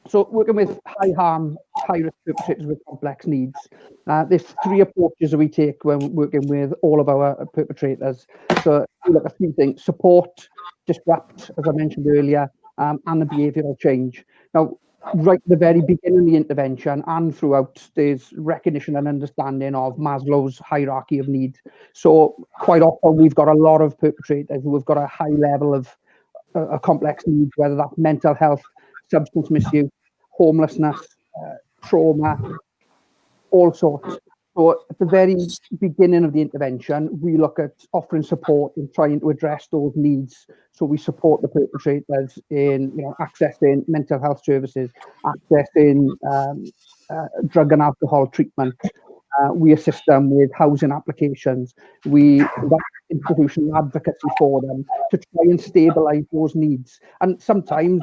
So working with high harm, high risk perpetrators with complex needs, there's three approaches that we take when working with all of our perpetrators. So we look at a few things: support, disrupt, as I mentioned earlier, and the behavioural change. Now, right at the very beginning of the intervention and throughout, there's recognition and understanding of Maslow's hierarchy of needs. So quite often we've got a lot of perpetrators who have got a high level of complex needs, whether that's mental health, substance misuse, homelessness, trauma, all sorts. So at the very beginning of the intervention, we look at offering support and trying to address those needs. So we support the perpetrators in, accessing mental health services, accessing drug and alcohol treatment. We assist them with housing applications. We conduct institutional advocacy for them to try and stabilise those needs. And sometimes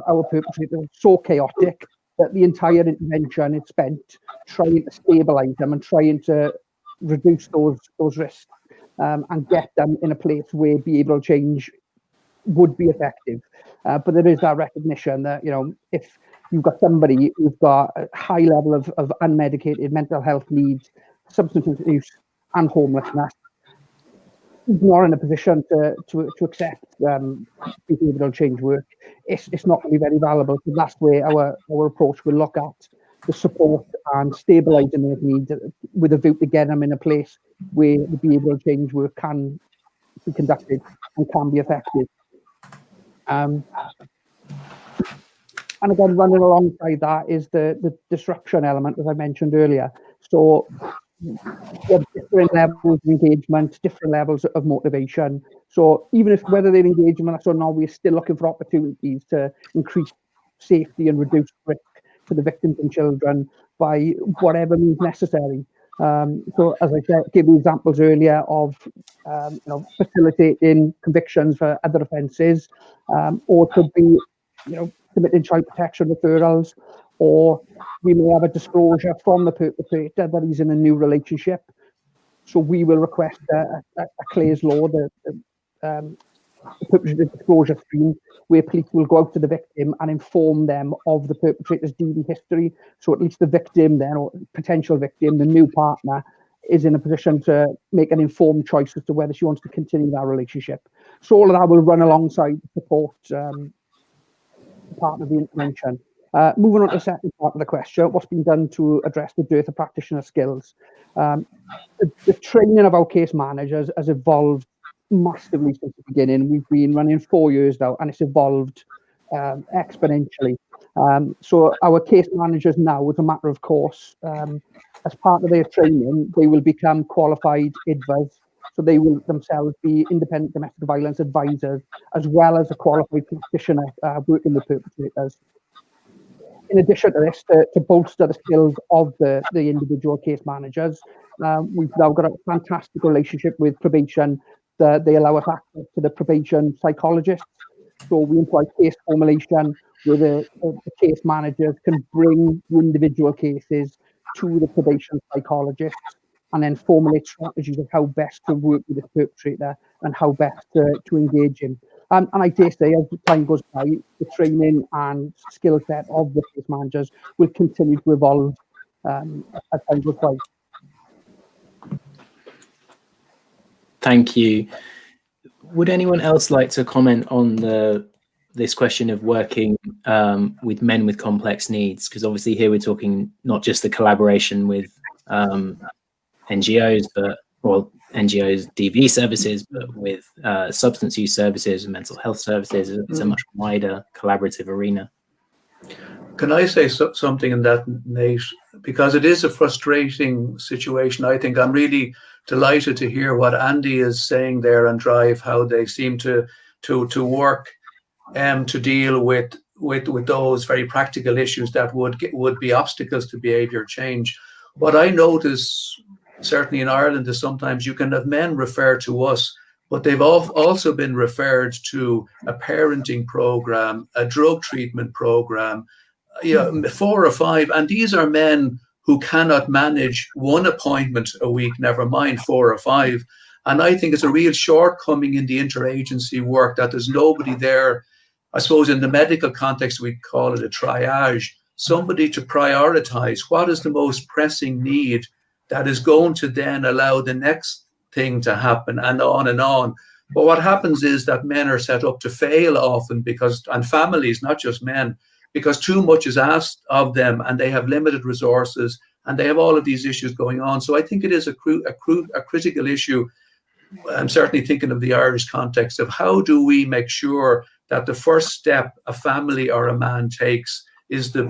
our perpetrators are so chaotic that the entire intervention is spent trying to stabilise them and trying to reduce those risks and get them in a place where behavioural change would be effective. But there is that recognition that, if you've got somebody who's got a high level of unmedicated mental health needs, substance misuse and homelessness, is not in a position to accept behavioural change work, it's not going to be very valuable. So that's where our approach will look at the support and stabilising those needs with a view to get them in a place where the behavioural change work can be conducted and can be effective. And again, running alongside that is the disruption element, as I mentioned earlier. So we have different levels of engagement, different levels of motivation. So even if whether they're engaging with us or not, we're still looking for opportunities to increase safety and reduce risk for the victims and children by whatever means necessary. So as I said, gave you examples earlier of facilitating convictions for other offences, or it could be submitting child protection referrals, or we may have a disclosure from the perpetrator that he's in a new relationship. So we will request a Clays Law, the perpetrator disclosure stream, where police will go out to the victim and inform them of the perpetrator's DV history. So at least the victim then, or potential victim, the new partner, is in a position to make an informed choice as to whether she wants to continue that relationship. So all of that will run alongside the support part of the intervention. Moving on to the second part of the question, what's been done to address the dearth of practitioner skills? The training of our case managers has evolved massively since the beginning. We've been running 4 years now, and it's evolved exponentially. So our case managers now, as a matter of course, as part of their training, they will become qualified IDVAs. So they will themselves be independent domestic violence advisors, as well as a qualified practitioner working with perpetrators. In addition to this, to bolster the skills of the individual case managers, we've now got a fantastic relationship with probation. They allow us access to the probation psychologists. So we employ case formulation where the case managers can bring the individual cases to the probation psychologists and then formulate strategies of how best to work with the perpetrator and how best to engage him. And I dare say, as time goes by, the training and skill set of the case managers will continue to evolve as time goes by. Thank you. Would anyone else like to comment on this question of working with men with complex needs? Because obviously here we're talking not just the collaboration with NGOs, NGOs DV services, but with substance use services and mental health services. It's a much wider collaborative arena. Can I say something in that, Nate? Because it is a frustrating situation. I think I'm really delighted to hear what Andy is saying there and Drive, how they seem to work to deal with those very practical issues that would be obstacles to behaviour change. What I notice, certainly in Ireland, is sometimes you can have men refer to us but they've also been referred to a parenting program, a drug treatment program, 4 or 5. And these are men who cannot manage one appointment a week, never mind 4 or 5. And I think it's a real shortcoming in the interagency work that there's nobody there. I suppose in the medical context, we call it a triage, somebody to prioritize what is the most pressing need that is going to then allow the next thing to happen, and on and on. But what happens is that men are set up to fail often and families, not just men, because too much is asked of them and they have limited resources and they have all of these issues going on. So I think it is a critical issue. I'm certainly thinking of the Irish context of how do we make sure that the first step a family or a man takes is a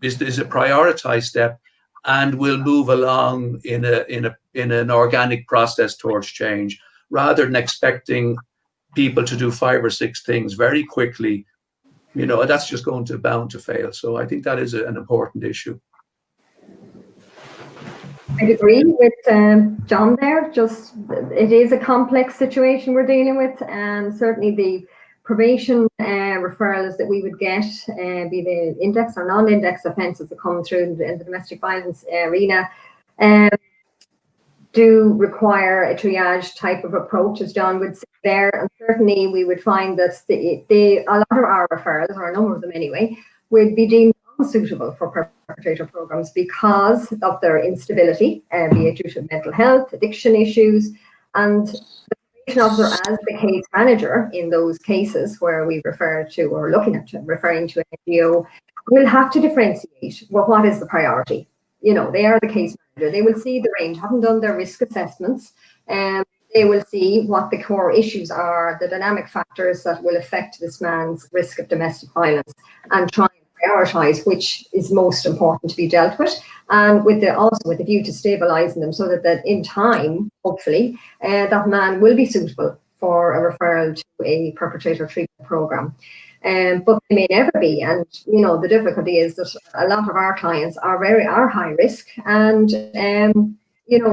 prioritized step, and will move along in an organic process towards change, rather than expecting people to do 5 or 6 things very quickly. That's just bound to fail. So I think that is an important issue. I agree with John there. Just it is a complex situation we're dealing with, and certainly the probation referrals that we would get, be they index or non-index offences that come through in the domestic violence arena, do require a triage type of approach, as John would say there. And certainly we would find that a lot of our referrals, or a number of them anyway, would be deemed unsuitable for perpetrator programs because of their instability, be it due to mental health, addiction issues, and the probation officer, as the case manager in those cases where we refer to or looking at referring to an NGO, will have to differentiate what is the priority. They are the case manager. They will see the range, having done their risk assessments, and they will see what the core issues are, the dynamic factors that will affect this man's risk of domestic violence, and try and prioritise which is most important to be dealt with, and also with the view to stabilising them so that in time, hopefully, that man will be suitable for a referral to a perpetrator treatment programme. But they may never be, and the difficulty is that a lot of our clients are high risk, and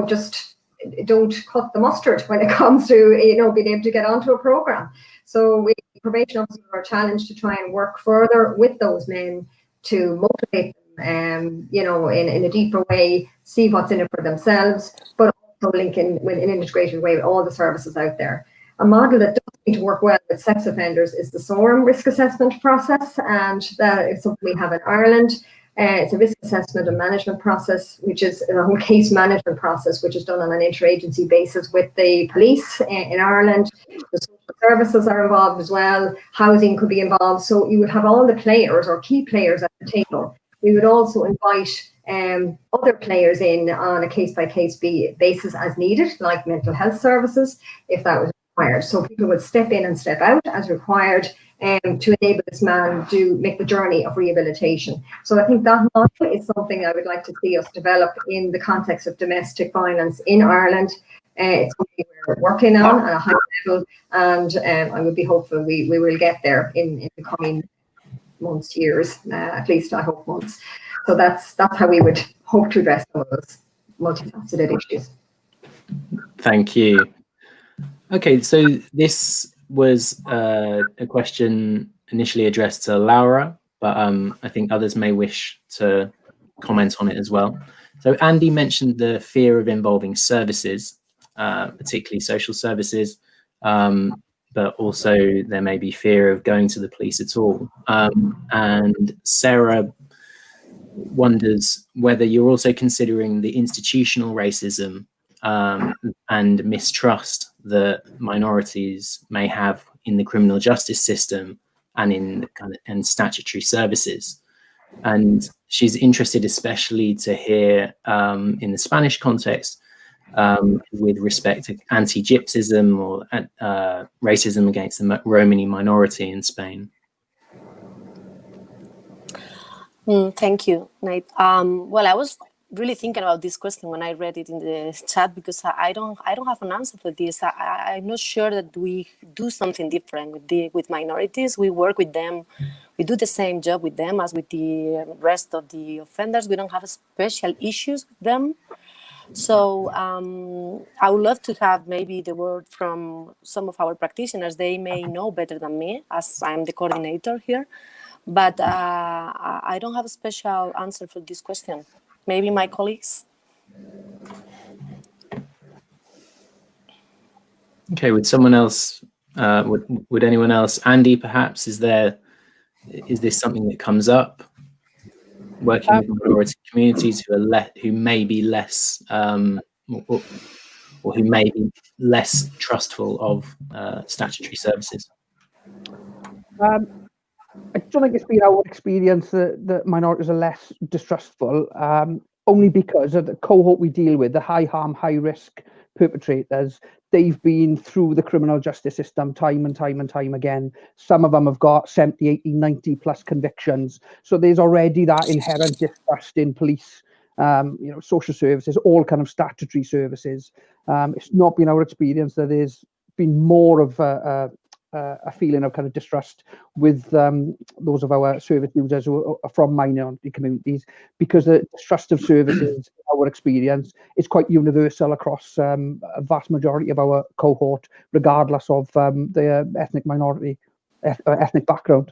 just don't cut the mustard when it comes to being able to get onto a program. So probation officers are challenged to try and work further with those men to motivate them, in a deeper way, see what's in it for themselves, but also link in an integrated way with all the services out there. A model that does seem to work well with sex offenders is the SORM risk assessment process, and that is something we have in Ireland. It's a risk assessment and management process, which is a whole case management process, which is done on an interagency basis with the police in Ireland. The social services are involved as well. Housing could be involved. So you would have all the players or key players at the table. We would also invite other players in on a case-by-case basis as needed, like mental health services, if that was required. So people would step in and step out as required to enable this man to make the journey of rehabilitation. So I think that model is something I would like to see us develop in the context of domestic violence in Ireland. It's something we're working on at a high level, and I would be hopeful we will get there in the coming months, years, at least I hope months. So that's how we would hope to address some of those multifaceted issues. Thank you. Okay, so this was a question initially addressed to Laura, but I think others may wish to comment on it as well. So Andy mentioned the fear of involving services, particularly social services, but also there may be fear of going to the police at all. And Sarah wonders whether you're also considering the institutional racism and mistrust that minorities may have in the criminal justice system and in statutory services. And she's interested especially to hear in the Spanish context with respect to anti-Gypsyism or racism against the Romani minority in Spain. Thank you, Nate. Well, I was really thinking about this question when I read it in the chat, because I don't have an answer for this. I'm not sure that we do something different with minorities. We work with them. We do the same job with them as with the rest of the offenders. We don't have special issues with them. So I would love to have maybe the word from some of our practitioners. They may know better than me, as I'm the coordinator here. But I don't have a special answer for this question. Maybe my colleagues? Okay, would someone else, would anyone else, Andy perhaps, is this something that comes up? Working with minority communities who may be less, or who may be less trustful of statutory services? I don't think it's been our experience that minorities are less distrustful, only because of the cohort we deal with, the high harm, high risk perpetrators. They've been through the criminal justice system time and time and time again. Some of them have got 70, 80, 90 plus convictions. So there's already that inherent distrust in police, social services, all kind of statutory services. It's not been our experience that there's been more of a feeling of kind of distrust with those of our service users who are from minority communities, because the distrust of services, our experience, is quite universal across a vast majority of our cohort, regardless of their ethnic minority, ethnic background.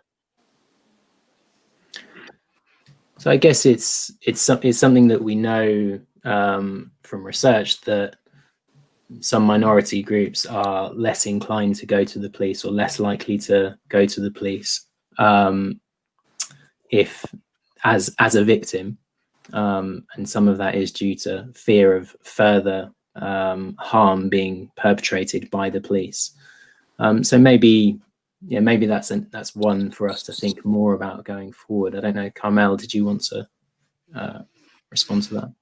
So I guess it's something that we know from research, that some minority groups are less inclined to go to the police, or less likely to go to the police if as a victim, and some of that is due to fear of further harm being perpetrated by the police. So maybe that's one for us to think more about going forward. I don't know, Carmel, did you want to respond to that?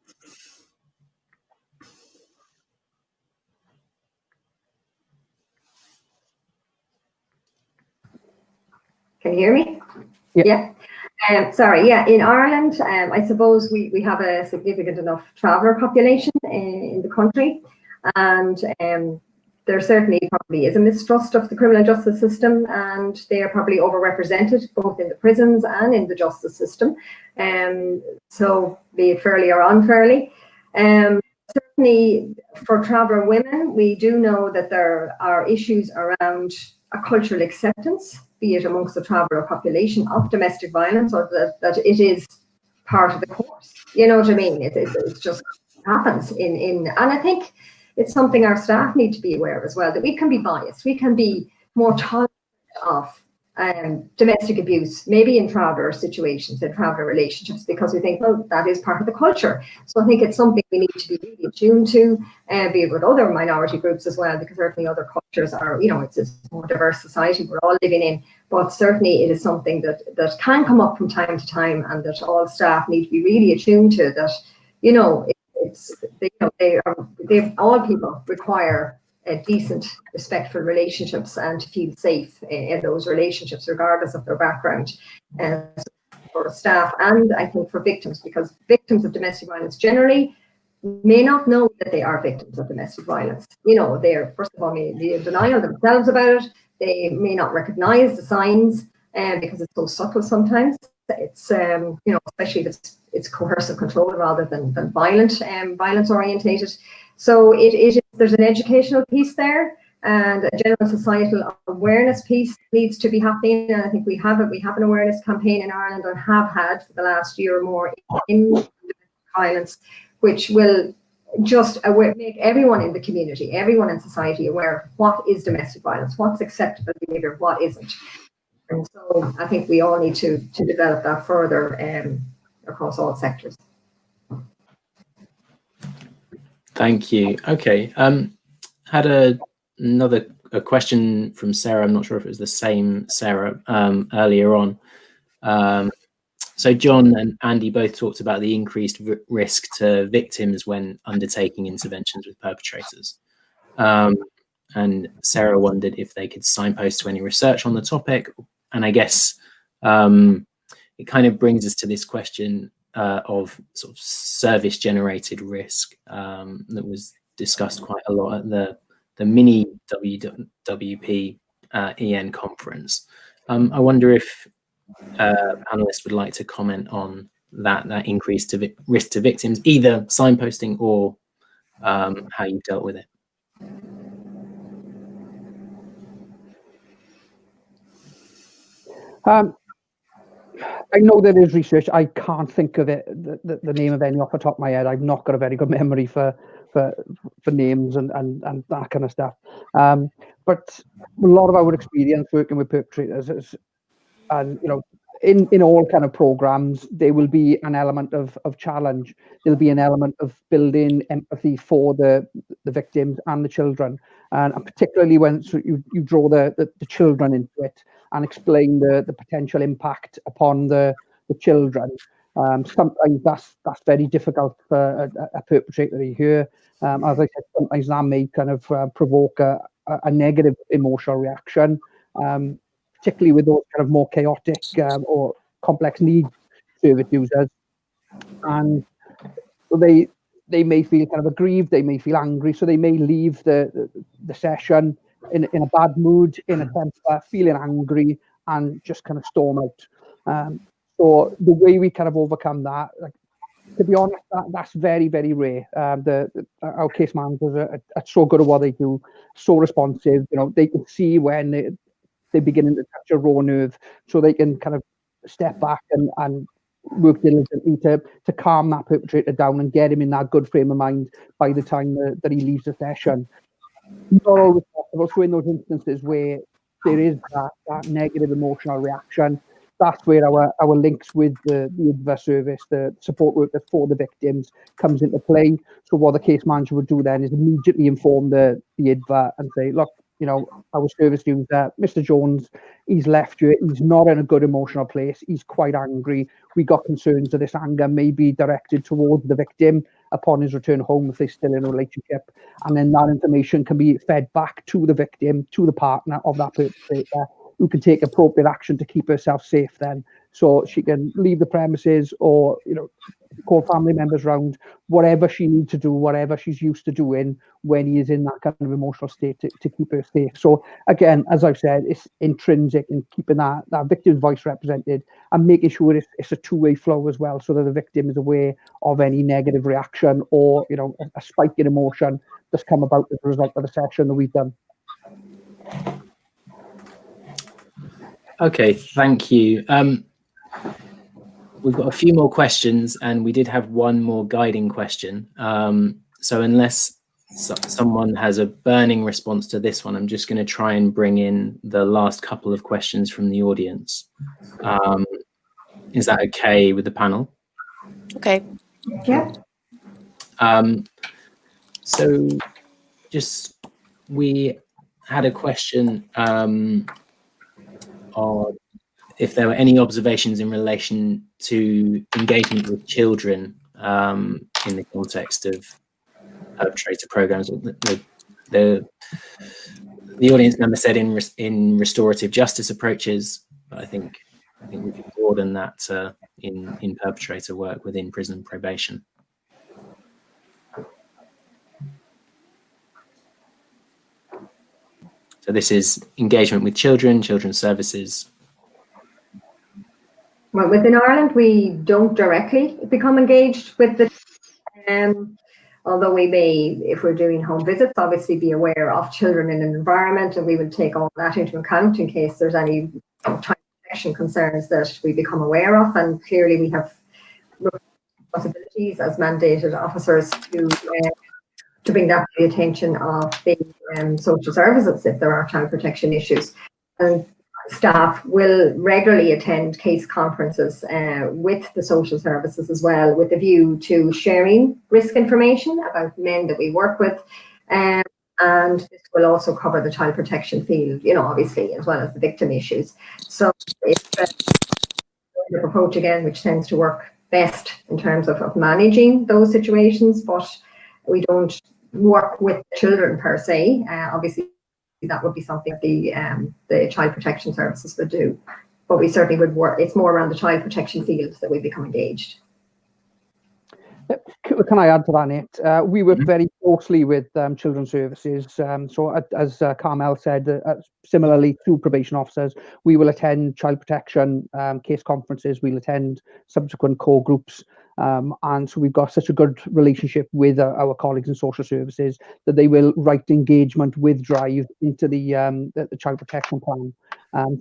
Can you hear me? Yeah. Sorry, yeah, in Ireland, I suppose we have a significant enough traveller population in the country, and there certainly probably is a mistrust of the criminal justice system, and they are probably overrepresented both in the prisons and in the justice system, so be it fairly or unfairly. Certainly for traveller women, we do know that there are issues around a cultural acceptance, be it amongst the traveller population, of domestic violence, or that it is part of the course. You know what I mean? It just happens and I think it's something our staff need to be aware of as well, that we can be biased, we can be more tolerant of domestic abuse, maybe in traveller situations, in traveller relationships, because we think, well, that is part of the culture. So I think it's something we need to be really attuned to, be it with other minority groups as well, because certainly other cultures are, it's a more diverse society we're all living in, but certainly it is something that can come up from time to time, and that all staff need to be really attuned to, that, all people require decent, respectful relationships, and to feel safe in those relationships, regardless of their background. For staff, and I think for victims, because victims of domestic violence generally may not know that they are victims of domestic violence. They're, first of all, may be in denial themselves about it. They may not recognise the signs, because it's so subtle sometimes. It's especially if it's coercive control rather than violence orientated. So there's an educational piece there, and a general societal awareness piece needs to be happening. And I think we have an awareness campaign in Ireland, and have had for the last year or more, in domestic violence, which will just make everyone in the community, everyone in society, aware of what is domestic violence, what's acceptable behaviour, what isn't. And so I think we all need to develop that further across all sectors. Thank you. Okay, had another question from Sarah. I'm not sure if it was the same Sarah earlier on. So John and Andy both talked about the increased risk to victims when undertaking interventions with perpetrators. And Sarah wondered if they could signpost to any research on the topic. And I guess it kind of brings us to this question of sort of service-generated risk that was discussed quite a lot at the mini WWP EN conference. I wonder if panelists would like to comment on that increase to risk to victims, either signposting or how you've dealt with it. I know there is research. I can't think of it, the name of any off the top of my head. I've not got a very good memory for names and that kind of stuff. But a lot of our experience working with perpetrators is, and you know, in all kind of programs, there will be an element of challenge. There'll be an element of building empathy for the victims and the children, and particularly when you draw the children into it and explain the potential impact upon the children. Sometimes that's very difficult for a perpetrator to hear. As I said, sometimes that may kind of provoke a negative emotional reaction, particularly with those kind of more chaotic or complex needs service users. And so they may feel kind of aggrieved, they may feel angry, so they may leave the session in a bad mood, in a temper, feeling angry, and just kind of storm out. So the way we kind of overcome that, like, to be honest, that's very, very rare. Our case managers are so good at what they do, so responsive. You know, they can see when they're beginning to touch a raw nerve, so they can kind of step back and work diligently to calm that perpetrator down and get him in that good frame of mind by the time that he leaves the session. Not always possible. So in those instances where there is that negative emotional reaction, that's where our links with the IDVA service, the support workers for the victims, comes into play. So what the case manager would do then is immediately inform the IDVA and say, look, you know, our service user, Mr. Jones, he's left you. He's not in a good emotional place. He's quite angry. We got concerns that this anger may be directed towards the victim upon his return home if they're still in a relationship. And then that information can be fed back to the victim, to the partner of that perpetrator, who can take appropriate action to keep herself safe then. So she can leave the premises, or, you know, call family members round, whatever she needs to do, whatever she's used to doing when he is in that kind of emotional state to keep her safe. So again, as I've said, it's intrinsic in keeping that victim's voice represented and making sure it's a two-way flow as well, so that the victim is aware of any negative reaction or, you know, a spike in emotion that's come about as a result of the session that we've done. Okay, thank you. We've got a few more questions, and we did have one more guiding question. So unless someone has a burning response to this one, I'm just going to try and bring in the last couple of questions from the audience. Is that okay with the panel? Okay. Yeah. So just, we had a question on if there were any observations in relation to engagement with children in the context of perpetrator programs. The audience member said in restorative justice approaches, but I think we can broaden that in perpetrator work within prison and probation. So this is engagement with children, children's services. Well, within Ireland, we don't directly become engaged with the, although we may, if we're doing home visits, obviously be aware of children in an environment, and we would take all that into account in case there's any child protection concerns that we become aware of. And clearly we have responsibilities as mandated officers to bring that to the attention of the social services if there are child protection issues. And staff will regularly attend case conferences with the social services as well, with a view to sharing risk information about men that we work with. And this will also cover the child protection field, you know, obviously, as well as the victim issues. So it's the approach again, which tends to work best in terms of managing those situations, but we don't work with children per se. Obviously, that would be something the child protection services would do, but we certainly would work. It's more around the child protection fields that we become engaged. Can I add to that, Nate? We work very closely with children's services. So as Carmel said, similarly to probation officers, we will attend child protection case conferences. We'll attend subsequent core groups. And so we've got such a good relationship with our colleagues in social services that they will write engagement with Drive into the child protection plan.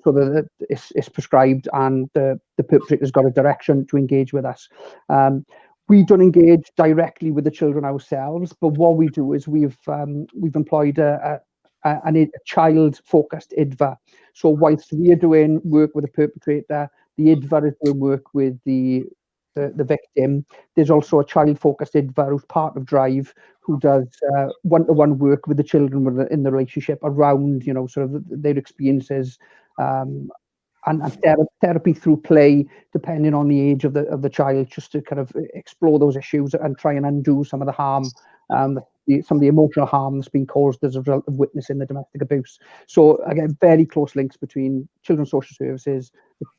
So that it's prescribed and the perpetrator's got a direction to engage with us. We don't engage directly with the children ourselves, but what we do is we've employed a child-focused IDVA. So whilst we are doing work with the perpetrator, the IDVA is doing work with the victim. There's also a child-focused IDVA who's part of Drive, who does one-to-one work with the children in the relationship around, sort of their experiences, and therapy through play, depending on the age of the child, just to kind of explore those issues and try and undo some of the harm, some of the emotional harm that's been caused as a result of witnessing the domestic abuse. So again, very close links between children's social services,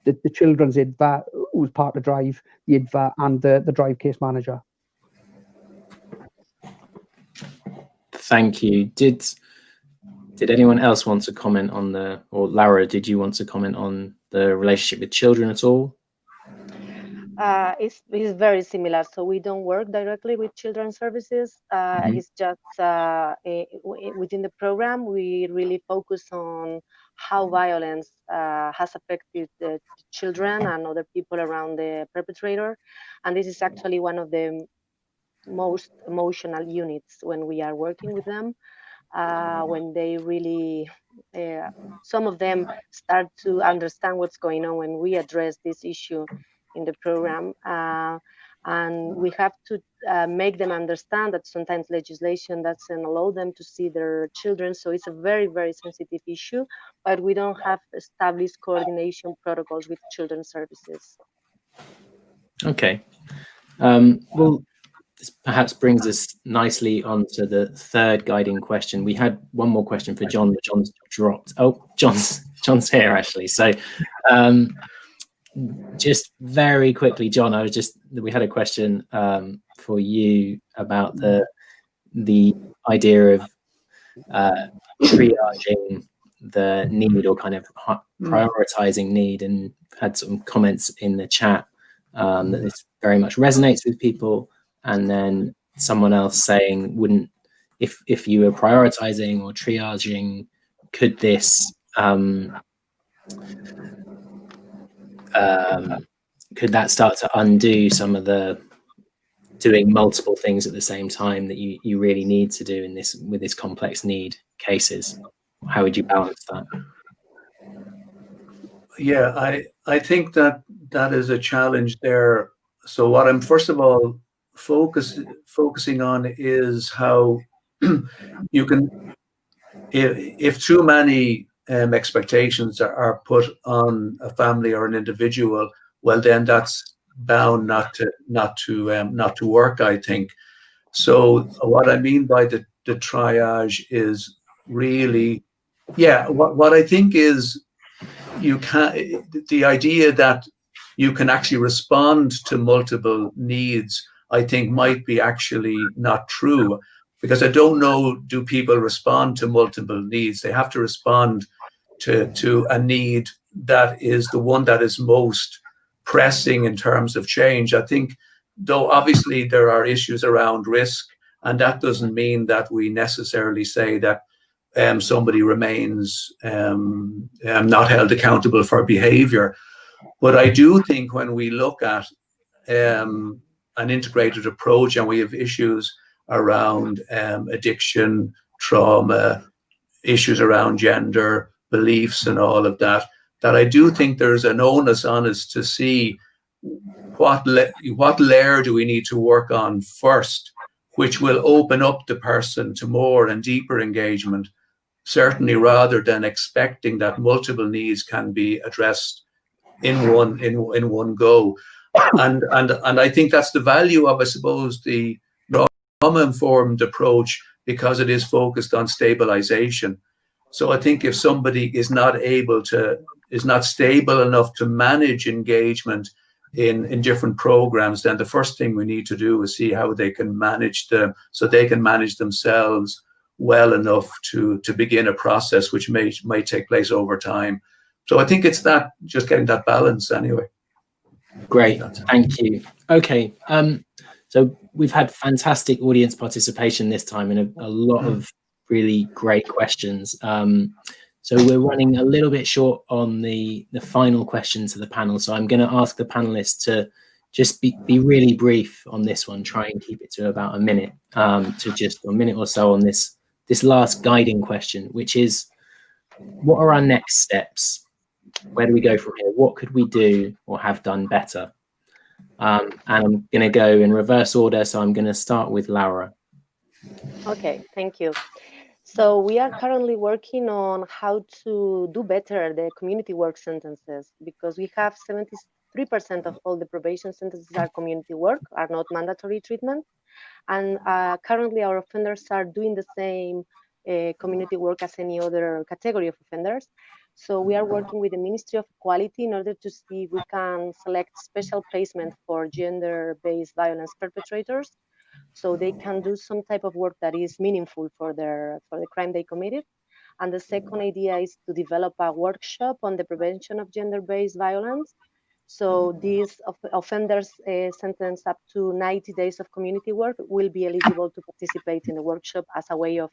the children's IDVA, who's part of Drive, the IDVA, and the Drive case manager. Thank you. Did anyone else want to comment on or Lara, did you want to comment on the relationship with children at all? It's very similar. So we don't work directly with children's services. It's just within the program, we really focus on how violence has affected the children and other people around the perpetrator. And this is actually one of the most emotional units when we are working with them. When they really, some of them start to understand what's going on when we address this issue in the program. And we have to make them understand that sometimes legislation doesn't allow them to see their children. So it's a very, very sensitive issue, but we don't have established coordination protocols with children's services. Okay. Well, this perhaps brings us nicely onto the third guiding question. We had one more question for John, but John's dropped. Oh, John's here actually. So just very quickly, John, we had a question for you about the idea of triaging the need, or kind of prioritizing need, and had some comments in the chat that this very much resonates with people. And then someone else saying, if you were prioritizing or triaging, could this could that start to undo some of the doing multiple things at the same time that you really need to do with this complex need cases? How would you balance that? Yeah, I think that is a challenge there. So what I'm first of all focusing on is how you can, if too many expectations are put on a family or an individual, well then that's bound not to work, I think. So what I mean by the triage is really, what I think is the idea that you can actually respond to multiple needs, I think might be actually not true, because I don't know, do people respond to multiple needs? They have to respond to a need that is the one that is most pressing in terms of change. I think, though obviously there are issues around risk, and that doesn't mean that we necessarily say that somebody remains not held accountable for behavior. But I do think when we look at an integrated approach, and we have issues around addiction, trauma, issues around gender, beliefs and all of that, that I do think there's an onus on us to see what layer do we need to work on first, which will open up the person to more and deeper engagement, certainly rather than expecting that multiple needs can be addressed in one go. And I think that's the value of, I suppose, the trauma-informed approach, because it is focused on stabilization. So I think if somebody is not stable enough to manage engagement in different programs, then the first thing we need to do is see how they can manage them, so they can manage themselves well enough to begin a process which might take place over time. So I think it's that, just getting that balance anyway. Great, thank you. Okay, so we've had fantastic audience participation this time and a lot of really great questions. So we're running a little bit short on the final question to the panel. So I'm going to ask the panelists to just be really brief on this one. Try and keep it to about a minute, to just a minute or so on this last guiding question, which is, what are our next steps? Where do we go from here? What could we do or have done better? And I'm going to go in reverse order. So I'm going to start with Laura. Okay, thank you. So we are currently working on how to do better the community work sentences, because we have 73% of all the probation sentences are community work, are not mandatory treatment. And currently our offenders are doing the same community work as any other category of offenders. So we are working with the Ministry of Equality in order to see if we can select special placement for gender-based violence perpetrators, so they can do some type of work that is meaningful for the crime they committed. And the second idea is to develop a workshop on the prevention of gender-based violence. So these offenders sentenced up to 90 days of community work will be eligible to participate in the workshop as a way of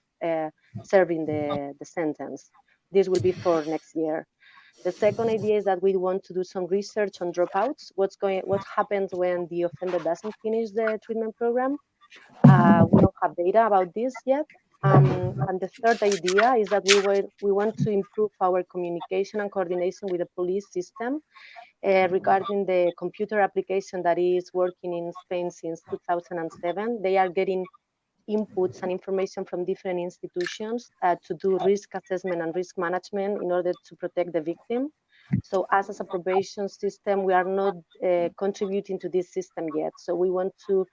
serving the sentence. This will be for next year. The second idea is that we want to do some research on dropouts. What happens when the offender doesn't finish the treatment program? We don't have data about this yet. And the third idea is that we want to improve our communication and coordination with the police system regarding the computer application that is working in Spain since 2007. They are getting inputs and information from different institutions to do risk assessment and risk management in order to protect the victim. So as a probation system, we are not contributing to this system yet. So we want to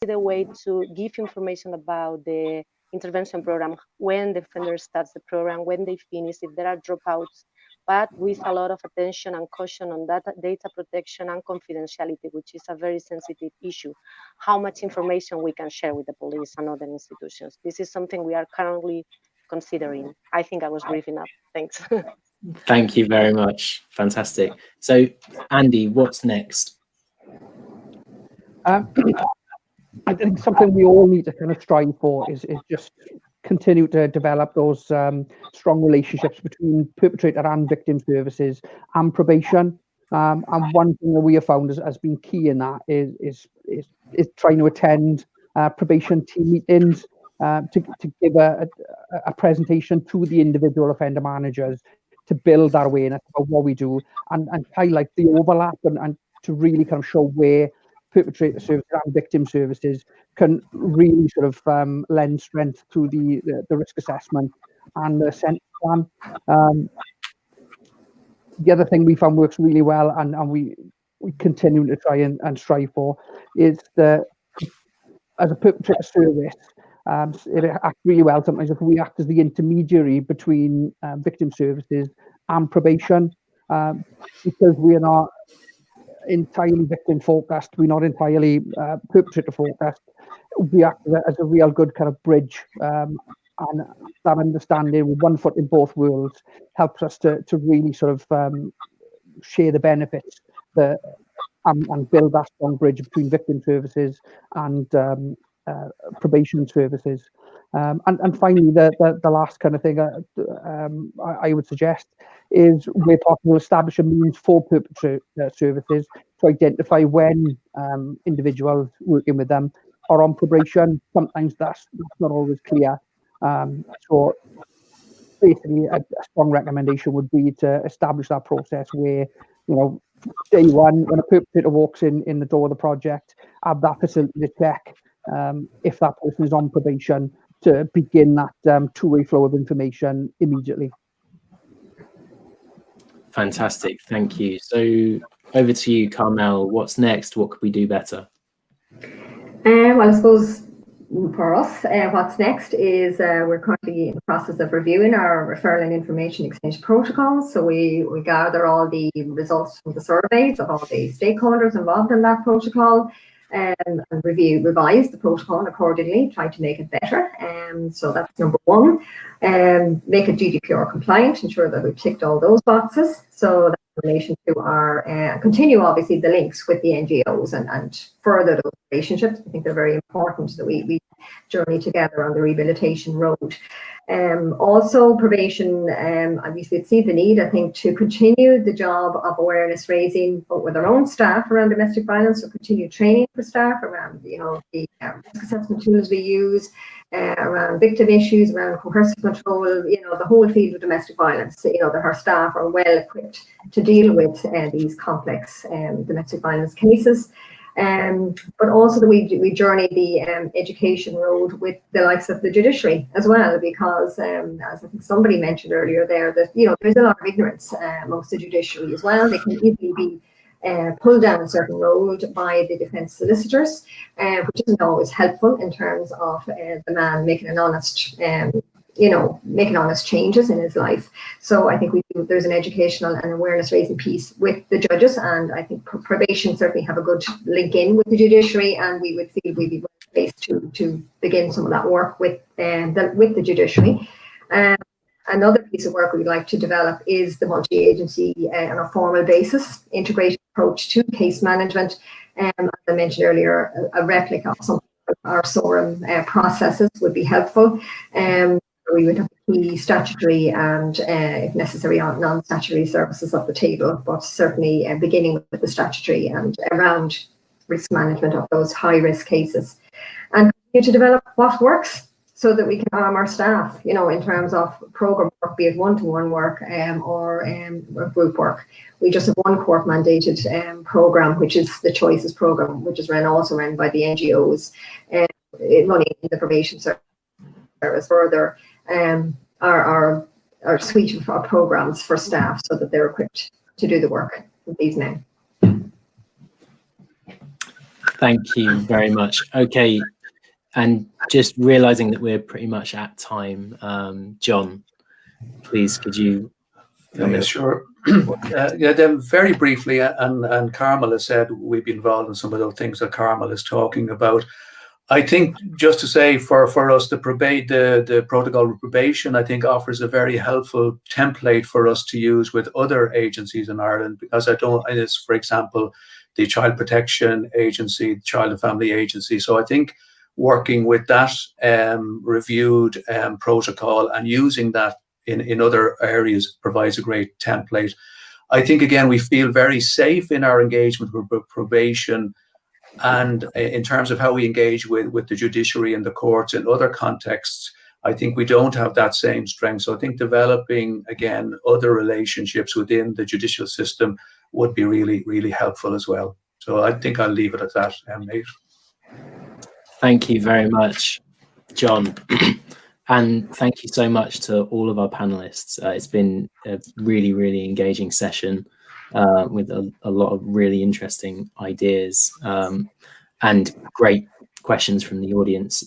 see the way to give information about the intervention program, when the offender starts the program, when they finish, if there are dropouts, but with a lot of attention and caution on data protection and confidentiality, which is a very sensitive issue. How much information we can share with the police and other institutions. This is something we are currently considering. I think I was brief enough. Thanks. Thank you very much. Fantastic. So, Andy, what's next? I think something we all need to kind of strive for is just continue to develop those strong relationships between perpetrator and victim services and probation. And one thing that we have found has been key in that is trying to attend probation team meetings to give a presentation to the individual offender managers to build that awareness about what we do and highlight the overlap and to really kind of show where perpetrator services and victim services can really sort of lend strength to the risk assessment and the sentence plan. The other thing we found works really well and we continue to try and strive for is as a perpetrator service, it acts really well sometimes if we act as the intermediary between victim services and probation, because we are not entirely victim focused, we're not entirely perpetrator focused. We act as a real good kind of bridge, and that understanding with one foot in both worlds helps us to really sort of share the benefits and build that strong bridge between victim services and probation services. And finally, the last kind of thing I would suggest is where possible, establish a means for perpetrator services to identify when individuals working with them are on probation. Sometimes that's not always clear. So basically, a strong recommendation would be to establish that process where, day one, when a perpetrator walks in the door of the project, have that facility to check if that person is on probation, to begin that two-way flow of information immediately. Fantastic, thank you. So over to you, Carmel. What's next? What could we do better? Well, I suppose for us, what's next is we're currently in the process of reviewing our referral and information exchange protocols. So we gather all the results from the surveys of all the stakeholders involved in that protocol, and revise the protocol accordingly, try to make it better. So that's number one. Make it GDPR compliant, ensure that we've ticked all those boxes. So that's in relation to our, continue obviously the links with the NGOs and further those relationships. I think they're very important that we journey together on the rehabilitation road. Also probation, we see the need, I think, to continue the job of awareness raising, both with our own staff around domestic violence, so continue training for staff around, the risk assessment tools we use, around victim issues, around coercive control, the whole field of domestic violence, that our staff are well equipped to deal with these complex domestic violence cases. But also that we journey the education road with the likes of the judiciary as well, because as I think somebody mentioned earlier there, that there's a lot of ignorance amongst the judiciary as well. They can easily be pulled down a certain road by the defence solicitors, which isn't always helpful in terms of the man making an honest making honest changes in his life. So I think there's an educational and awareness raising piece with the judges, and I think probation certainly have a good link in with the judiciary, and we would feel we'd be well placed to begin some of that work with the judiciary. Another piece of work we'd like to develop is the multi-agency on a formal basis, integrated approach to case management. As I mentioned earlier, a replica of some of our SORM processes would be helpful. We would have key statutory and, if necessary, non-statutory services at the table, but certainly beginning with the statutory and around risk management of those high-risk cases. And continue to develop what works so that we can arm our staff, in terms of programme work, be it one-to-one work or group work. We just have one court-mandated programme, which is the Choices programme, which is also run by the NGOs, running the probation service further. Our suite of our programs for staff so that they're equipped to do the work with these men. Thank you very much. Okay, and just realizing that we're pretty much at time, John, please could you? Yeah, sure. Then very briefly, and Carmel has said we've been involved in some of those things that Carmel is talking about. I think just to say for us, the protocol of probation, I think offers a very helpful template for us to use with other agencies in Ireland, because for example, the Child Protection Agency, the Child and Family Agency. So I think working with that reviewed protocol and using that in other areas provides a great template. I think, again, we feel very safe in our engagement with probation, and in terms of how we engage with the judiciary and the courts in other contexts, I think we don't have that same strength. So I think developing, again, other relationships within the judicial system would be really, really helpful as well. So I think I'll leave it at that, Nate. Thank you very much, John. And thank you so much to all of our panelists. It's been a really, really engaging session with a lot of really interesting ideas and great questions from the audience.